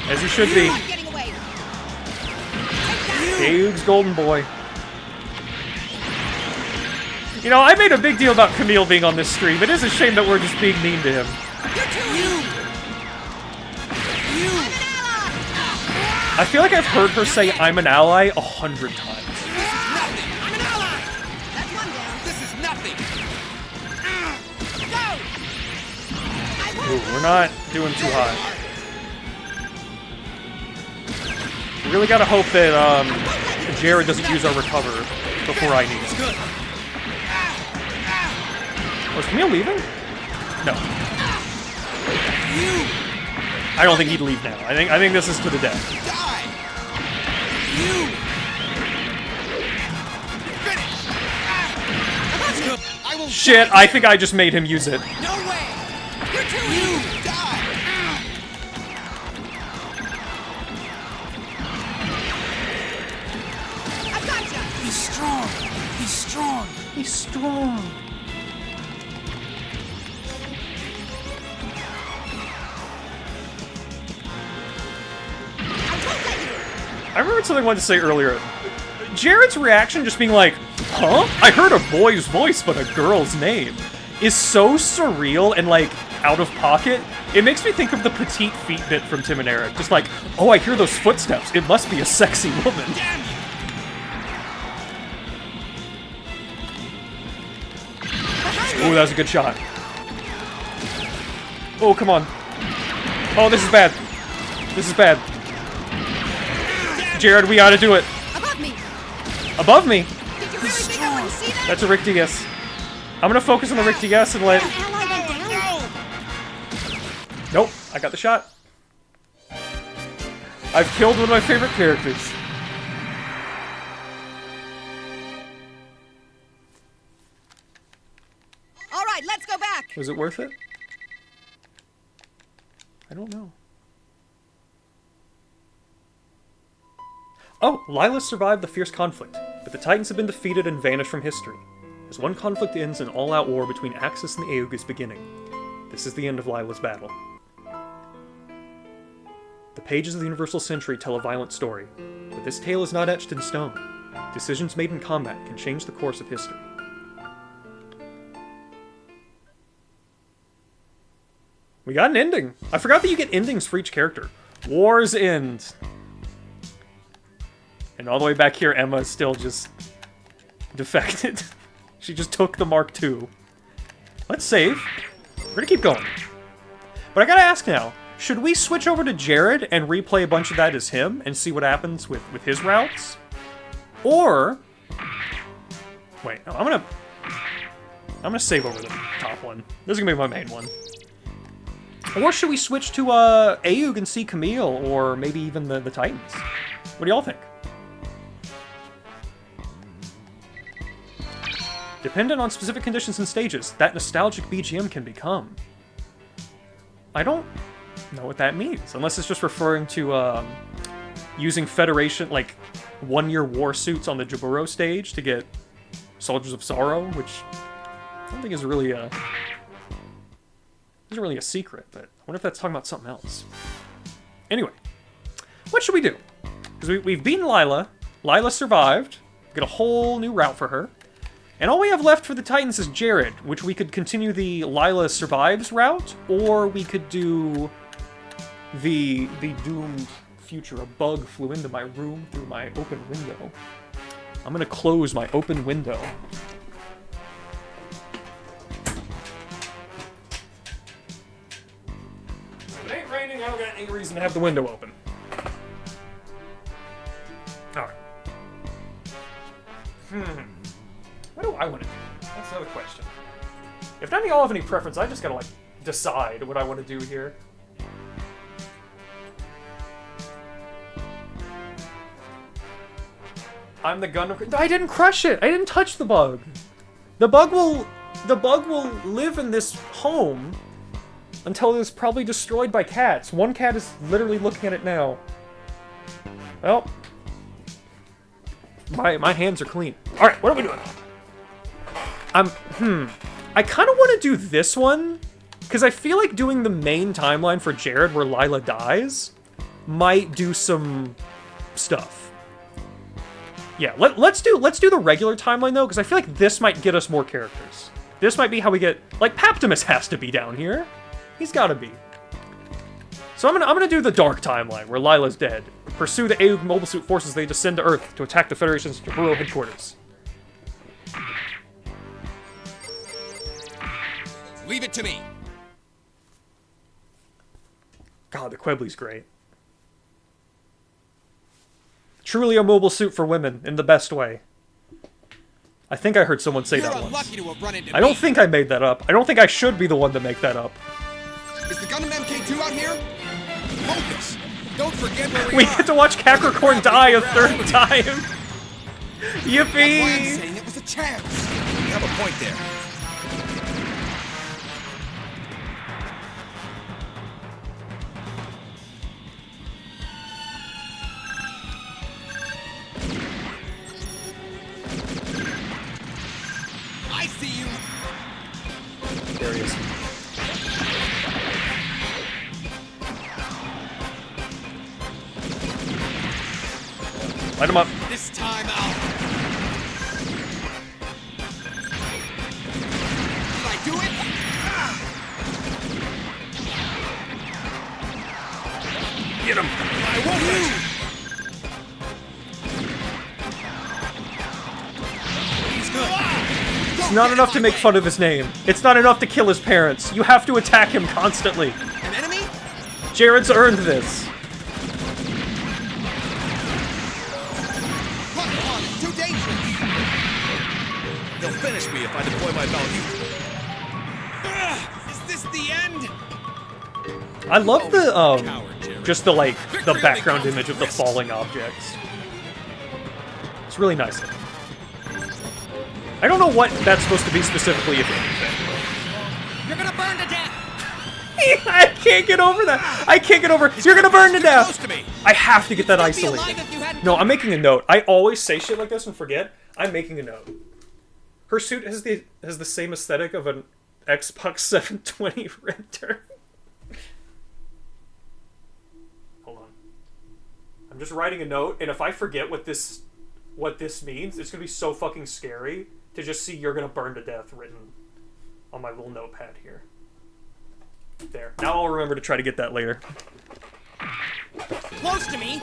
As he should be. A.E.U.G's golden boy. You know, I made a big deal about Camille being on this stream. It is a shame that we're just being mean to him. I feel like I've heard her say "I'm an ally" 100 times. I'm an ally! That's one down. This is nothing. Go! I won't. Ooh, we're not doing too hot. We really gotta hope that Jared doesn't use our recover before I need it. Good. Was Camille leaving? No. I don't think he'd leave now. I think this is to the death. Die. You. Finish. I will. Shit, I think I just made him use it. No way! You're too You easy. die. I gotcha. He's strong. He's strong. He's strong. I remembered something I wanted to say earlier. Jared's reaction just being like, huh? I heard a boy's voice, but a girl's name, is so surreal and, like, out of pocket. It makes me think of the petite feet bit from Tim and Eric. Just like, oh, I hear those footsteps. It must be a sexy woman. Ooh, that was a good shot. Oh, come on. Oh, this is bad. This is bad. Jared, we gotta do it. Above me. Above me? Did you really think I wouldn't see that? That's a Rick DS. I'm gonna focus on the Rick DS and let... Ally went down. Nope, I got the shot. I've killed one of my favorite characters. All right, let's go back. Was it worth it? I don't know. Oh, Lila survived the fierce conflict, but the Titans have been defeated and vanished from history. As one conflict ends, an all-out war between Axis and the A.E.U.G is beginning. This is the end of Lila's battle. The pages of the Universal Century tell a violent story, but this tale is not etched in stone. Decisions made in combat can change the course of history. We got an ending! I forgot that you get endings for each character. War's End. And all the way back here, Emma is still just defected. She just took the Mark II. Let's save. We're gonna keep going. But I gotta ask now, should we switch over to Jared and replay a bunch of that as him and see what happens with his routes? Or... Wait, no, I'm gonna save over the top one. This is gonna be my main one. Or should we switch to A.E.U.G and see Camille, or maybe even the Titans? What do y'all think? Dependent on specific conditions and stages, that nostalgic BGM can become. I don't know what that means, unless it's just referring to using Federation, like, one-year war suits on the Jaburo stage to get Soldiers of Sorrow, which I don't think is really isn't really a secret, but I wonder if that's talking about something else. Anyway, what should we do? Because we've beaten Lila. Lila survived. We got a whole new route for her. And all we have left for the Titans is Jared, which we could continue the Lila survives route, or we could do the doomed future. A bug flew into my room through my open window. I'm gonna close my open window. If it ain't raining, I don't got any reason to have the window open. Alright. What do I want to do? That's another question. If none of y'all have any preference, I just gotta, like, decide what I want to do here. I'm the Gundam. I didn't crush it! I didn't touch the bug! The bug will live in this home until it is probably destroyed by cats. One cat is literally looking at it now. Well, my hands are clean. Alright, what are we doing? I kind of want to do this one, because I feel like doing the main timeline for Jared where Lila dies might do some stuff. Yeah, let's do the regular timeline though, because I feel like this might get us more characters. This might be how we get, like, Paptimus has to be down here. He's got to be. So I'm gonna do the dark timeline where Lila's dead. Pursue the A.E.U.G mobile suit forces. They descend to Earth to attack the Federation's Bureau headquarters. Leave it to me. God, the Quebli's great. Truly a mobile suit for women, in the best way. I think I heard someone say that once. To have run into I don't think I made that up. I don't think I should be the one to make that up. Is the Gundam MK2 out here? Focus! Don't forget where We get to watch Capricorn die a third time! Yippee! I'm saying it was a chance. You have a point there. I see you. There he is. Light him up. This time out. Did I do it? Get him. I won't move. It's not enough to make fun of his name. It's not enough to kill his parents. You have to attack him constantly. An enemy? Jared's earned this. Too dangerous. They'll finish me if I deploy my value. Is this the end? I love the, just the, like, the background image of the falling objects. It's really nice. I don't know what that's supposed to be specifically, if anything. You're gonna burn to death! I can't get over that! I can't get over it! You're gonna burn to death! I have to get that isolated. No, I'm making a note. I always say shit like this and forget. I'm making a note. Her suit has the same aesthetic of an Xbox 720 render. Hold on. I'm just writing a note, and if I forget what this means, it's gonna be so fucking scary to just see "you're gonna burn to death" written on my little notepad here. There. Now I'll remember to try to get that later. Close to me!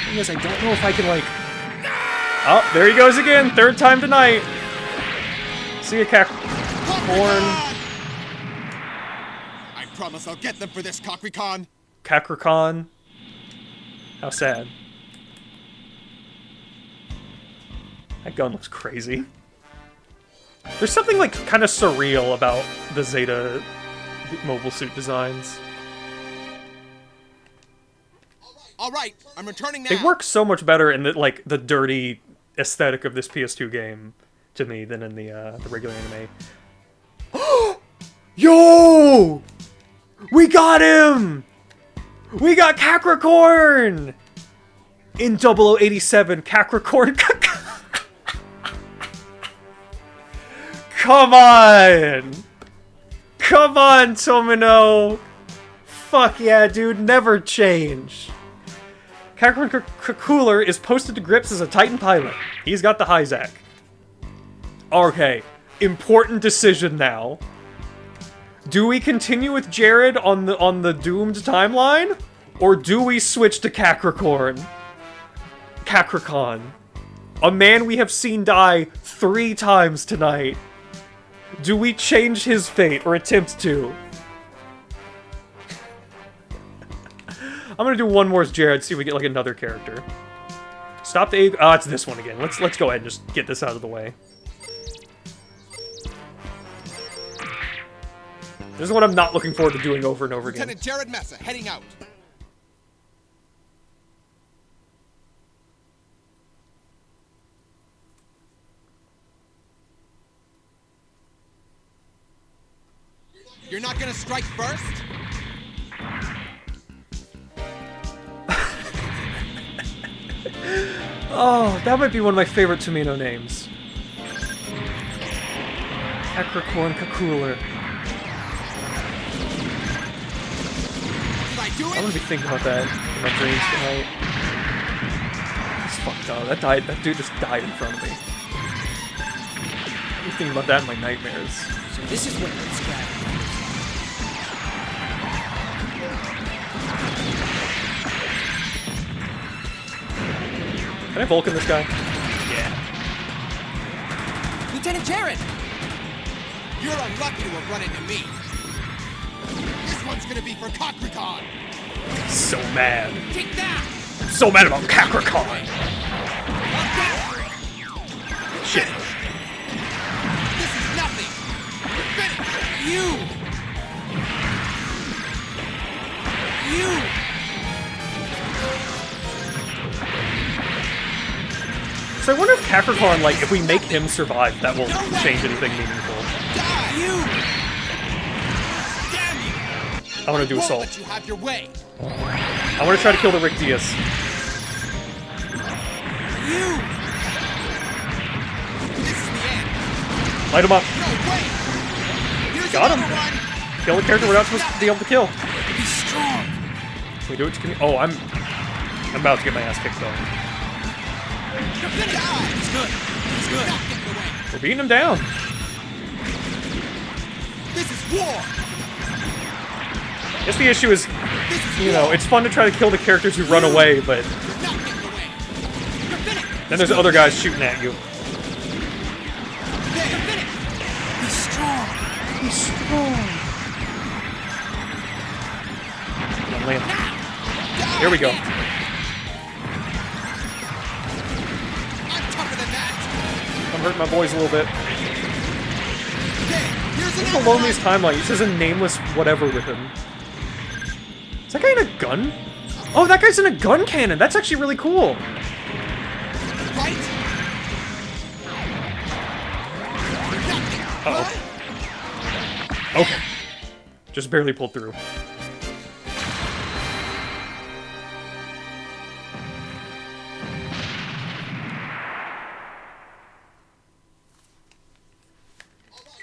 Thing is, I don't know if I can, like... Oh, there he goes again! Third time tonight! See ya, Capricorn. I promise I'll get them for this, Capricorn. Capricorn. How sad. That gun looks crazy. There's something, like, kind of surreal about the Zeta mobile suit designs. All right, I'm returning now. They work so much better in the, like, the dirty aesthetic of this PS2 game to me than in the regular anime. Yo! We got him! We got Capricorn! In 0087, Capricorn. Come on! Come on, Tomino! Fuck yeah, dude, never change. Capricorn Cooler is posted to grips as a Titan pilot. He's got the Hyzak. Okay, important decision now. Do we continue with Jared on the doomed timeline? Or do we switch to Capricorn? Capricorn. A man we have seen die 3 times tonight. Do we change his fate, or attempt to? I'm gonna do one more as Jared, see if we get, like, another character. Stop the A.E.U.G. Oh, it's this one again. Let's go ahead and just get this out of the way. This is what I'm not looking forward to doing over and over again. Lieutenant Jared Massa, heading out. You're not gonna strike first? Oh, that might be one of my favorite Tomino names. Capricorn Cooler. I'm gonna be thinking about that in my dreams tonight. That's fucked up. That dude just died in front of me. I'm thinking about that in my nightmares. So this is what let's grab. Can I Vulcan this guy? Yeah. Lieutenant Jared! You're unlucky to have run into me. This one's gonna be for Kakarot. So mad. Take that! I'm so mad about Kakarot. Shit. This is nothing. Finish. You! So I wonder if Capricorn, like, if we make him survive, that will change anything meaningful. I want to do Assault. Let you have your way. I want to try to kill the Rick Diaz. Light him up. Got him. Kill the character we're not supposed to be able to kill. Be strong. Can we do it to Camille? Oh, I'm about to get my ass kicked though. It's good. It's good. We're beating him down. This is war. I guess the issue is, you know, it's fun to try to kill the characters who run away, but then there's other guys shooting at you. Be strong. Be strong. Come on, land. Here we go. I'm hurting my boys a little bit. What's the loneliest timeline? He says a nameless whatever with him. Is that guy in a gun? Oh, that guy's in a gun cannon. That's actually really cool. Uh-oh. Okay. Just barely pulled through.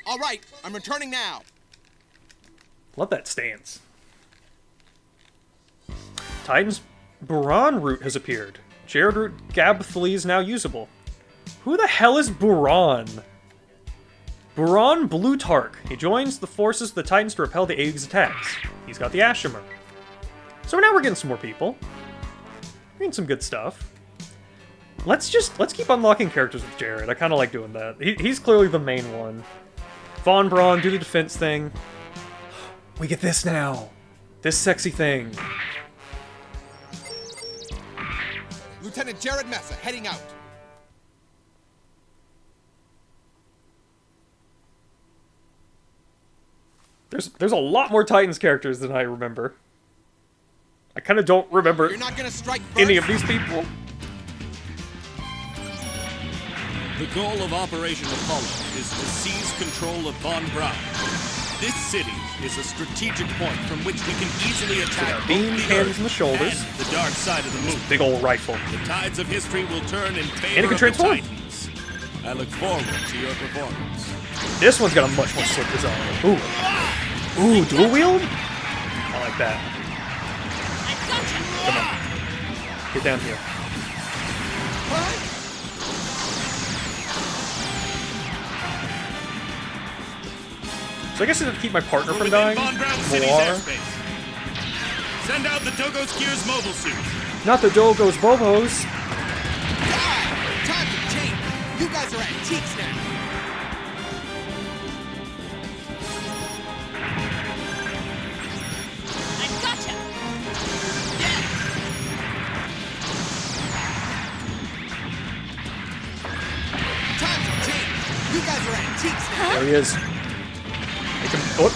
All right, I'm returning now. Love that stance. Titan's Buran route has appeared. Jared route Gabthley is now usable. Who the hell is Buran? Buran Blutark. He joins the forces of the Titans to repel the A.E.U.G's attacks. He's got the Ashimer. So now we're getting some more people. We're getting some good stuff. Let's keep unlocking characters with Jared. I kind of like doing that. He's clearly the main one. Von Braun, do the defense thing. We get this now. This sexy thing. Lieutenant Jared Mesa heading out. There's a lot more Titans characters than I remember. I kind of don't remember any of these people. The goal of Operation Apollo is to seize control of Von Braun. This city is a strategic point from which we can easily attack both beam the cannons Earth in the shoulders. and the dark side of the moon. Big old rifle. The tides of history will turn in And it favor can of the transform. Titans. I look forward to your performance. This one's got a much more slick design. Ooh. Ooh, dual wield? I like that. Come on. Get down here. So I guess I have to keep my partner from dying. More. Send out the Dogo's Gears mobile suit. Not the Dogo's Bobos. Time to change. You guys are antiques now. There he is. Make him. Oh.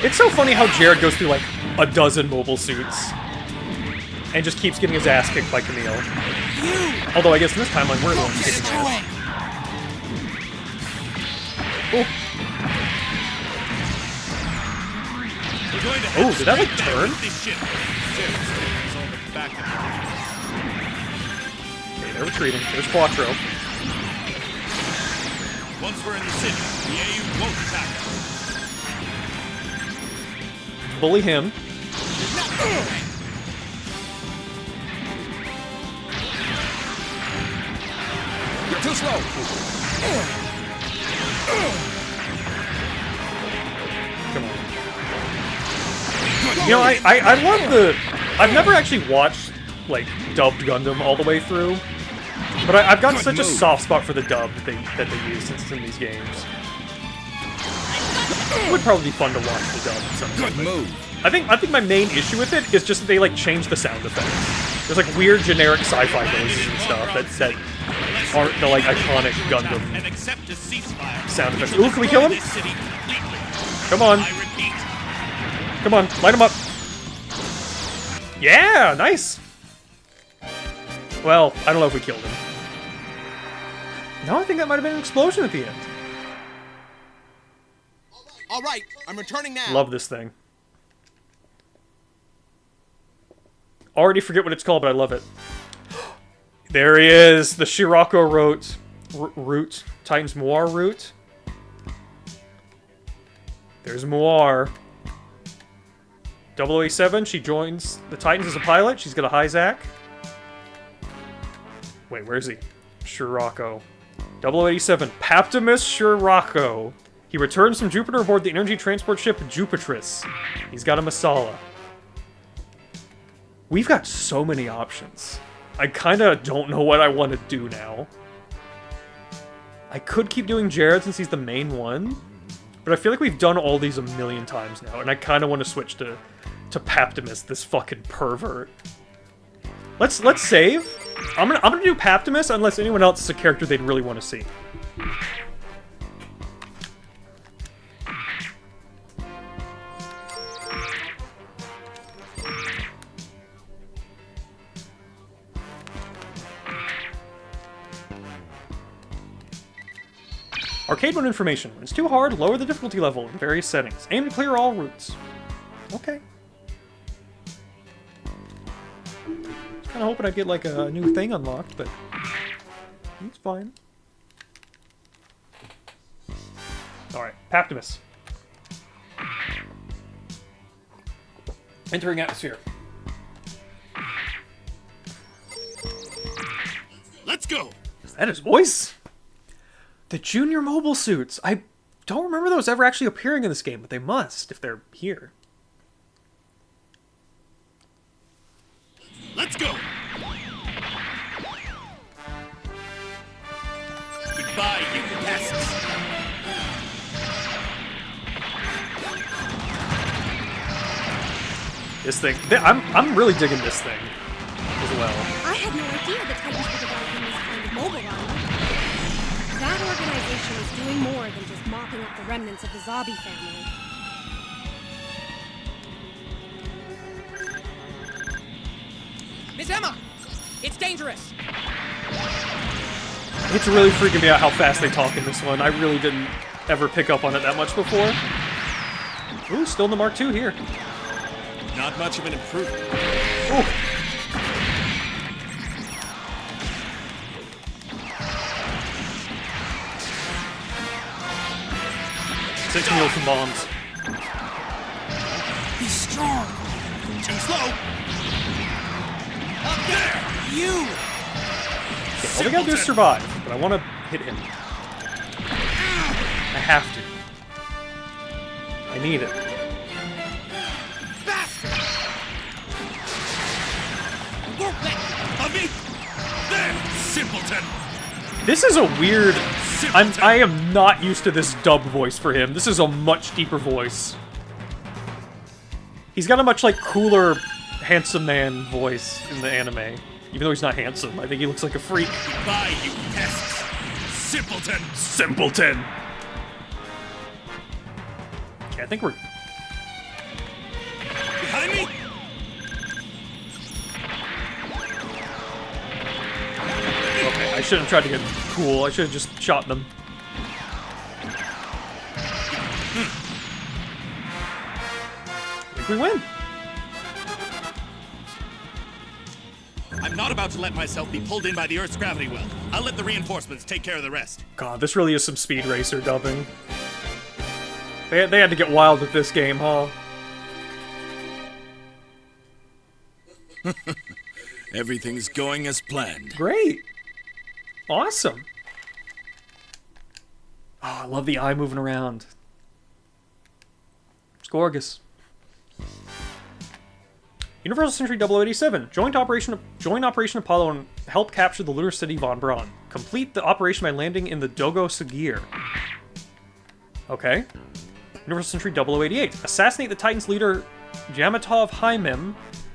It's so funny how Jared goes through like a dozen mobile suits and just keeps getting his ass kicked by Camille. Although I guess in this timeline we're the ones kicking ass. Oh, did that like turn? Okay, they're retreating. There's Quattro. Once we're in the city, the A.E.U. won't attack us. Bully him. You're too slow. Come on. You know, I love the... I've never actually watched, like, dubbed Gundam all the way through. But I've got such a soft spot for the dub that they use since it's in these games. It would probably be fun to watch the dub at some point. Good move. I think my main issue with it is just that they, like, change the sound effects. There's, like, weird generic sci-fi noises and stuff that aren't the, like, iconic Gundam sound effects. Ooh, can we kill him? Come on. Come on, light him up. Yeah, nice. Well, I don't know if we killed him. No, I think that might have been an explosion at the end. All right, I'm returning now. Love this thing. Already forget what it's called, but I love it. There he is, the Shirako route. Titan's Moir route. There's Moir. 007, she joins the Titans as a pilot. She's got a high Zac. Wait, where is he? Shirako. 087, Paptimus Shirako. He returns from Jupiter aboard the energy transport ship Jupitris. He's got a Masala. We've got so many options. I kinda don't know what I want to do now. I could keep doing Jared since he's the main one, but I feel like we've done all these a million times now, and I kinda want to switch to Paptimus, this fucking pervert. Let's save. I'm gonna do Paptimus unless anyone else is a character they'd really want to see. Arcade mode information. When it's too hard, lower the difficulty level in various settings. Aim to clear all routes. Okay. Kinda hoping I'd get like a new thing unlocked, but it's fine. Alright, Paptimus. Entering atmosphere. Let's go! Is that his voice? The Junior Mobile Suits. I don't remember those ever actually appearing in this game, but they must if they're here. Let's go! Goodbye, you pests! This thing. I'm really digging this thing as well. I had no idea the Titans were developing this kind of mobile armor. That organization is doing more than just mopping up the remnants of the Zabi family. Miss Emma! It's dangerous! It's really freaking me out how fast they talk in this one. I really didn't ever pick up on it that much before. Ooh, still in the Mark II here. Not much of an improvement. Ooh. Six Nielsen bombs. Be strong! Too slow! Up there! You! Okay, all we gotta do is survive, but I want to hit him. I have to. I need it. Bastard! Won't let of me! There! Simpleton! This is a weird... I am not used to this dub voice for him. This is a much deeper voice. He's got a much, like, cooler, handsome man voice in the anime. Even though he's not handsome, I think he looks like a freak. Goodbye, you pests! Simpleton! Simpleton! Okay, I think we're... Behind me? Okay, I shouldn't have tried to get cool. I should have just shot them. I think we win. I'm not about to let myself be pulled in by the Earth's gravity well. I'll let the reinforcements take care of the rest. God, this really is some Speed Racer dubbing. They had to get wild with this game, huh? Everything's going as planned. Great. Awesome. Oh, I love the eye moving around. It's gorgeous. Universal Century 0087. Join Operation Apollo and help capture the lunar city Von Braun. Complete the operation by landing in the Dogo Sagir. Okay. Universal Century 0088. Assassinate the Titans leader Yamatov Haimim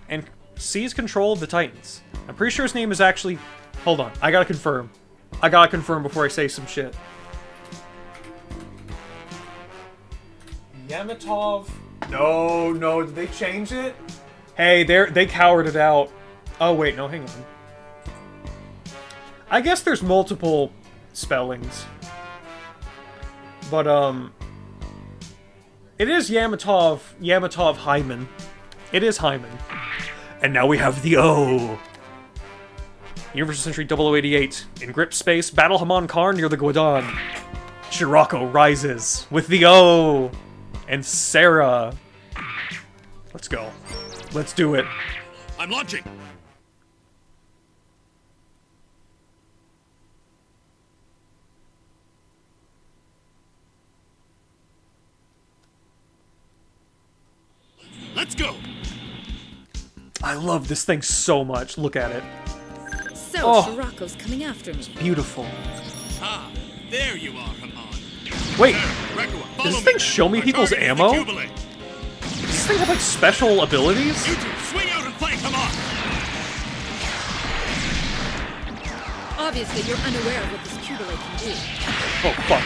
and seize control of the Titans. I'm pretty sure his name is actually... Hold on. I gotta confirm. I gotta confirm before I say some shit. Yamatov... No, did they change it? Hey, they cowered it out. Oh, wait, no, hang on. I guess there's multiple spellings. But, it is Yamatov Hyman. It is Hyman. And now we have the O. Universal Century 0088. In grip space, battle Haman Karn near the Guadon. Shirako rises with the O. And Sarah. Let's go. Let's do it. I'm launching. Let's go. I love this thing so much. Look at it. So, Shirako's coming after me. It's beautiful. Ah, there you are, Haman. Wait, Rekua, does this thing show me people's ammo? Does this thing have, like, special abilities? You two, swing out and flank Haman. Obviously, you're unaware of what this Cubulate can do. Oh, fuck.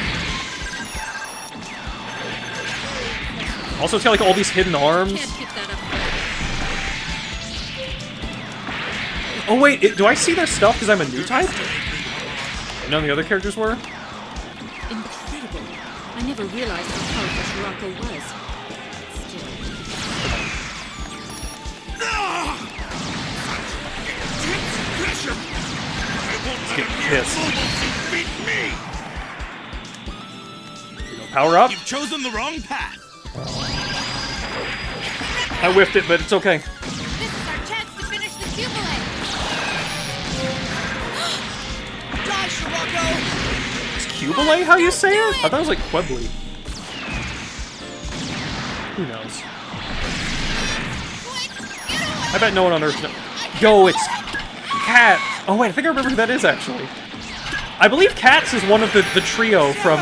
Also, it's got, like, all these hidden arms. Can't keep that up. Oh, wait, do I see their stuff because I'm a NEWtype? None of the other characters were? Incredible. I never realized how powerful Shirako was. Still. Let's get pissed. Power up. You've chosen the wrong path. I whiffed it, but it's okay. This is our chance to finish the Jubilee! Die, Shirako! Is Cubulate how you say it? I thought it was like Quebly. Who knows? I bet no one on Earth knows. Yo, it's Cat. Oh wait, I think I remember who that is actually. I believe Cats is one of the trio from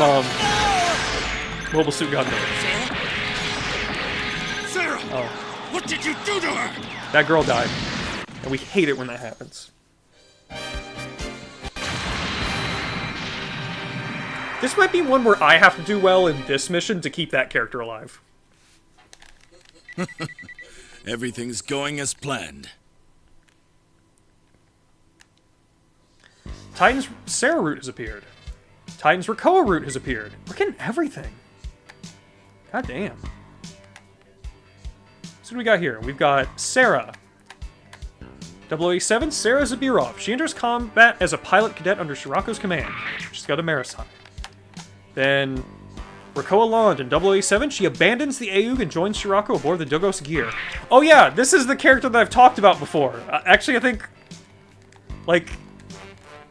Mobile Suit Gundam. Sarah! Oh. What did you do to her? That girl died. And we hate it when that happens. This might be one where I have to do well in this mission to keep that character alive. Everything's going as planned. Titan's Sarah route has appeared. Titan's Rakoa route has appeared. We're getting everything. God damn. So what do we got here? We've got Sarah. 087, Sarah Zabirov. She enters combat as a pilot cadet under Shirako's command. She's got a Marisai. Then Rakoa Lond in 087, she abandons the A.E.U.G and joins Shirako aboard the Dogos Gear. Oh yeah, this is the character that I've talked about before. Actually, I think, like,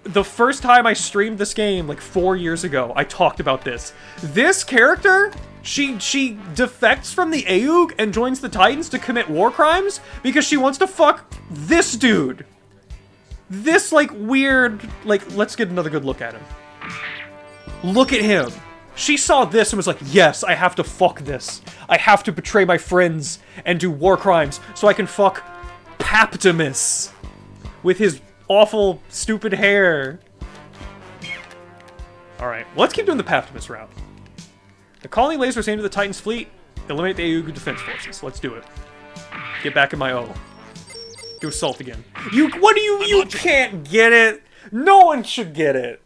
the first time I streamed this game, like 4 years ago, I talked about this. This character, she defects from the A.E.U.G and joins the Titans to commit war crimes because she wants to fuck this dude. This, like, weird, like, let's get another good look at him. Look at him. She saw this and was like, yes, I have to fuck this. I have to betray my friends and do war crimes so I can fuck Paptimus with his awful, stupid hair. Alright, let's keep doing the Paptimus route. The colony lasers aimed at the Titan's fleet. Eliminate the A.E.U.G defense forces. Let's do it. Get back in my O. Do assault again. You can't get it! No one should get it!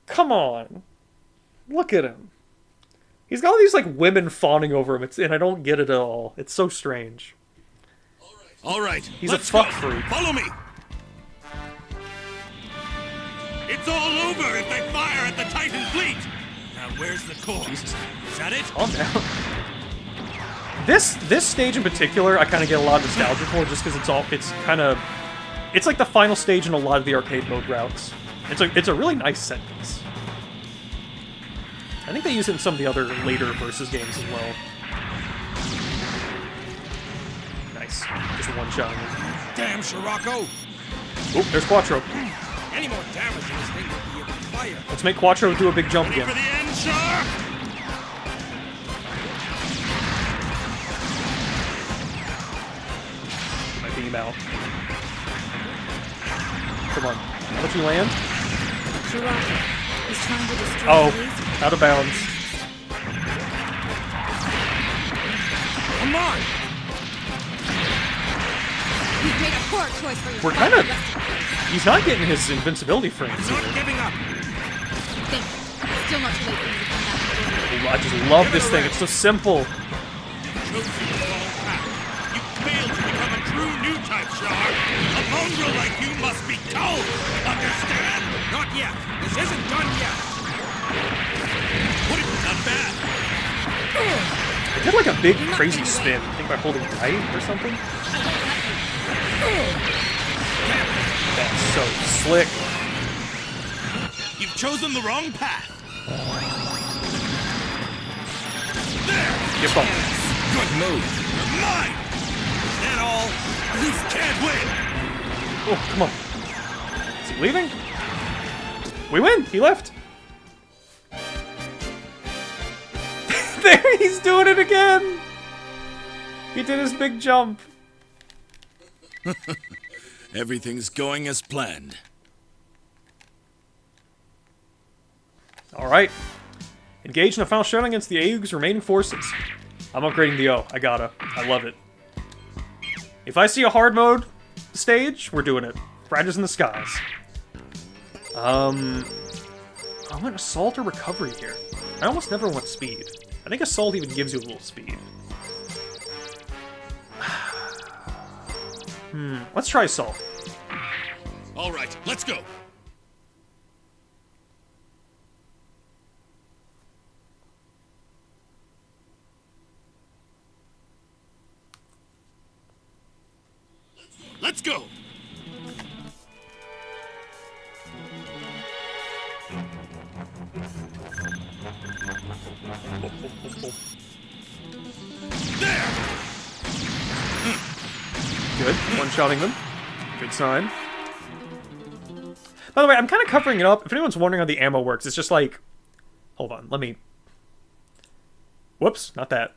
Come on. Look at him. He's got all these, like, women fawning over him, and I don't get it at all. It's so strange. Alright, He's a fuck freak. Follow me! It's all over if they fire at the Titan fleet! Now where's the core? Jesus. Is that it? Calm down. This stage in particular, I kind of get a lot of nostalgia for, just because it's like the final stage in a lot of the arcade mode routes. It's a really nice set piece. I think they use it in some of the other later Versus games as well. Nice. chance. Just one shot. Damn, Shirako! Oop, there's Quattro. Any more damage and this thing will be able to fire. Let's make Quattro do a big jump again. For the end, Shark! My beam out. Come on. Let you land. Shirako is trying to destroy Oh, the laser. out of bounds. Come on! You've made a poor choice for your We're kind of... He's not getting his invincibility frames Not here. giving up. Think. It's still not too late for you to come back and join me. I just love this thing. It's so simple. Chosen the wrong path. You failed to become a true NEWtype, Shark. A mongrel like you must be told. Understand? Not yet. This isn't done yet. Put it not bad. I did like a big crazy spin. I think by holding right or something. That's so slick. You've chosen the wrong path. Get bumped. Good move. Mine. Is that all? You can't win. Oh, come on. Is he leaving? We win. He left. There, he's doing it again. He did his big jump. Everything's going as planned. All right. Engage in a final showdown against the A.E.U.G's remaining forces. I'm upgrading the O. I gotta. I love it. If I see a hard mode stage, we're doing it. Riders in the skies. I want assault or recovery here. I almost never want speed. I think assault even gives you a little speed. Let's try assault. All right, let's go. Let's go. Good. One-shotting them. Good sign. By the way, I'm kind of covering it up. If anyone's wondering how the ammo works, it's just like... Hold on, let me... Whoops, not that.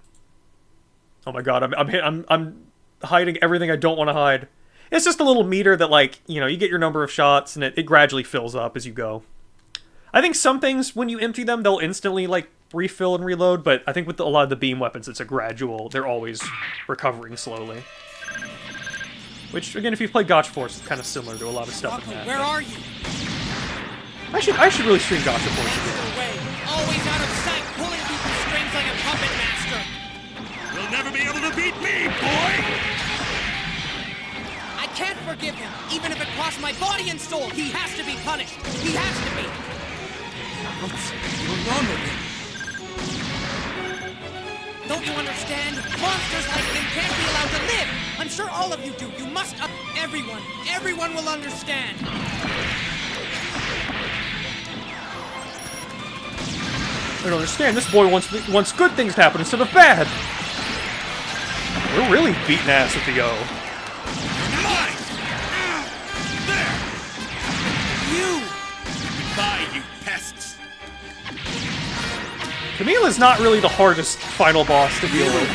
Oh my god, I'm hiding everything I don't want to hide. It's just a little meter that, like, you know, you get your number of shots, and it gradually fills up as you go. I think some things, when you empty them, they'll instantly, like, refill and reload, but I think with a lot of the beam weapons, it's a gradual... They're always recovering slowly. Which, again, if you've played Gotcha Force, it's kind of similar to a lot of stuff in that. Where are you? I should really stream Gotcha Force again. Away. Always out of sight, pulling people's strings like a puppet master. You'll never be able to beat me, boy! I can't forgive him, even if it costs my body and soul. He has to be punished. He has to be. What's going on with him? Don't you understand? Monsters like him can't be allowed to live. I'm sure all of you do. You must up everyone will understand. I don't understand. This boy wants good things to happen instead of bad. We're really beating ass with the O. Mine! There! You! Goodbye, you pests! Camilla's not really the hardest final boss to deal with.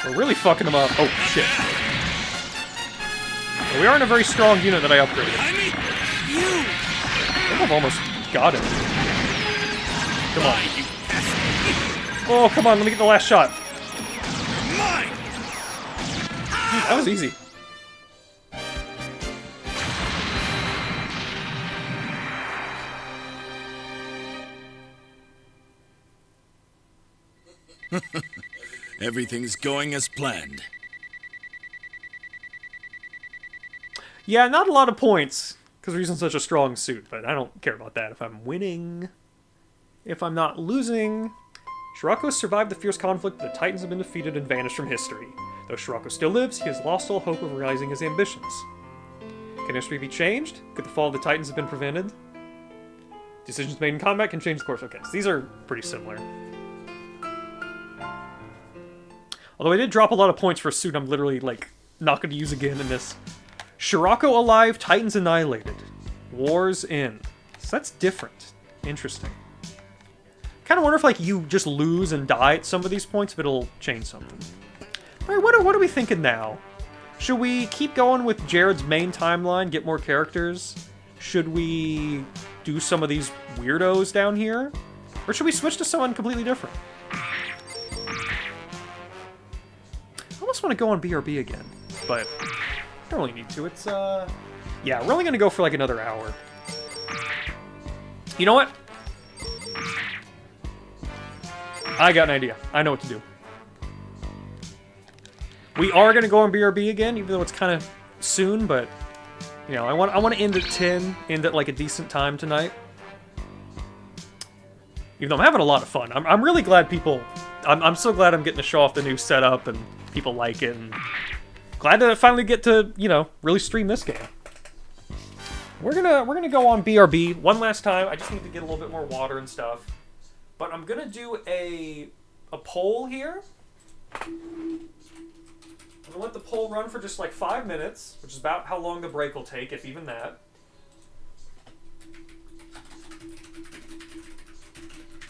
We're really fucking him up. Oh, shit. Well, we are in a very strong unit that I upgraded. I mean, You! I think I've almost got him. Come on. Oh, come on, let me get the last shot. mine! That was easy. Everything's going as planned. Yeah, not a lot of points, because we're using such a strong suit, but I don't care about that if I'm winning. If I'm not losing... Shirako has survived the fierce conflict, but the Titans have been defeated and vanished from history. Though Shirako still lives, he has lost all hope of realizing his ambitions. Can history be changed? Could the fall of the Titans have been prevented? Decisions made in combat can change the course. Okay, so these are pretty similar. Although I did drop a lot of points for a suit I'm literally, like, not going to use again in this. Shirako alive, Titans annihilated. Wars in. So that's different. Interesting. Kind of wonder if, like, you just lose and die at some of these points, if it'll change something. Alright, what are we thinking now? Should we keep going with Jared's main timeline, get more characters? Should we do some of these weirdos down here? Or should we switch to someone completely different? I almost want to go on BRB again, but I don't really need to. It's, yeah, we're only going to go for like another hour. You know what? I got an idea. I know what to do. We are going to go on BRB again, even though it's kind of soon, but, you know, I want to end at 10, end at, like, a decent time tonight. Even though I'm having a lot of fun. I'm really glad people... I'm so glad I'm getting to show off the new setup, and people like it, and glad to finally get to, you know, really stream this game. We're gonna go on BRB one last time. I just need to get a little bit more water and stuff. But I'm gonna do a poll here. I'm gonna let the poll run for just like 5 minutes, which is about how long the break will take, if even that.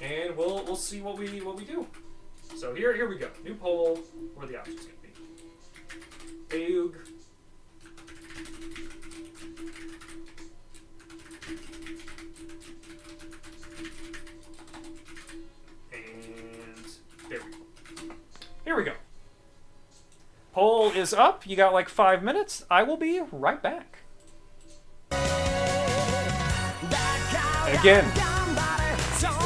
And we'll see what we do. So here we go. New poll. Where are the options gonna be? A.E.U.G. And there we go. Here we go. Poll is up. You got like 5 minutes. I will be right back. And again,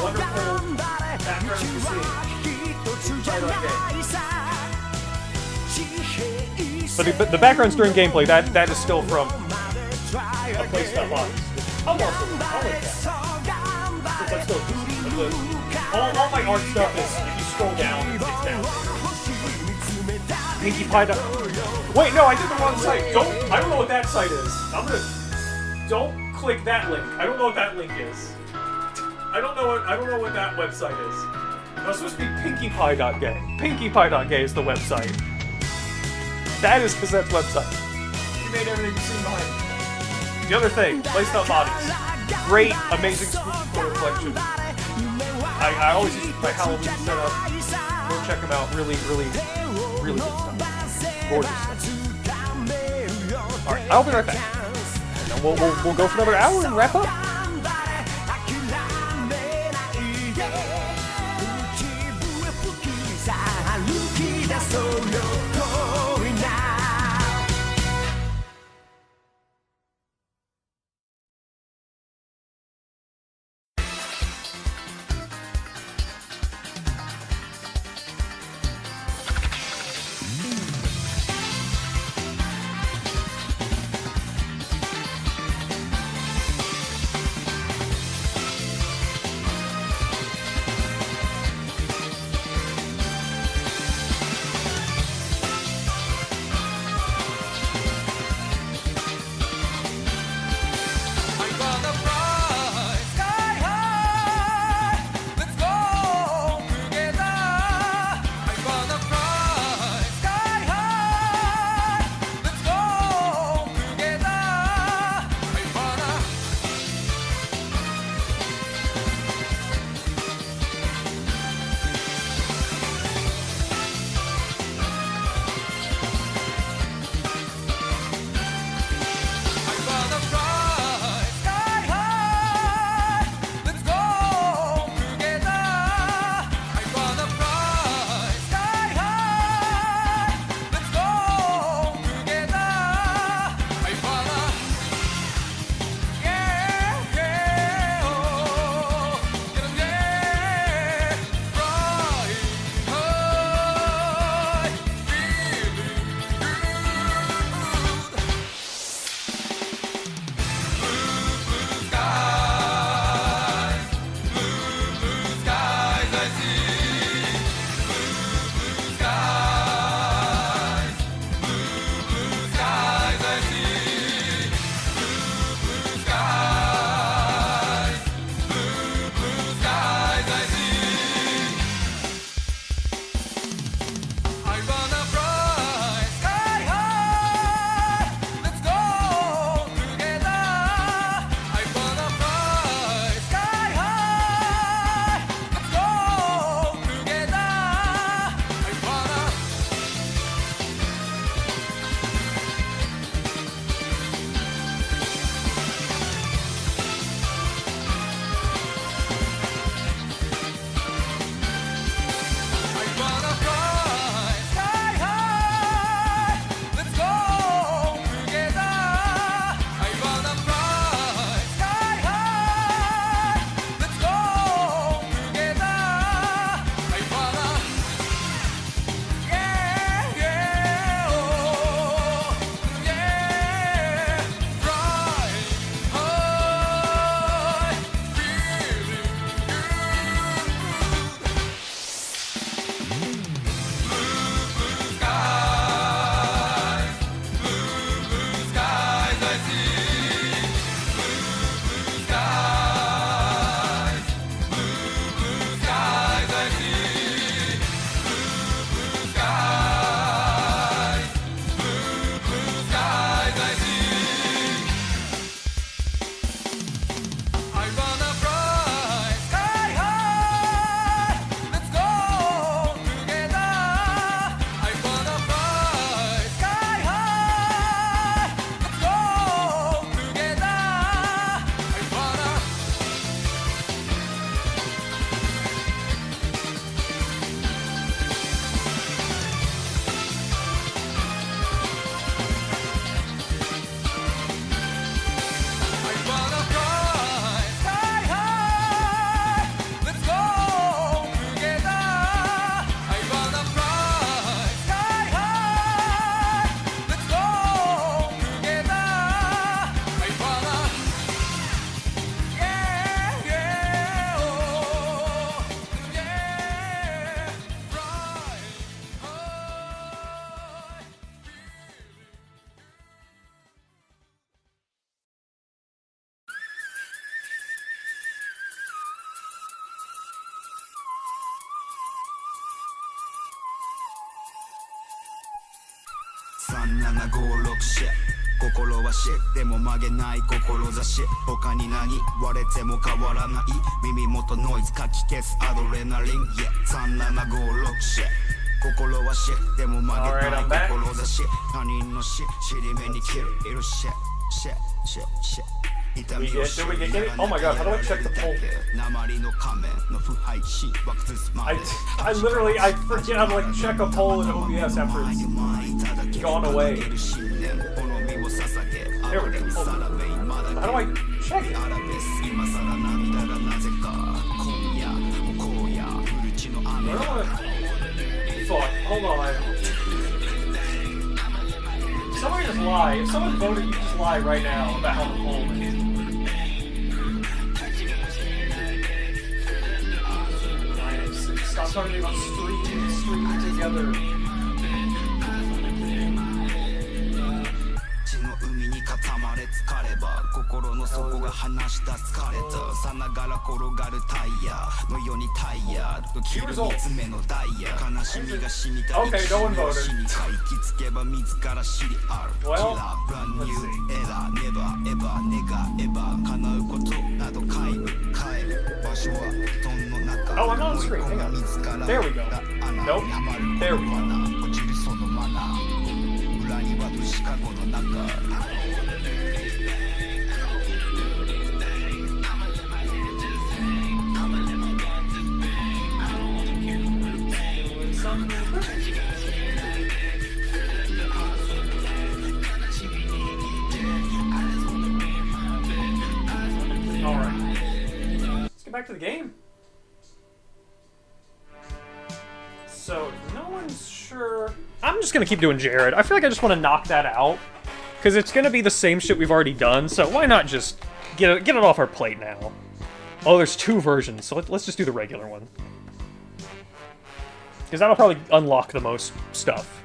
wonderful background you see. But the backgrounds during gameplay, that is still from a place that lies. I'll like that. Since I'm still all my art stuff is, if you scroll down, it's down. Pinkie Pie. Wait, no, I did the wrong site. I don't know what that site is. Don't click that link. I don't know what that link is. I don't know what that website is. No, it's supposed to be pinkiepie.gay. Pinkiepie.gay is the website. That is Cassette's website. He made everything you've seen behind me. The other thing, Placed Out Bodies. Great, amazing spooky photo collection. I always use my Halloween setup. Go check them out. Really, really, really good stuff. Gorgeous stuff. Alright, I'll be right back. And then we'll go for another hour and wrap up. 3756シェ心はシェでも曲げない志他に何割れても変わらない耳元ノイズかき消すアドレナリン 3756シェ心はシェでも曲げない志他人の死尻目に切るいるシェシェシェシェ Did we get it? Oh my god, how do I check the poll? I literally, I forget how to like check a poll in OBS after it's gone away. There we go. How do I check it? Fuck, hold on. Somebody just lie. If someone voted, you just lie right now about how the poll is. Stop talking about streaming together. Okay, no one voted. Well, let's see. Oh, I'm on the screen. Hang on. There we go. Nope. There we go. Alright. Let's get back to the game. So, no one's sure. I'm just gonna keep doing Jared. I feel like I just want to knock that out. Because it's gonna be the same shit we've already done, so why not just get it off our plate now? Oh, there's two versions, so let's just do the regular one. Because that'll probably unlock the most stuff.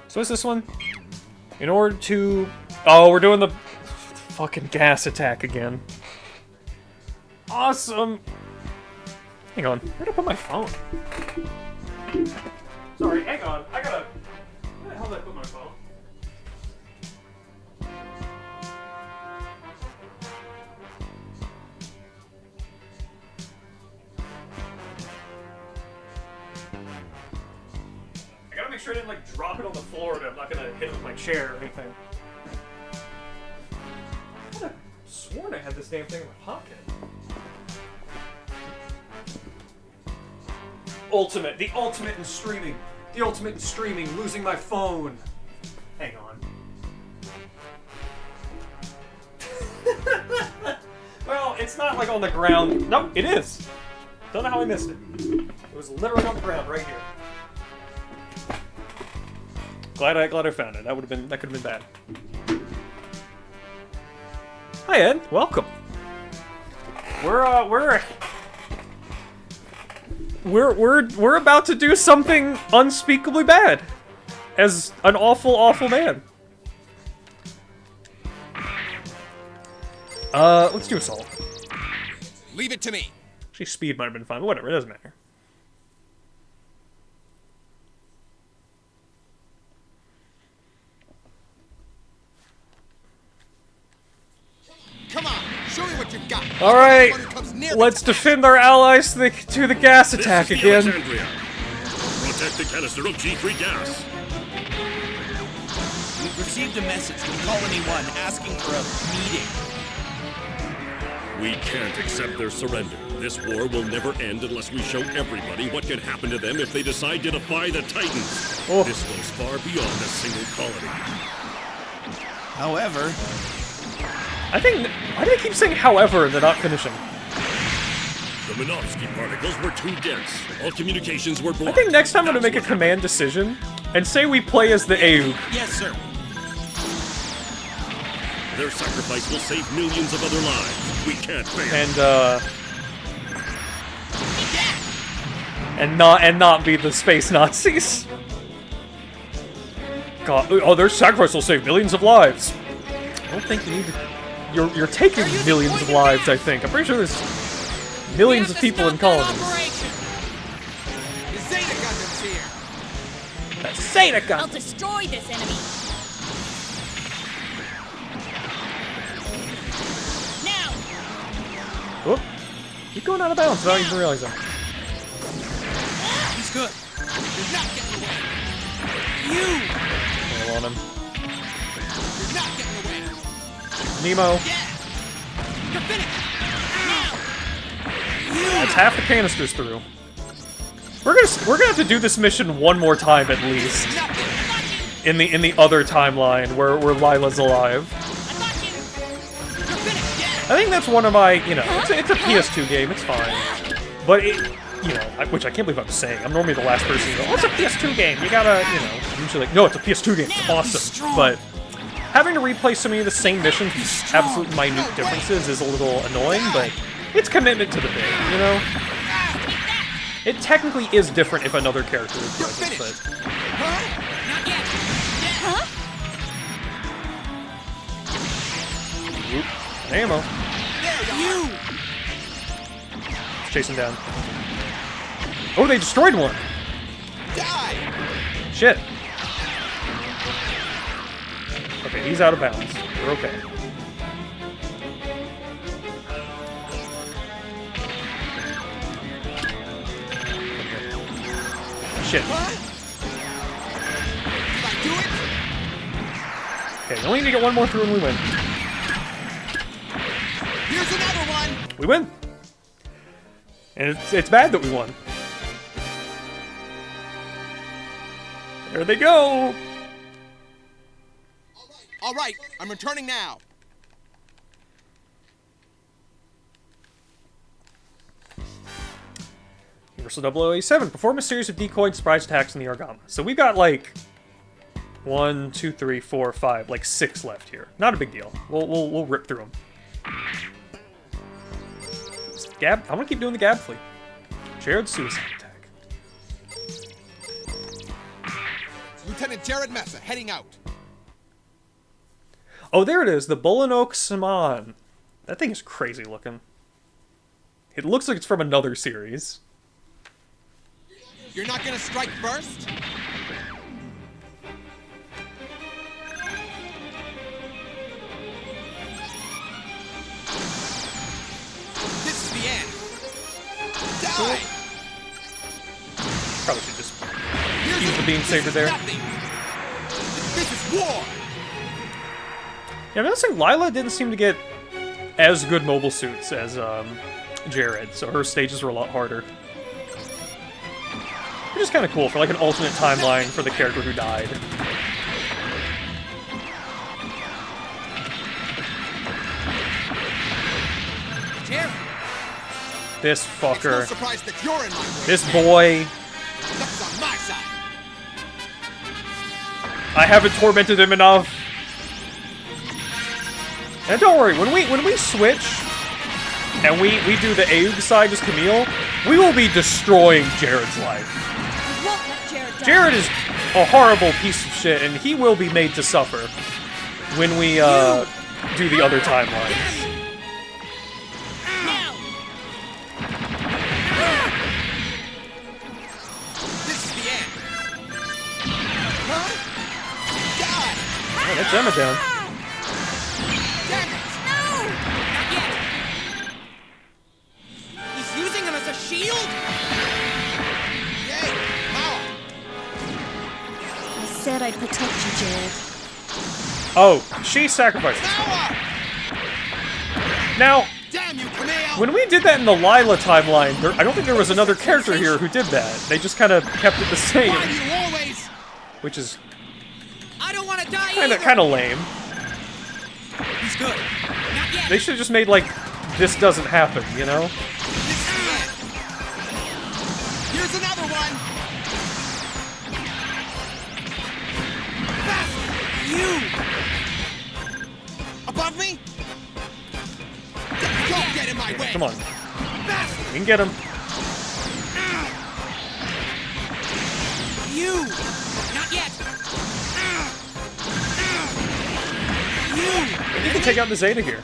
So what's this one? In order to... Oh, we're doing the fucking gas attack again. Awesome! Hang on, where'd I put my phone? Sorry, hang on, I gotta... Where the hell did I put my phone? I gotta make sure I didn't like drop it on the floor and I'm not gonna hit it with my chair or anything. I could have sworn I had this damn thing in my pocket. Ultimate, the ultimate in streaming. The ultimate in streaming, losing my phone. Hang on. Well, it's not like on the ground. Nope, it is. Don't know how I missed it. It was literally on the ground right here. Glad I found it. That could have been bad. Hi Ed, welcome. We're about to do something unspeakably bad. As an awful, awful man. Let's do assault. Leave it to me. Actually, speed might have been fine, but whatever, it doesn't matter. Come on, show me what you've got. All right, let's defend our allies to the gas attack this is again. Alexandria. Protect the canister of G3 gas. We've received a message from Colony 1 asking for a meeting. We can't accept their surrender. This war will never end unless we show everybody what can happen to them if they decide to defy the Titans. Oh. This goes far beyond a single colony. However... Why do they keep saying however and they're not finishing? The Minovsky particles were too dense. All communications were blocked. I think next time I'm gonna make a command decision and say we play as the A.E.U.G. Yes, sir. Their sacrifice will save millions of other lives. We can't fail. And not be the space Nazis. God, oh, their sacrifice will save millions of lives. I don't think you need to. You're taking millions of lives, I think. I'm pretty sure there's millions of people in colonies. The Zeta Gundam's here. The Zeta Gundam! I'll destroy this enemy. Now! Whoop. Keep going out of bounds without even realizing. He's good. You're not getting away. You! Roll on him. You're not getting away. Nemo. You're finished. That's half the canisters through. We're gonna have to do this mission one more time at least. In the other timeline where Lila's alive. I think that's one of my, you know, it's a PS2 game, it's fine. But it, you know, which I can't believe I'm saying. I'm normally the last person to go, oh, it's a PS2 game. You gotta, you know, I'm usually like, no, it's a PS2 game. It's awesome. But having to replay so many of the same missions with absolute minute differences is a little annoying, but it's commitment to the bit, you know? It technically is different if another character is present, but... Oop, ammo. Let's chase him down. Oh, they destroyed one! Shit. Okay, he's out of bounds. We're okay. Shit. Okay, we only need to get one more through and we win. Here's another one. We win. And it's bad that we won. There they go. All right, I'm returning now. Universal 007. Perform a series of decoy and surprise attacks in the Argama. So we've got like 1, 2, 3, 4, 5, like 6 left here. Not a big deal. We'll rip through them. Gab. I'm gonna keep doing the Gab fleet. Jared's suicide attack. Lieutenant Jared Mesa heading out. Oh, there it is. The Bullen Saman. That thing is crazy looking. It looks like it's from another series. You're not gonna strike first? This is the end. Die! Probably should just use the beam saber there. This is war! Yeah, I'm noticing Lila didn't seem to get as good mobile suits as Jared, so her stages were a lot harder. Which is kind of cool for like an alternate timeline for the character who died. Jared. This fucker. It's no surprise that you're in my way. This boy. That's on my side. I haven't tormented him enough. And don't worry, when we switch and we do the A.E.U.G side as Camille, we will be destroying Jared's life. Jared is a horrible piece of shit, and he will be made to suffer when we do the other timelines. This is the end. Oh, that's Emma down. He's using him as a shield? I said I'd protect you, Jared. Oh, she sacrificed. Now, when we did that in the Lila timeline, I don't think there was another character here who did that. They just kind of kept it the same, which is kind of lame. He's good. They should have just made like this doesn't happen, you know? Here's another one. You above me? Don't get in my way. Come on, we can get him. You, not yet. You can take out the Zeta here.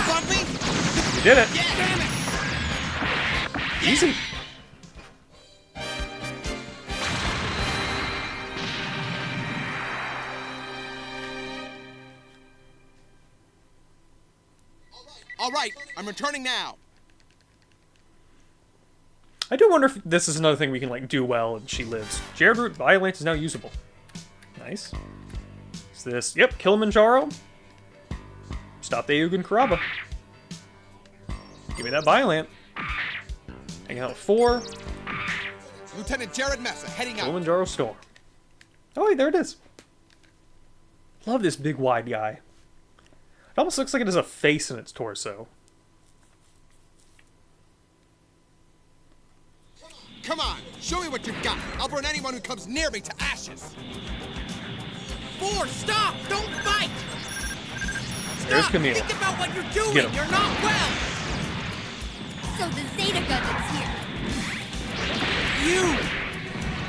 Above me? You did it. Damn it. Easy. All right, I'm returning now. I do wonder if this is another thing we can, like, do well and she lives. Jared Root Violent is now usable. Nice. Is this... Yep, Kilimanjaro. Stop the A.E.U.G and Kuraba. Give me that Violent. Hanging out 4. Lieutenant Jared Mesa, heading out. Kilimanjaro Storm. Oh, wait, there it is. Love this big, wide guy. It almost looks like it has a face in its torso. Come on, show me what you've got. I'll burn anyone who comes near me to ashes. 4, stop! Don't fight! There's Stop! Camille. Think about what you're doing! Get him. You're not well! So the Zeta Gundam's here. You!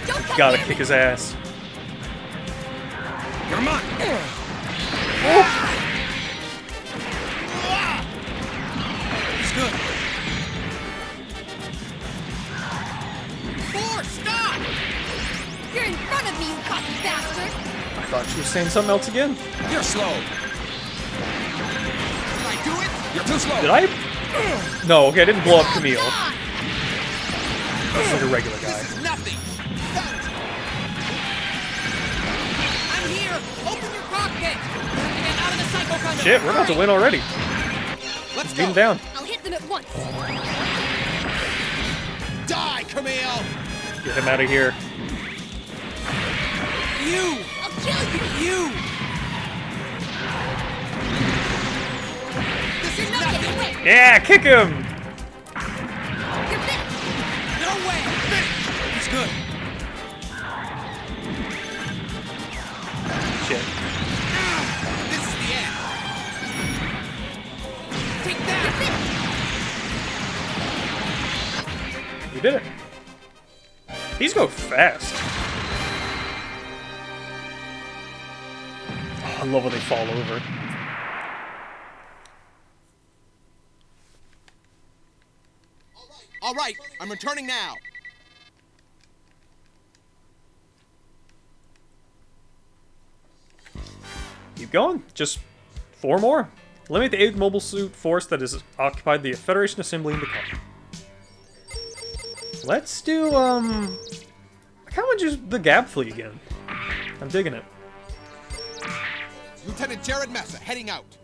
Don't come Gotta near kick me. his ass. You're mine. He's good. 4, stop! You're in front of me, you cocky bastard! I thought she was saying something else again. You're slow. Did I do it? You're too slow. Did I? No, okay, I didn't blow up Camille. That's like a regular guy. This is nothing. I'm here! Open your cockpit! Get out of the Psycho Gundam! Shit, we're about to win already. Let's Beat him go. down. I'll hit them at once. Die, Camille! Get him out of here. You! I'll kill you! You! This is not getting away! Yeah, kick him! You're finished! No way! He's good. Shit. This is the end. Take that! We did it. These go fast. Oh, I love when they fall over. All right, I'm returning now. Keep going. Just 4 more. Limit the A.E.U.G mobile suit force that has occupied the Federation assembly in the car. Let's do, I kinda want to use the Gab fleet again. I'm digging it. Lieutenant Jared Mesa, heading out.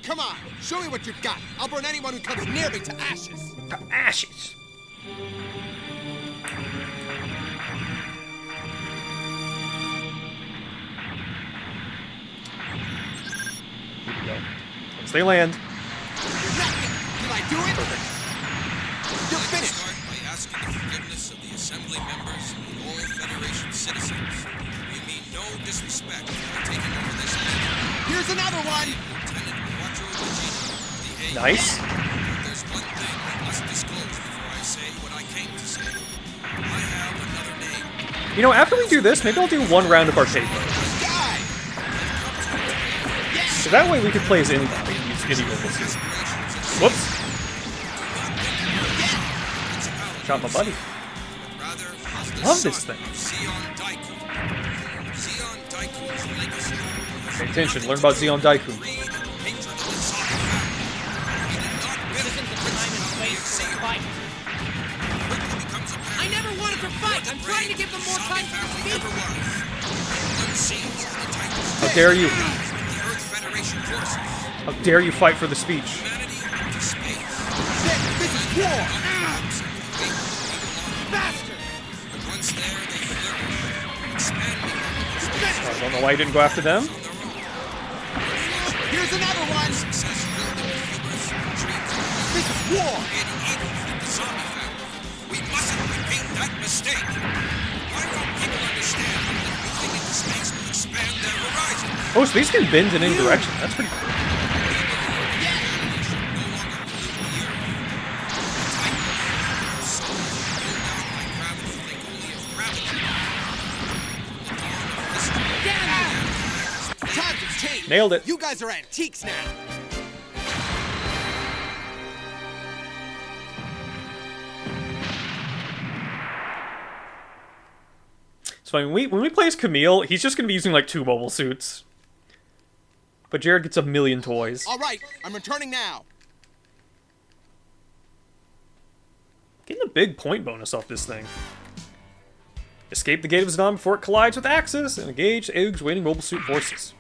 Come on, show me what you've got. I'll burn anyone who comes near me to ashes. To ashes. Here we go. Once they land. Did I do it? Perfect. You're finished. Start by asking the forgiveness of the Assembly members and all Federation citizens. We mean no disrespect by taking over this mission. Here's another one. Lieutenant Quattro Vegeta, the A.E.U.G. Nice. There's one thing I must disclose before I say what I came to say. I have another name. You know, after we do this, maybe I'll do 1 round of arcade mode. Die. So that way we could play as anybody. Use any mobile suit. Whoops. Shot my buddy. Love this thing. Pay attention, learn about Zeon Daiku. This isn't the time and place for a fight. I never wanted to fight! I'm trying to give them more time to speak! How dare you? How dare you fight for the speech? This is war. I don't know why you didn't go after them. Here's another one. This is war. We mustn't repeat that mistake. Why won't people understand that moving into space will expand their horizon? Oh, so these can bend in any direction. That's pretty cool. Times have changed. Nailed it. You guys are antiques now. It's funny, when we play as Camille, he's just gonna be using like 2 mobile suits. But Jared gets a million toys. All right, I'm returning now. Getting a big point bonus off this thing. Escape the Gate of Zidane before it collides with Axis, and engage A.E.U.G's waiting mobile suit forces.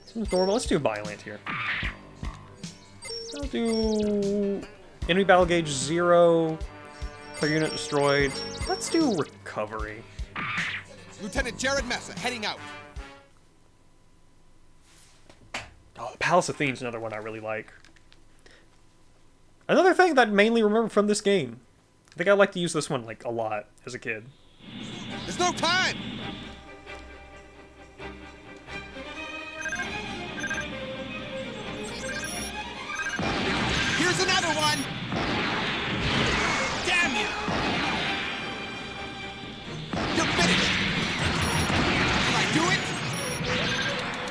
Seems normal. Let's do Violent here. I'll do enemy battle gauge 0. Player unit destroyed. Let's do Recovery. Lieutenant Jared Mesa, heading out. Oh, Palace of Thene's another one I really like. Another thing that I mainly remember from this game. I think I like to use this one like a lot as a kid. There's no time! Here's another one! Damn you! You're finished! Did I do it?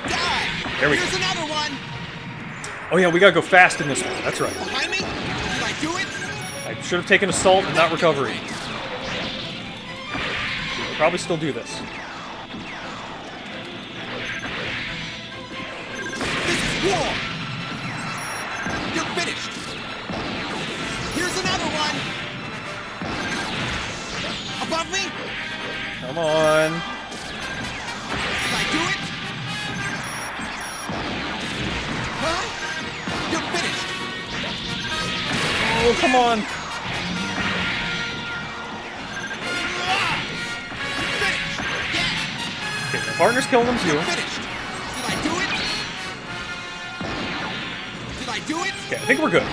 Die! There we go. Here's another one! Oh yeah, we gotta go fast in this one. That's right. Behind me? Did I do it? I should have taken Assault and not Recovery. We'll probably still do this. This is war! You're finished! Here's another one! Above me? Come on. Did I do it? Huh? You're finished! Oh, come on. Okay, my partner's killing them too. You're finished! Did I do it? Did I do it? Okay, I think we're good.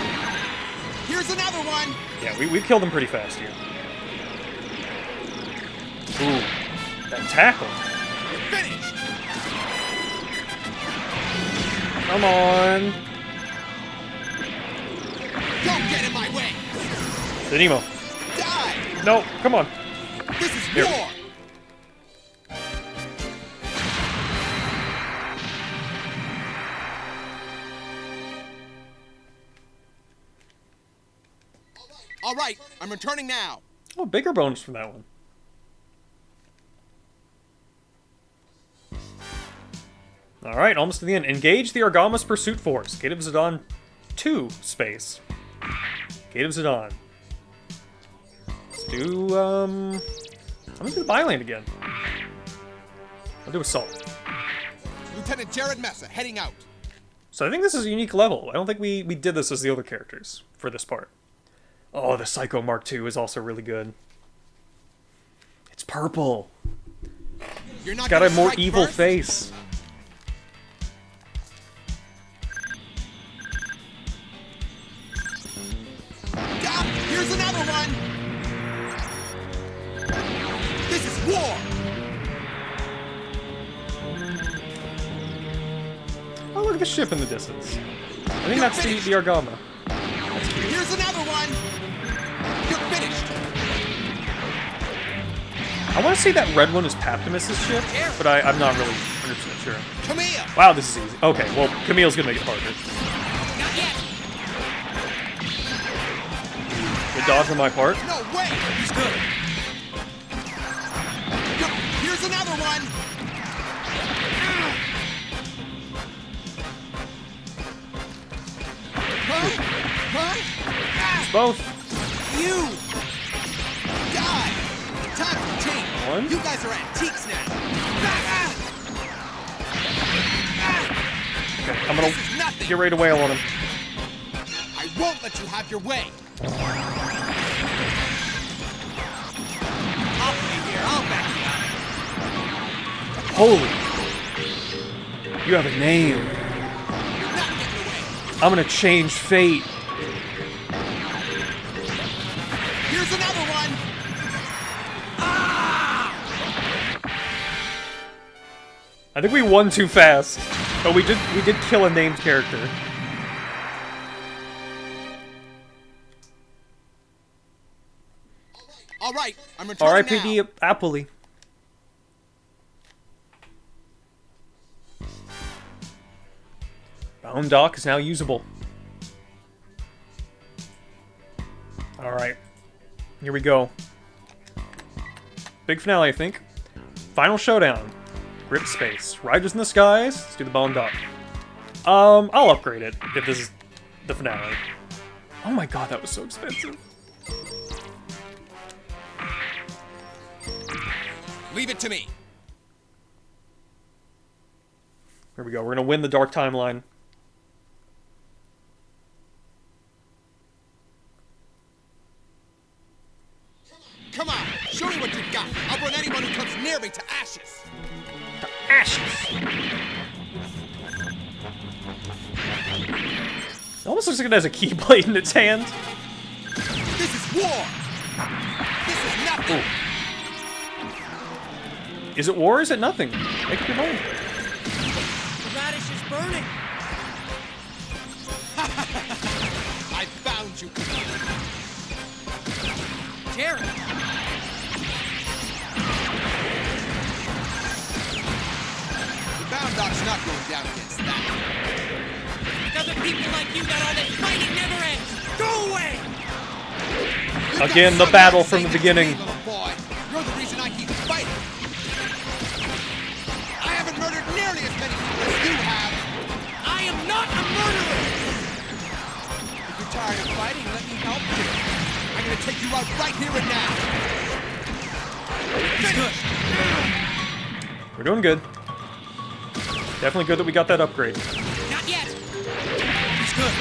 Here's another one! Yeah, we killed them pretty fast here. Ooh, that tackle. You're finished! Come on. Don't get in my way! The Nemo. Die! No, come on. This is Here. war! All right, I'm returning now. Oh, bigger bonus from that one. Alright, almost to the end. Engage the Argama's Pursuit Force. Gate of Zidane 2 space. Gate of Zidane. Let's do, I'm gonna do Byland again. I'll do Assault. Lieutenant Jared Mesa, heading out. So I think this is a unique level. I don't think we did this as the other characters for this part. Oh, the Psycho Mark II is also really good. It's purple. You're not It's got a gonna more strike evil first? face. Here's another one! This is war! Oh, look at the ship in the distance. I think that's the Argama. Here's another one! You're finished! I want to say that red one is Paptimus' ship, but I'm not really 100% sure. Camille! Wow, this is easy. Okay, well, Camille's gonna make it harder. Good dodge on my part. No way! He's good! Here's another one! Huh? It's both. You! Die! Time to change! One. You guys are antiques now! Okay, I'm gonna get ready to wail on him. I won't let you have your way! I'll be here, I'll back you up! Holy. You have a name. I'm gonna change fate. Here's another one! I think we won too fast. But we did kill a named character. All right, I'm returning now. R.I.P.D. Appley. Bone dock is now usable. Alright. Here we go. Big finale, I think. Final showdown. Grip space. Riders in the skies. Let's do the bone dog. I'll upgrade it if this is the finale. Oh my god, that was so expensive. Leave it to me. Here we go. We're gonna win the Dark Timeline. Come on, show me what you got. I'll burn anyone who comes near me to ashes. To ashes. It almost looks like it has a keyblade in its hand. This is war. This is nothing. Ooh. Is it war or is it nothing? Make up your mind. The radish is burning. I found you. Jared. The bound dog's not going down against that. Because of people like you that all this fighting never ends. Go away! Again, the battle from the beginning. Boy, you're the reason I keep fighting. I haven't murdered nearly as many people as you have. I am not a murderer! If you're tired of fighting, let me help you. I'm gonna take you out right here and now. He's good. We're doing good. Definitely good that we got that upgrade. Not yet. He's good.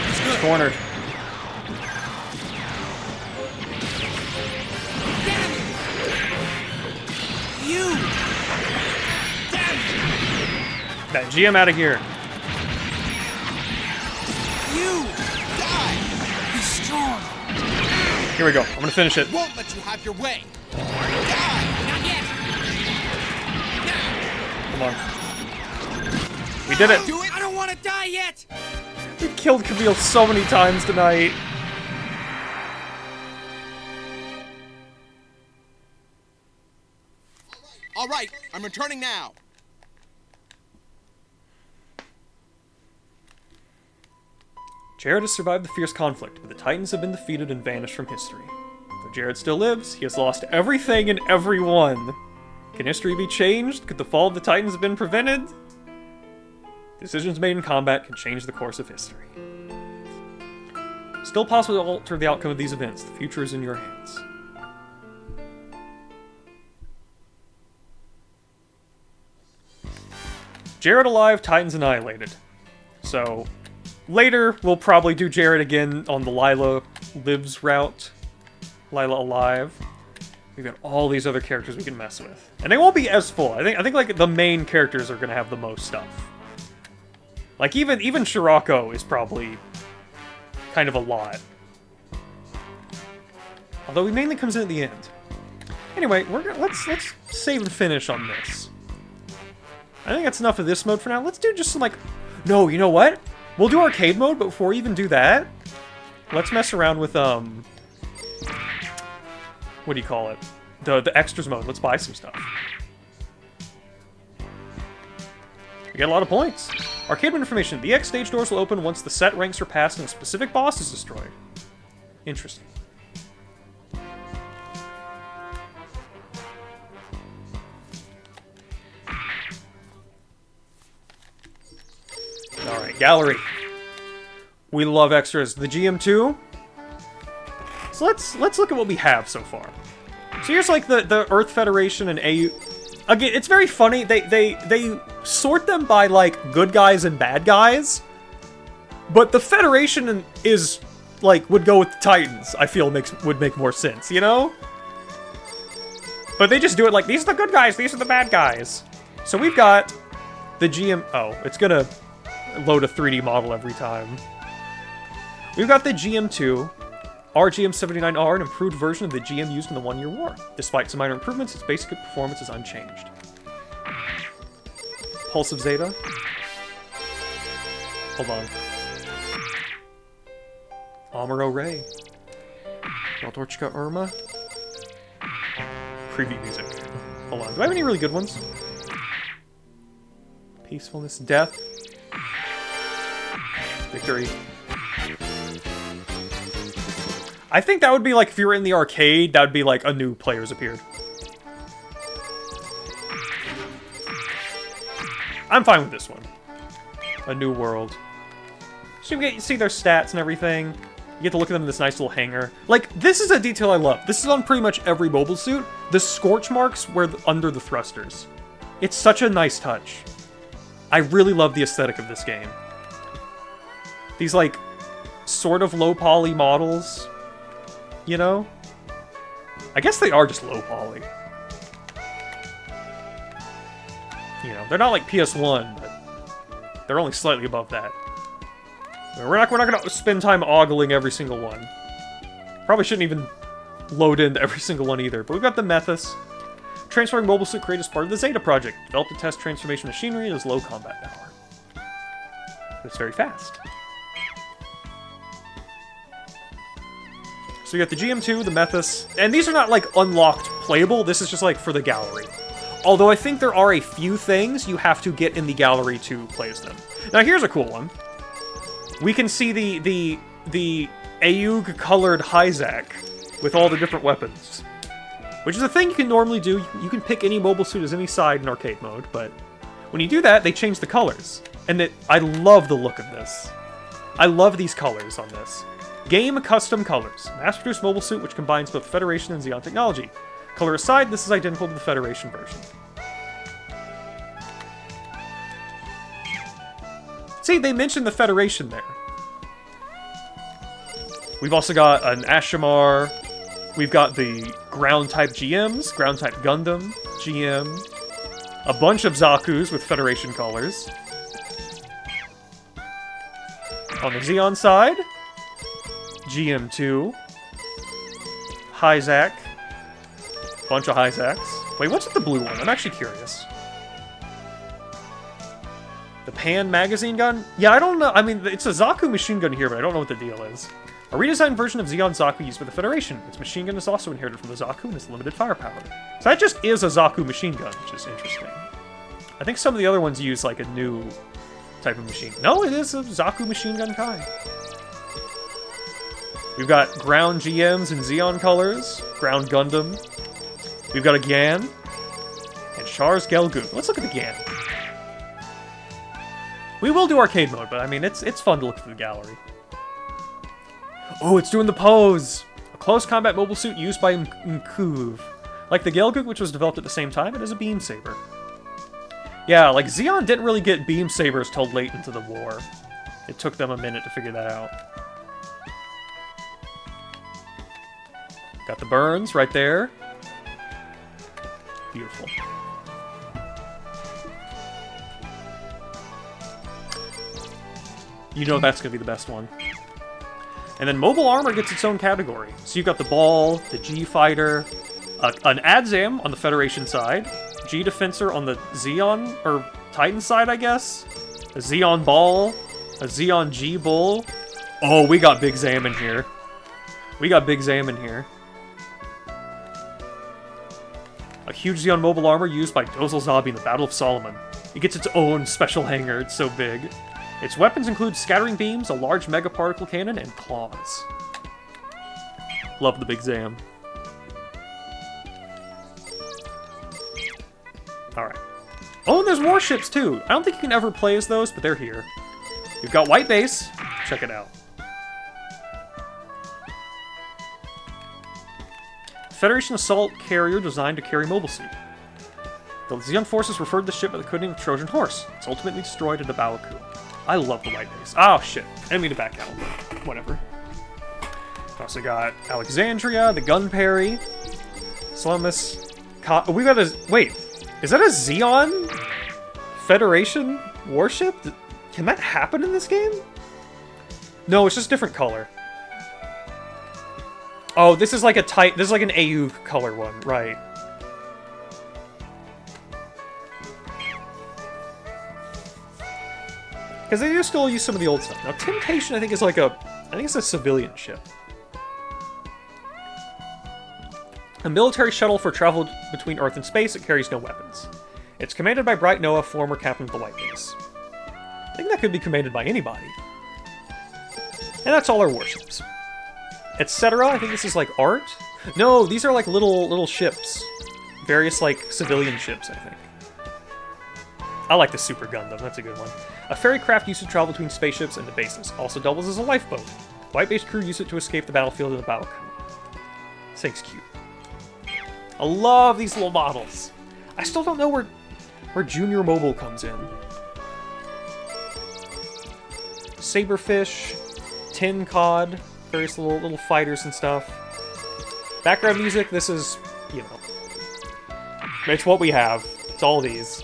He's good. Cornered. Damn it! You! Damn it! That GM out of here. You! Die! Be strong! Here we go. I'm gonna finish it. Won't let you have your way. Not yet! Come on. We did it. I don't want to die yet! We killed Camille so many times tonight. All right, I'm returning now. Jared has survived the fierce conflict, but the Titans have been defeated and vanished from history. Though Jared still lives, he has lost everything and everyone. Can history be changed? Could the fall of the Titans have been prevented? Decisions made in combat can change the course of history. Still possible to alter the outcome of these events. The future is in your hands. Jared alive, Titans annihilated. So, later, we'll probably do Jared again on the Lila lives route. Lila alive. We've got all these other characters we can mess with. And they won't be as full. I think like the main characters are gonna have the most stuff. Like even Shirako is probably kind of a lot. Although he mainly comes in at the end. Anyway, let's save and finish on this. I think that's enough of this mode for now. Let's do just some like... No, you know what? We'll do arcade mode, but before we even do that, let's mess around with, what do you call it? The extras mode. Let's buy some stuff. We get a lot of points. Arcade mode information. The X stage doors will open once the set ranks are passed and a specific boss is destroyed. Interesting. Alright, gallery. We love extras. The GM2. So let's look at what we have so far. So here's like the Earth Federation and A.E.U.G. Again, it's very funny. They sort them by like good guys and bad guys. But the Federation is like would go with the Titans. I feel would make more sense, you know? But they just do it like these are the good guys, these are the bad guys. So we've got the GM. Oh, it's gonna load a 3D model every time. We've got the GM2, RGM-79R, an improved version of the GM used in the One-Year War. Despite some minor improvements, its basic performance is unchanged. Pulse of Zeta. Hold on. Amuro Ray. Beltorchika Irma. Preview music. Hold on. Do I have any really good ones? Peacefulness, Death. Victory. I think that would be like if you were in the arcade, that would be like a new player's appeared. I'm fine with this one. A new world. So you see their stats and everything. You get to look at them in this nice little hangar. Like, this is a detail I love. This is on pretty much every mobile suit. The scorch marks were under the thrusters. It's such a nice touch. I really love the aesthetic of this game. These, like, sort of low-poly models, you know? I guess they are just low-poly. You know, they're not like PS1, but they're only slightly above that. We're not gonna spend time ogling every single one. Probably shouldn't even load into every single one either. But we've got the Methus. Transferring mobile suit created as part of the Zeta project. Developed to test transformation machinery and has low combat power. But it's very fast. So you got the GM2, the Methus, and these are not like unlocked playable. This is just like for the gallery. Although I think there are a few things you have to get in the gallery to play as them. Now here's a cool one. We can see the A.E.U.G colored Hyzak with all the different weapons. Which is a thing you can normally do. You can pick any mobile suit as any side in arcade mode, but when you do that, they change the colors. And I love the look of this. I love these colors on this. Game custom colors. Mass-produced mobile suit which combines both Federation and Xeon technology. Color aside, this is identical to the Federation version. See, they mentioned the Federation there. We've also got an Ashamar. We've got the ground-type GMs, ground-type Gundam, GM. A bunch of Zaku's with Federation colors. On the Xeon side, GM2. Hyzak. Bunch of Hyzaks. Wait, what's with the blue one? I'm actually curious. The Pan magazine gun? Yeah, I don't know. I mean, it's a Zaku machine gun here, but I don't know what the deal is. A redesigned version of Xeon Zaku used by the Federation. Its machine gun is also inherited from the Zaku and has limited firepower. So that just is a Zaku machine gun, which is interesting. I think some of the other ones use, like, a new type of machine. No, it is a Zaku machine gun Kai. We've got ground GMs in Xeon colors. Ground Gundam. We've got a Gan. And Char's Gelgoon. Let's look at the Gan. We will do arcade mode, but I mean, it's fun to look through the gallery. Oh, it's doing the pose! A close combat mobile suit used by NEWtype. Like the Gelgoon, which was developed at the same time, it is a beam saber. Yeah, like Xeon didn't really get beam sabers till late into the war. It took them a minute to figure that out. Got the burns right there. Beautiful. You know that's going to be the best one. And then mobile armor gets its own category. So you've got the Ball, the G-Fighter, an Adzam on the Federation side, G-Defensor on the Xeon, or Titan side, I guess, a Xeon Ball, a Xeon G-Bull. Oh, we got Big Zam in here. We got Big Zam in here. A huge Xeon mobile armor used by Dozle Zabi in the Battle of Solomon. It gets its own special hangar, it's so big. Its weapons include scattering beams, a large mega particle cannon, and claws. Love the Big Zam. Alright. Oh, and there's warships too! I don't think you can ever play as those, but they're here. You've got White Base. Check it out. Federation assault carrier designed to carry mobile suit. The Xeon forces referred to the ship by the code name Trojan Horse. It's ultimately destroyed at Abawaku. I love the White Base. Oh shit, I didn't mean to back out, but whatever. Also got Alexandria, the Gun Parry, Salamis. We got a wait. Is that a Xeon Federation warship? Can that happen in this game? No, it's just different color. Oh, this is like a type. This is like an A.E.U.G color one, right? Because they do still use some of the old stuff. Now, Temptation, I think, is like a... I think it's a civilian ship. A military shuttle for travel between Earth and space. It carries no weapons. It's commanded by Bright Noah, former captain of the White Base. I think that could be commanded by anybody. And that's all our warships. Etc. I think this is like art? No, these are like little ships. Various like civilian ships, I think. I like the Super Gundam, that's a good one. A ferry craft used to travel between spaceships and the bases. Also doubles as a lifeboat. White-based crew used it to escape the battlefield in the Baoku. This thing's cute. I love these little models. I still don't know where Junior Mobile comes in. Saberfish, Tin Cod, various little fighters and stuff. Background music, this is, you know, it's what we have. It's all these.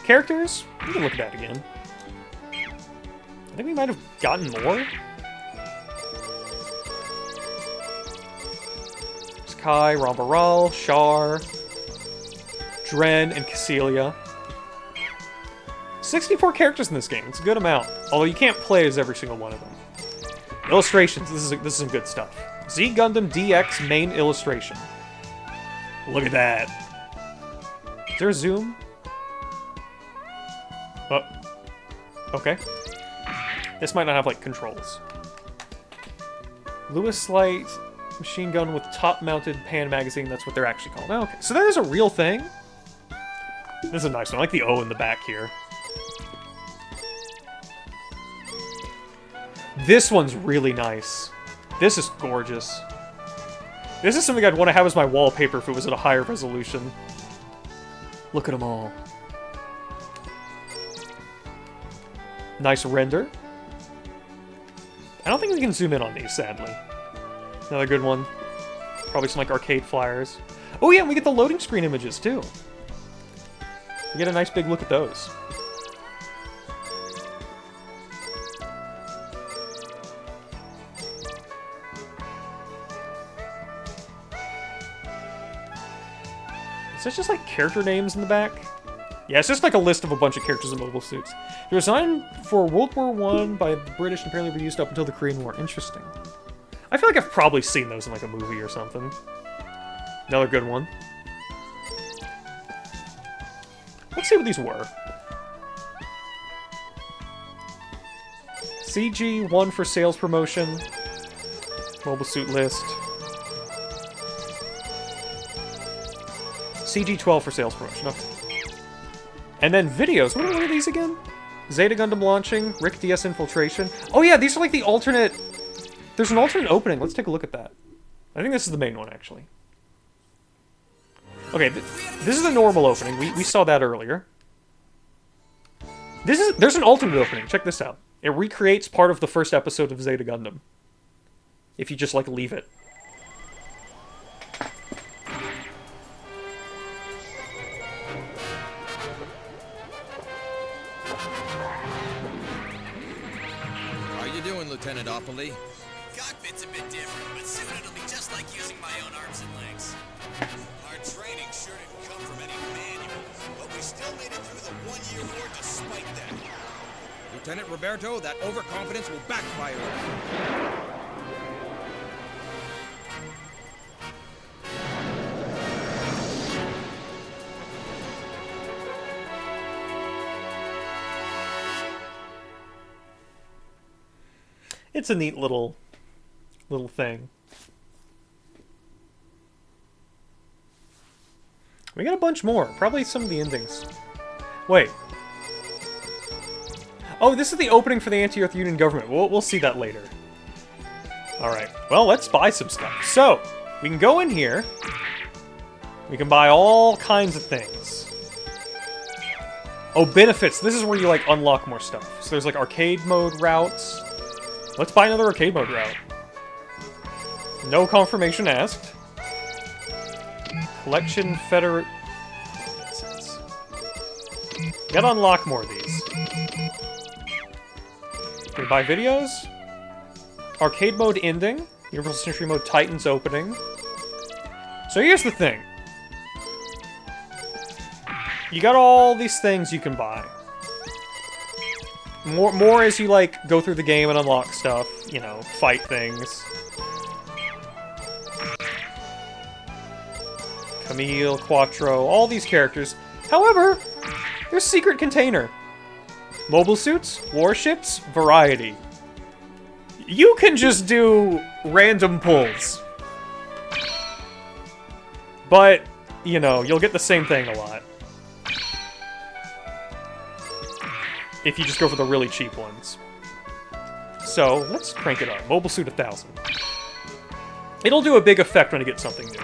Characters, we can look at that again. I think we might have gotten more. Kai, Rambaral, Char, Dren, and Cassilia. 64 characters in this game. It's a good amount. Although you can't play as every single one of them. Illustrations. This is some good stuff. Z Gundam DX main illustration. Look at that. Is there a zoom? Oh. Okay. This might not have, like, controls. Lewis Light machine gun with top-mounted pan magazine. That's what they're actually called. Oh, okay. So that is a real thing? This is a nice one. I like the O in the back here. This one's really nice. This is gorgeous. This is something I'd want to have as my wallpaper if it was at a higher resolution. Look at them all. Nice render. I don't think we can zoom in on these, sadly. Another good one. Probably some, like, arcade flyers. Oh yeah, and we get the loading screen images, too. We get a nice big look at those. Is this just, like, character names in the back? Yeah, it's just like a list of a bunch of characters in mobile suits. They were designed for World War I by the British and apparently were used up until the Korean War. Interesting. I feel like I've probably seen those in like a movie or something. Another good one. Let's see what these were. CG 1 for sales promotion. Mobile suit list. CG 12 for sales promotion. Okay. And then videos. What are these again? Zeta Gundam launching, Rick DS infiltration. Oh yeah, these are like the alternate... There's an alternate opening. Let's take a look at that. I think this is the main one, actually. Okay, this is the normal opening. We saw that earlier. There's an alternate opening. Check this out. It recreates part of the first episode of Zeta Gundam. If you just, like, leave it. Lieutenant Opoly. Cockpit's a bit different, but soon it'll be just like using my own arms and legs. Our training sure didn't come from any manual, but we still made it through the one-year war despite that. Lieutenant Roberto, that overconfidence will backfire. It's a neat little thing. We got a bunch more. Probably some of the endings. Wait. Oh, this is the opening for the Anti-Earth Union government. We'll see that later. Alright. Well, let's buy some stuff. So, we can go in here. We can buy all kinds of things. Oh, benefits. This is where you, like, unlock more stuff. So there's, like, arcade mode routes. Let's buy another arcade mode route. No confirmation asked. Collection Federate. Gotta unlock more of these. Okay, buy videos. Arcade mode ending. Universal Century mode Titans opening. So here's the thing. You got all these things you can buy. More as you, like, go through the game and unlock stuff. You know, fight things. Camille, Quattro, all these characters. However, there's secret container. Mobile suits, warships, variety. You can just do random pulls. But, you know, you'll get the same thing a lot. If you just go for the really cheap ones. So, let's crank it up. Mobile Suit 1000. It'll do a big effect when you get something new.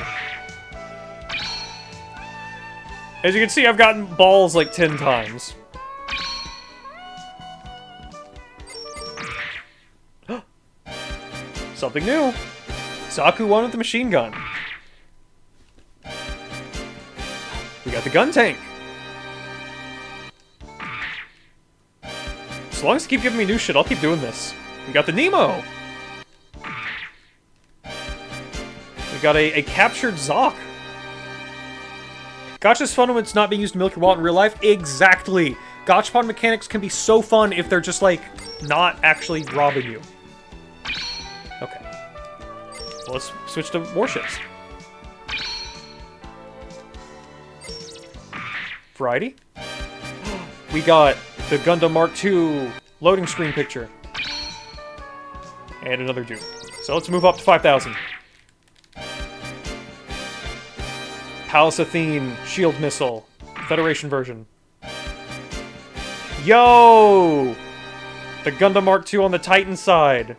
As you can see, I've gotten balls like 10 times. Something new. Zaku 1 with the machine gun. We got the gun tank. As long as you keep giving me new shit, I'll keep doing this. We got the Nemo. We got a captured Zoc. Gacha's fun when it's not being used to milk your wallet in real life. Exactly. Gachapon mechanics can be so fun if they're just, like, not actually robbing you. Okay. Well, let's switch to warships. Variety. We got the Gundam Mark II loading screen picture. And another dupe. So let's move up to 5,000. Palace Athene, shield missile, Federation version. Yo! The Gundam Mark II on the Titan side.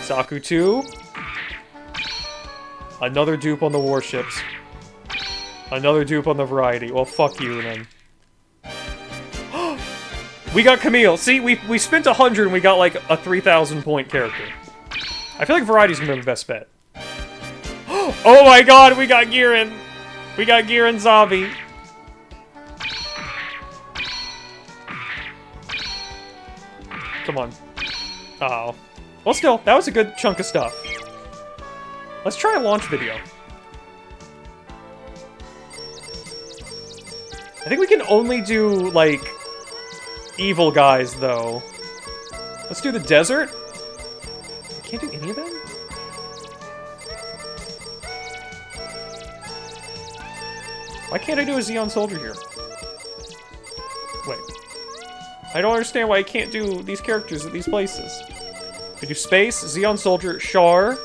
Zaku 2. Another dupe on the warships. Another dupe on the variety. Well, fuck you, then. We got Camille. See, we spent 100 and we got, like, a 3,000 point character. I feel like variety's gonna be the best bet. Oh my god, we got Giran! We got Giran Zabi. Come on. Uh-oh. Well, still, that was a good chunk of stuff. Let's try a launch video. I think we can only do, like, evil guys, though. Let's do the desert. I can't do any of them? Why can't I do a Zeon soldier here? Wait. I don't understand why I can't do these characters at these places. We do space, Zeon soldier, Char.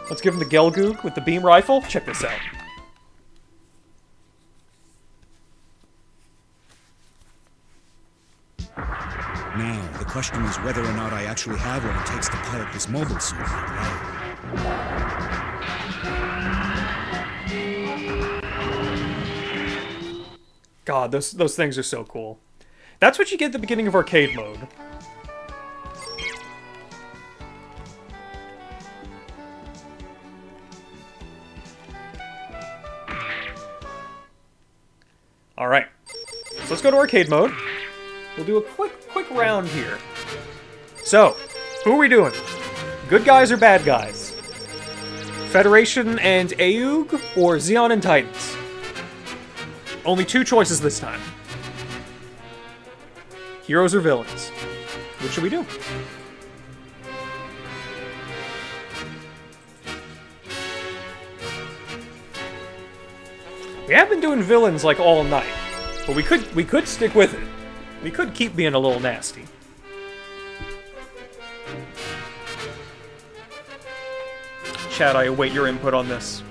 Let's give him the Gelgoog with the beam rifle. Check this out. Now, the question is whether or not I actually have what it takes to pilot this mobile suit. God, those things are so cool. That's what you get at the beginning of arcade mode. Alright. So let's go to arcade mode. We'll do a quick round here. So, who are we doing? Good guys or bad guys? Federation and A.E.U.G or Zeon and Titans? Only two choices this time. Heroes or villains? Which should we do? We have been doing villains like all night, but we could stick with it. We could keep being a little nasty. Chad, I await your input on this.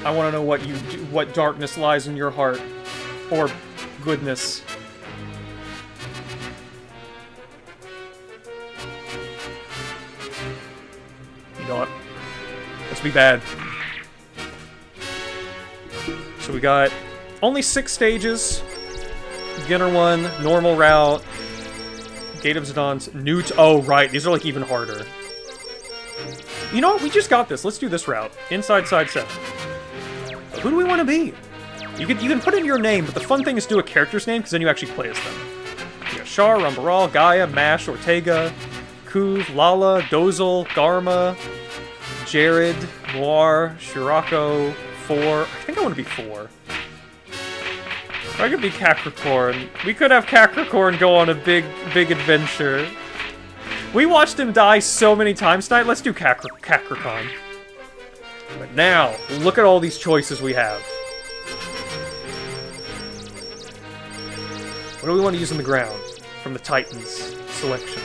I want to know what you do, what darkness lies in your heart, or goodness. You know what? Let's be bad. So we got only 6 stages. Beginner 1, normal route, Gate of Zidans, oh right, these are like even harder. You know what, we just got this, let's do this route. Inside Side 7. Who do we want to be? You can put in your name, but the fun thing is do a character's name, because then you actually play as them. You got Char, Rumbaral, Gaia, Mash, Ortega, Kuv, Lala, Dozel, Garma, Jared, Noir, Shirako, 4. I think I want to be 4. I could be Capricorn. We could have Capricorn go on a big adventure. We watched him die so many times tonight. Let's do Capricorn. But now, look at all these choices we have. What do we want to use on the ground from the Titans selection?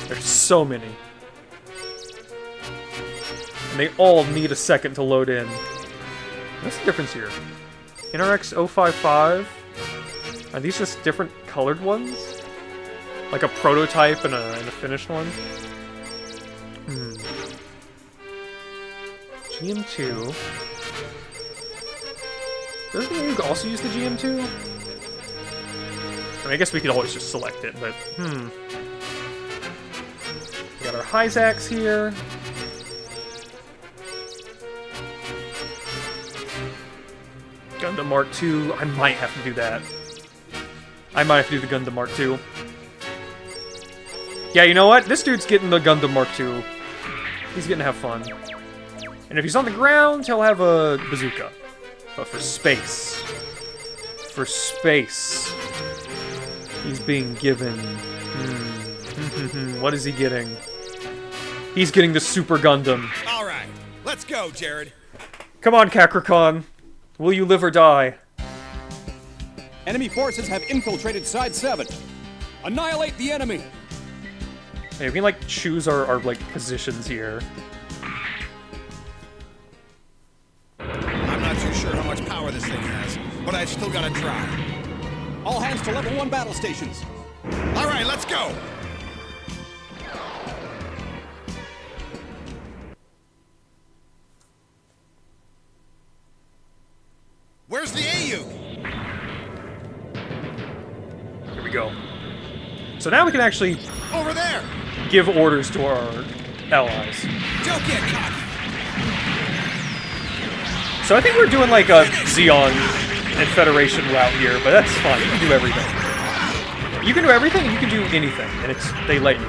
There's so many. And they all need a second to load in. What's the difference here? NRX 055? Are these just different colored ones? Like a prototype and a finished one? GM2. Doesn't the A.E.U.G also use the GM2? I mean, I guess we could always just select it, but We got our Hyzax here. Gundam Mark II. I might have to do that. I might have to do the Gundam Mark II. Yeah, you know what? This dude's getting the Gundam Mark II. He's getting to have fun. And if he's on the ground, he'll have a bazooka. But for space... he's being given... What is he getting? He's getting the Super Gundam. Alright, let's go, Jared. Come on, Kakarot. Will you live or die? Enemy forces have infiltrated Side 7. Annihilate the enemy! Hey, we can, like, choose our like, positions here. I'm not too sure how much power this thing has, but I've still got to try. All hands to level 1 battle stations. Alright, let's go! Where's the A.E.U.G? Here we go. So now we can actually... Over there! Give orders to our allies. Don't get cocky! So I think we're doing like a Xeon and Federation route here, but that's fine. You can do everything. You can do everything and you can do anything, and they let you.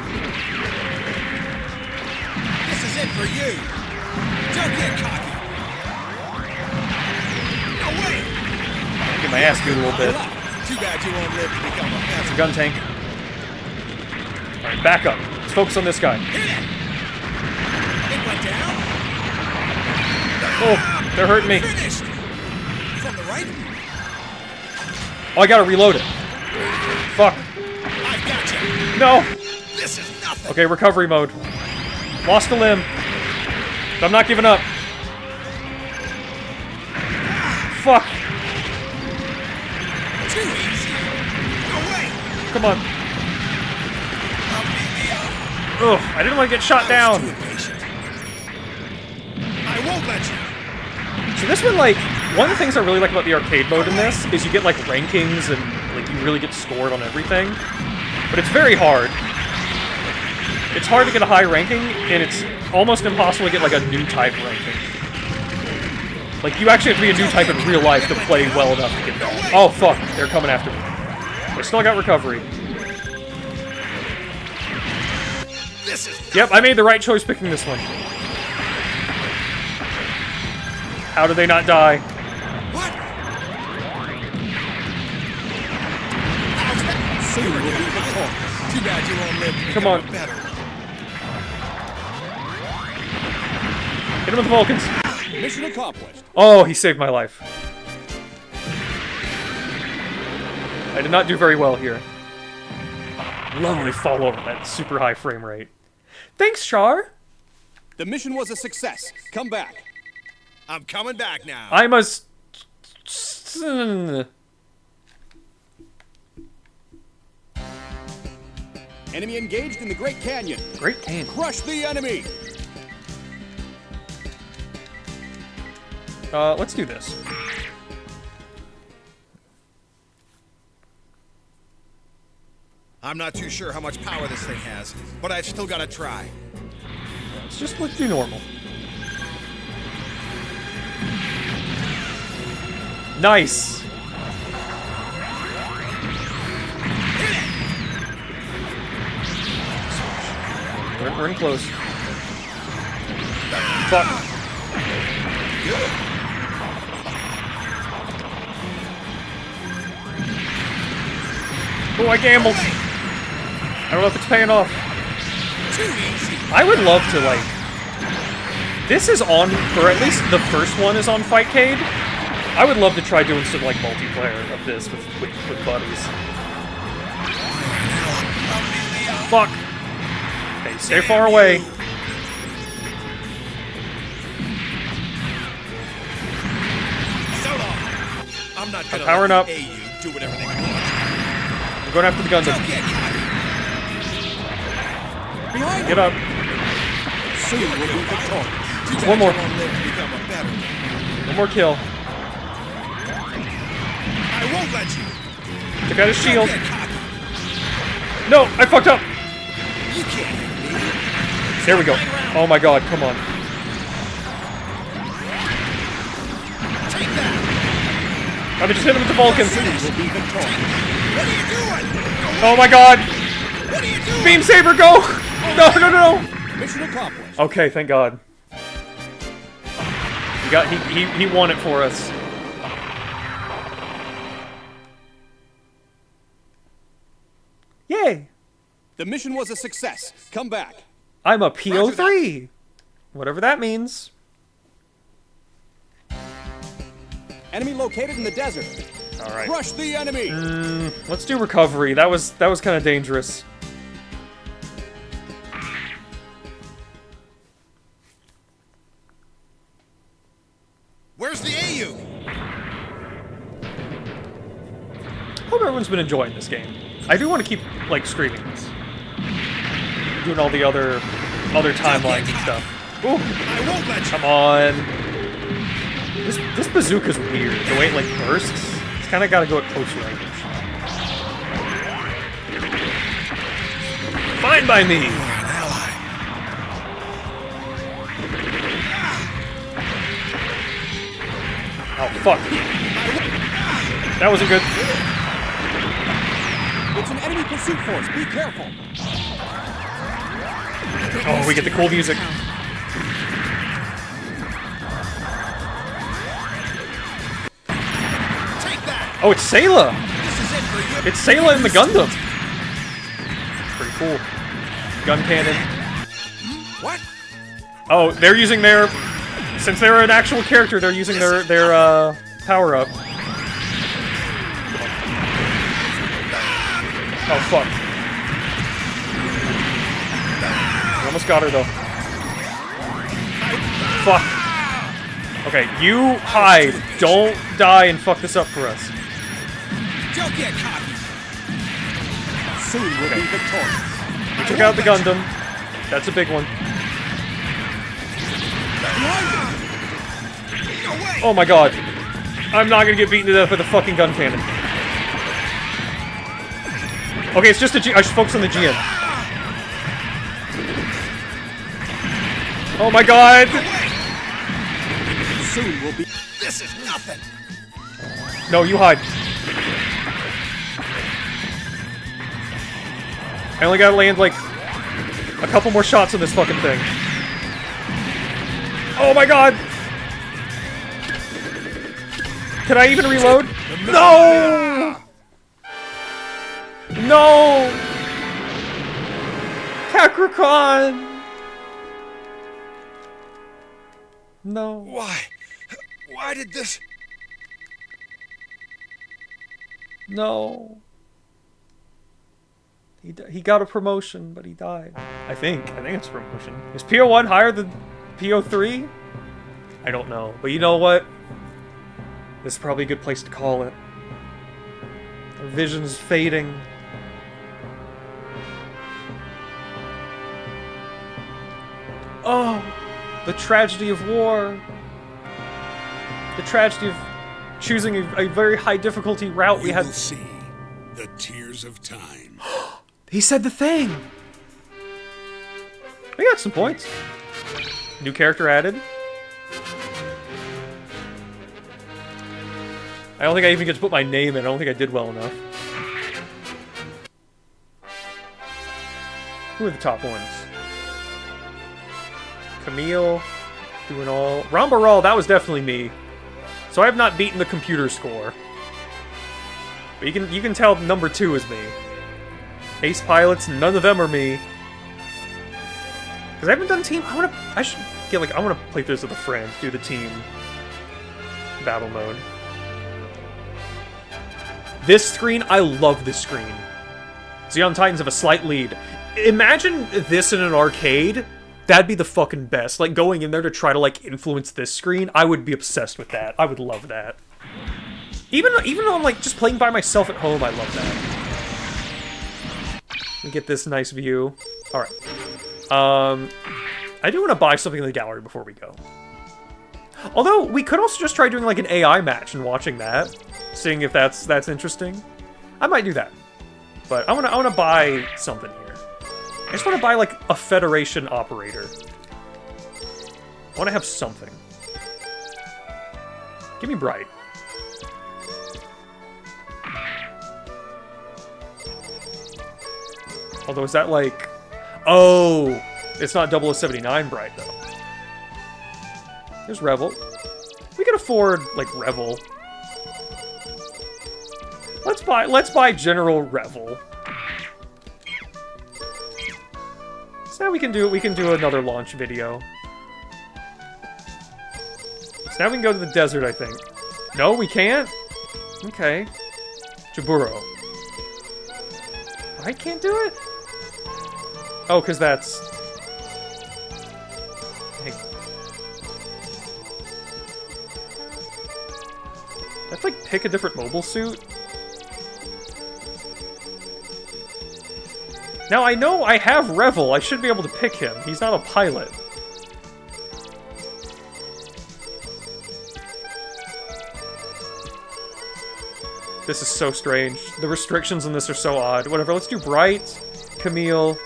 This is it for you! Don't get cocky! No way! Get my ass beat a little bit. Too bad you won't live to become a That's a gun tank. Alright, back up. Let's focus on this guy. It went down. Oh, they're hurting me. Finished. From the right? Oh, I gotta reload it. Fuck. I've got you. No. This is nothing. Okay, recovery mode. Lost a limb. But I'm not giving up. Fuck. Too easy. No way. Come on. Ugh, I didn't want to get shot down. I won't let you. So this one, like, one of the things I really like about the arcade mode in this is you get, like, rankings and, like, you really get scored on everything. But it's very hard. It's hard to get a high ranking, and it's almost impossible to get, like, a NEWtype ranking. Like, you actually have to be a NEWtype in real life to play well enough to get that. Oh, fuck. They're coming after me. I still got recovery. Yep, I made the right choice picking this one. How did they not die? What? Soon will be victorious. Too bad you won't live to Come become on. better. Hit him with the Vulcans. Mission accomplished. Oh, he saved my life. I did not do very well here. Lovely fall over that super high frame rate. Thanks, Char. The mission was a success. Come back. I'm coming back now. I must... Enemy engaged in the Great Canyon. Great Canyon. Crush the enemy. Let's do this. I'm not too sure how much power this thing has, but I've still got to try. Let's do normal. Nice. We're in close. Fuck. Oh, I gambled. I don't know if it's paying off. Too easy. I would love to, like... This is on, or at least the first one is on Fightcade. I would love to try doing some like multiplayer of this with buddies. Fuck. Okay, stay far away. I'm not I'm gonna powering let up. the A.U. do whatever they want. I'm going after the Gundam. Get up. Soon we'll be victorious. One more. I One more kill. won't let you. Took out his shield. No, I fucked up. You can't hit me. There we go. Oh my god, come on. I've just hit him with the Vulcan. Oh my god. Beam Saber, go! No, no, no. Mission accomplished. Okay, thank god. He won it for us. Yay! The mission was a success. Come back. I'm a PO3! Whatever that means. Enemy located in the desert. Alright. Rush the enemy! Let's do recovery. That was kind of dangerous. Where's the A.U.? Hope everyone's been enjoying this game. I do want to keep, like, streaming this. Doing all the other timelines and stuff. Ooh! Come on! This bazooka's weird. The way it, like, bursts. It's kind of got to go at close range. Fine by me! Oh, fuck. That wasn't good. It's an enemy pursuit force. Be careful. Oh, we get the cool music. Oh, it's Sayla! It's Sayla in the Gundam! Pretty cool. Gun cannon. What? Oh, they're using their... Since they're an actual character, they're using their power-up. Oh, fuck. We almost got her, though. Fuck. Okay, you hide. Don't die and fuck this up for us. Don't get cocky. Soon we'll be victorious. We took out the Gundam. That's a big one. Oh my god. I'm not gonna get beaten to death with a fucking gun cannon. Okay, it's just a G. I should focus on the GN. Oh my god! Soon we'll be. This is nothing. No, you hide. I only gotta land, like, a couple more shots on this fucking thing. Oh my god! Can I even reload? No! No! Kakarot! No. Why? Why did this? No. He got a promotion, but he died. I think it's a promotion. Is PO1 higher than PO3? I don't know. But you know what? This is probably a good place to call it. Our vision's fading. Oh! The tragedy of war. The tragedy of choosing a very high difficulty route we had. You will see the tears of time. He said the thing! We got some points. New character added. I don't think I even get to put my name in. I don't think I did well enough. Who are the top ones? Camille, doing all... Rambaral, that was definitely me. So I have not beaten the computer score. But you can tell number 2 is me. Ace Pilots, none of them are me. Because I haven't done team... I should get, like, I want to play this with a friend. Do the team battle mode. This screen, I love this screen. Xeon Titans have a slight lead. Imagine this in an arcade. That'd be the fucking best. Like, going in there to try to, like, influence this screen, I would be obsessed with that. I would love that. Even though I'm, like, just playing by myself at home, I love that. Let me get this nice view. Alright. I do want to buy something in the gallery before we go. Although, we could also just try doing, like, an AI match and watching that. Seeing if that's interesting. I might do that. But I wanna buy something here. I just want to buy, like, a Federation operator. I want to have something. Give me Bright. Although, is that, like... Oh! It's not 0079 Bright, though. There's Revel. We can afford, like, Revel. Let's buy General Revel. So now we can do another launch video. So now we can go to the desert, I think. No, we can't? Okay. Jaburo. I can't do it? Oh, because that's... Hey. Let's, like, pick a different mobile suit. Now, I know I have Revel. I should be able to pick him. He's not a pilot. This is so strange. The restrictions on this are so odd. Whatever, let's do Bright, Camille.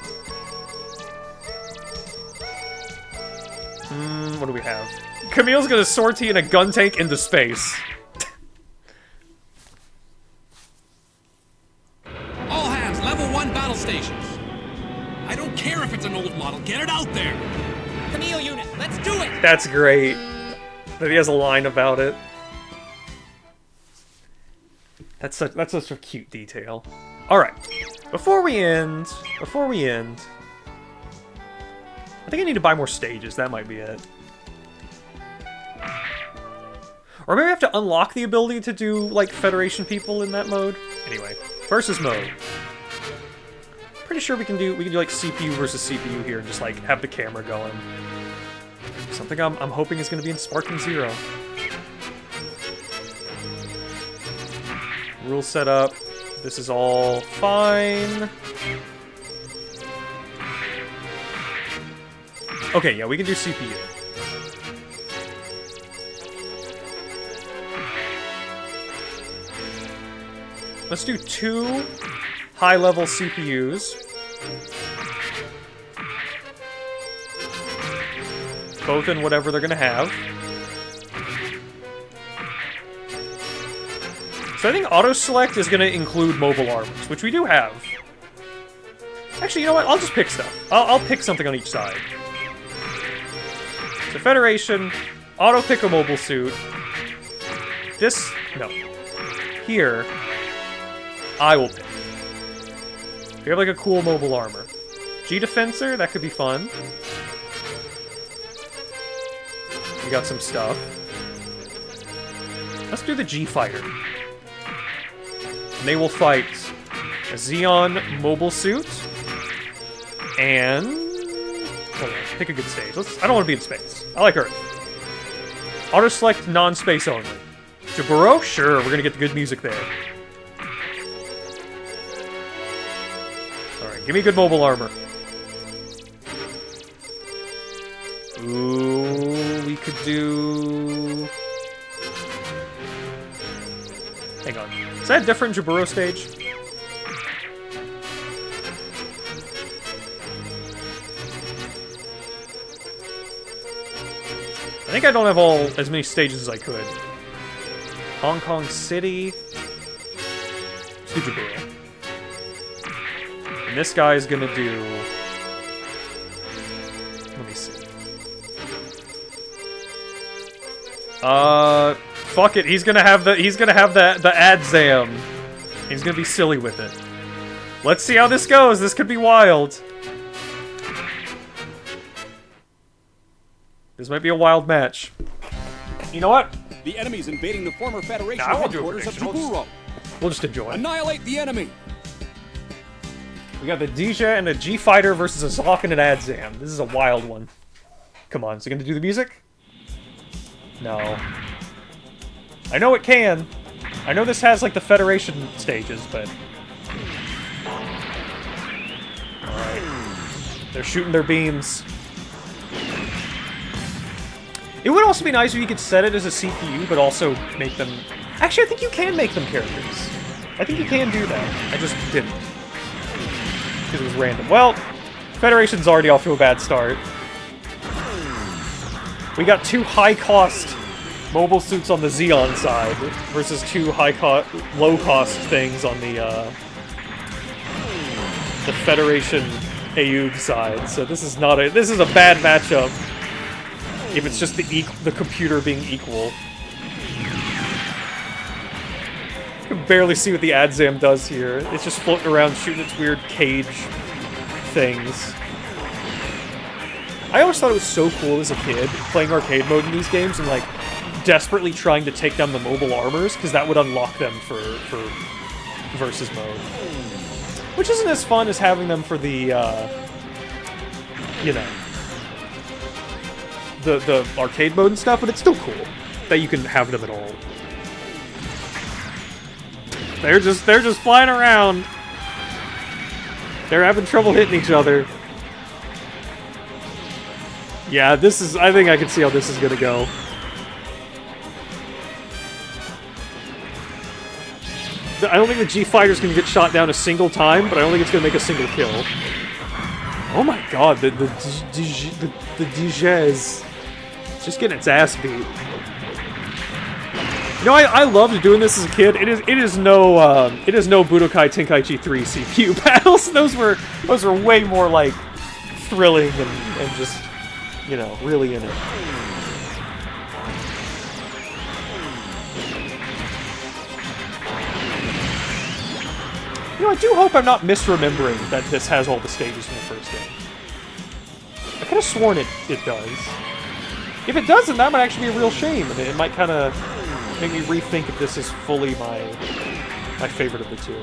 What do we have? Camille's gonna sortie in a gun tank into space. All hands, level 1 battle stations. I don't care if it's an old model, get it out there! Camille unit, let's do it! That's great. That he has a line about it. That's such a cute detail. Alright. Before we end... I think I need to buy more stages, that might be it. Or maybe I have to unlock the ability to do, like, Federation people in that mode. Anyway, versus mode. Pretty sure we can do like CPU versus CPU here and just like have the camera going. Something I'm hoping is going to be in Sparking Zero. Rule setup. This is all fine. Okay, yeah, we can do CPU. Let's do 2 high-level CPUs. Both in whatever they're gonna have. So I think auto-select is gonna include mobile armors, which we do have. Actually, you know what? I'll just pick stuff. I'll pick something on each side. So Federation, auto-pick a mobile suit. This, no. Here, I will pick. We have like a cool mobile armor. G-Defensor, that could be fun. We got some stuff. Let's do the G-Fighter. And they will fight a Xeon mobile suit. And... hold on, pick a good stage. I don't want to be in space. I like Earth. Auto-select non-space only. Jaburo? Sure, we're gonna get the good music there. Give me good mobile armor. Ooh, we could do... Hang on. Is that a different Jaburo stage? I think I don't have as many stages as I could. Hong Kong City. Let's do Jaburo. And this guy is gonna do... let me see. Fuck it. He's gonna have the Adzam. He's gonna be silly with it. Let's see how this goes. This could be wild. This might be a wild match. You know what? The enemy's invading the former Federation I won't do a headquarters of prediction. Jaburo. We'll just enjoy. Annihilate the enemy! We got the Deja and a G-Fighter versus a Zoc and an Adzam. This is a wild one. Come on, is it gonna do the music? No. I know it can. I know this has, like, the Federation stages, but... Alright. They're shooting their beams. It would also be nice if you could set it as a CPU, but also make them... Actually, I think you can make them characters. I think you can do that. I just didn't. Because it was random. Well, Federation's already off to a bad start. We got 2 high-cost mobile suits on the Xeon side versus 2 low-cost things on the Federation A.E.U.G side. So this is not a... This is a bad matchup. If it's just the computer being equal. You can barely see what the Adzam does here. It's just floating around shooting its weird cage things. I always thought it was so cool as a kid, playing arcade mode in these games and, like, desperately trying to take down the mobile armors, because that would unlock them for versus mode. Which isn't as fun as having them for the, you know, the arcade mode and stuff, but it's still cool that you can have them at all. They're just flying around. They're having trouble hitting each other. Yeah, this is... I think I can see how this is gonna go. I don't think the G-Fighter's gonna get shot down a single time, but I don't think it's gonna make a single kill. Oh my god, the DJ is just getting its ass beat. You know, I loved doing this as a kid. It is no Budokai Tenkaichi 3 CPU battles. Those were way more like thrilling and just, you know, really in it. You know, I do hope I'm not misremembering that this has all the stages from the first game. I could have sworn it does. If it doesn't, that might actually be a real shame, and it might kind of make me rethink if this is fully my favorite of the two.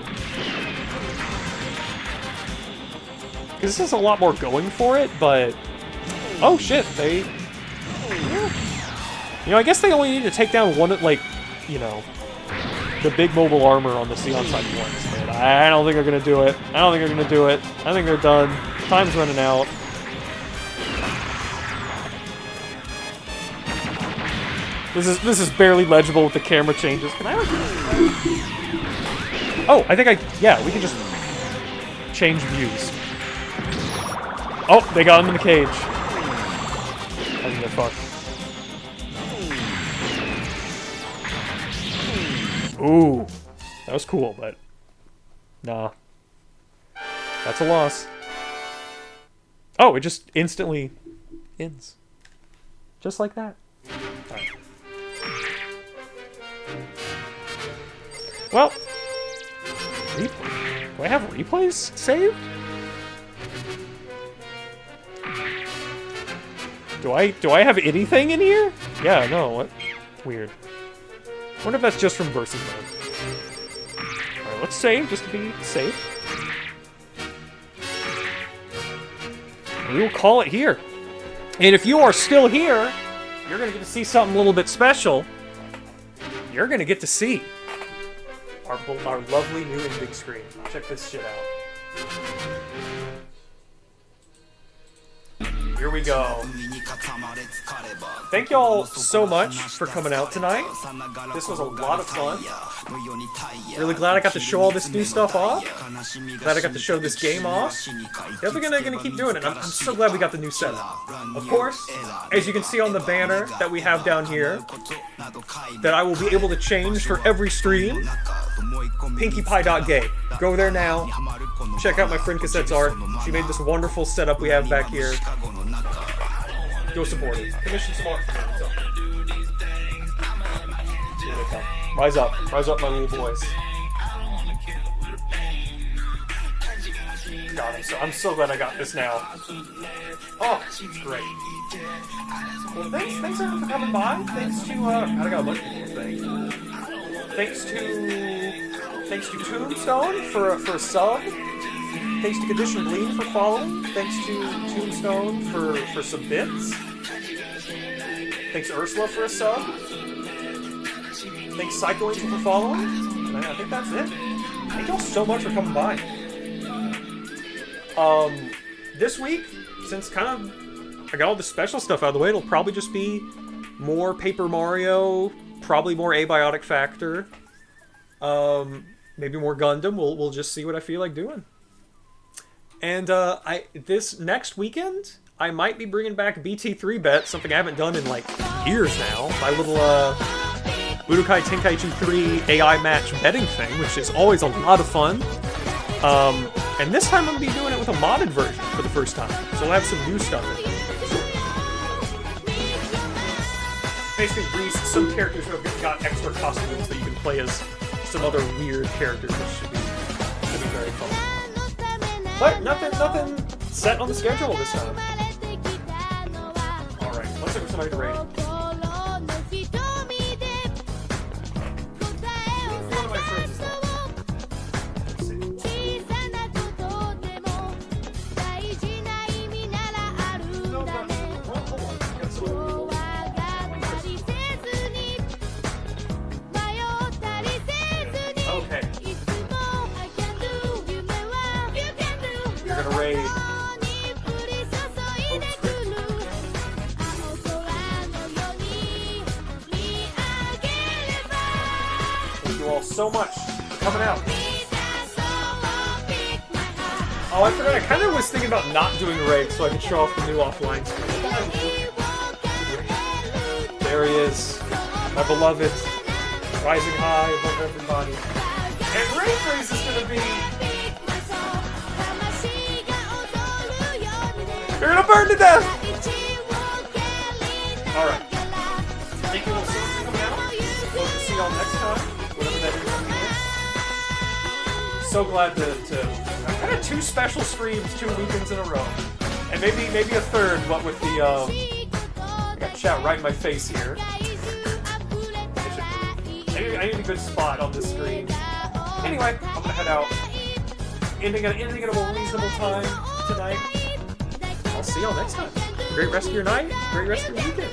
Because this has a lot more going for it, but... Oh shit, they... You know, I guess they only need to take down one, like, you know, the big mobile armor on the Xeon side once, but I don't think they're gonna do it. I don't think they're gonna do it. I think they're done. Time's running out. This is barely legible with the camera changes. Can I like... Oh, I think yeah, we can just change views. Oh, they got him in the cage. I think they're fucked. Ooh, that was cool, but nah. That's a loss. Oh, it just instantly ends. Just like that. All right. Well, do I have replays saved? Do I have anything in here? Yeah, no, what? Weird. I wonder if that's just from versus mode. Alright, let's save just to be safe. We will call it here. And if you are still here, you're gonna get to see something a little bit special. You're gonna get to see our lovely new and big screen. Check this shit out. Here we go. Thank y'all so much for coming out tonight. This was a lot of fun. Really glad I got to show all this new stuff off. Glad I got to show this game off. Definitely gonna keep doing it. I'm so glad we got the new setup. Of course, as you can see on the banner that we have down here, that I will be able to change for every stream, PinkyPie.gay. Go there now. Check out my friend Cassette's art. She made this wonderful setup we have back here. Go support it. Commission some art. Rise up, my little boys. God, I'm so glad I got this now. Oh, it's great. Well, thanks everyone for coming by. Thanks to, I got a bunch of people things. Thanks to Thanks to Tombstone for a sub. Thanks to Condition Bleed for following. Thanks to Tombstone for some bits. Thanks to Ursula for a sub. Thanks Psycho Angel for following. And I think that's it. Thank y'all so much for coming by. This week, since kind of I got all the special stuff out of the way, it'll probably just be more Paper Mario, probably more Abiotic Factor, maybe more Gundam. We'll just see what I feel like doing. And this next weekend, I might be bringing back BT3 Bet, something I haven't done in like years now. My little Budokai Tenkaichi 3 AI match betting thing, which is always a lot of fun. And this time I'm going to be doing it with a modded version for the first time. So we'll have some new stuff in it. Basically, some characters have got extra costumes that you can play as some other weird characters, which should be very fun. But nothing set on the schedule this time. Alright, let's look for somebody to rate. One of my friends is that. Let's see. No, hold on. Got some. Okay. You're gonna raid. Thank you all so much for coming out. Oh, I forgot. I kind of was thinking about not doing a raid so I could show off the new offline screen. There he is, my beloved, rising high above everybody. And Ray Freeze is gonna be. You're gonna burn to death! Alright. Thank you all so much for coming out. Hope to see y'all next time, whatever that is. So glad to kind of 2 special streams 2 weekends in a row. And maybe a third, what with the I got chat right in my face here. I need a good spot on this screen. Anyway, I'm gonna head out. Ending at a reasonable time tonight. I'll see y'all next time. Great rest of your night. Great rest of your weekend.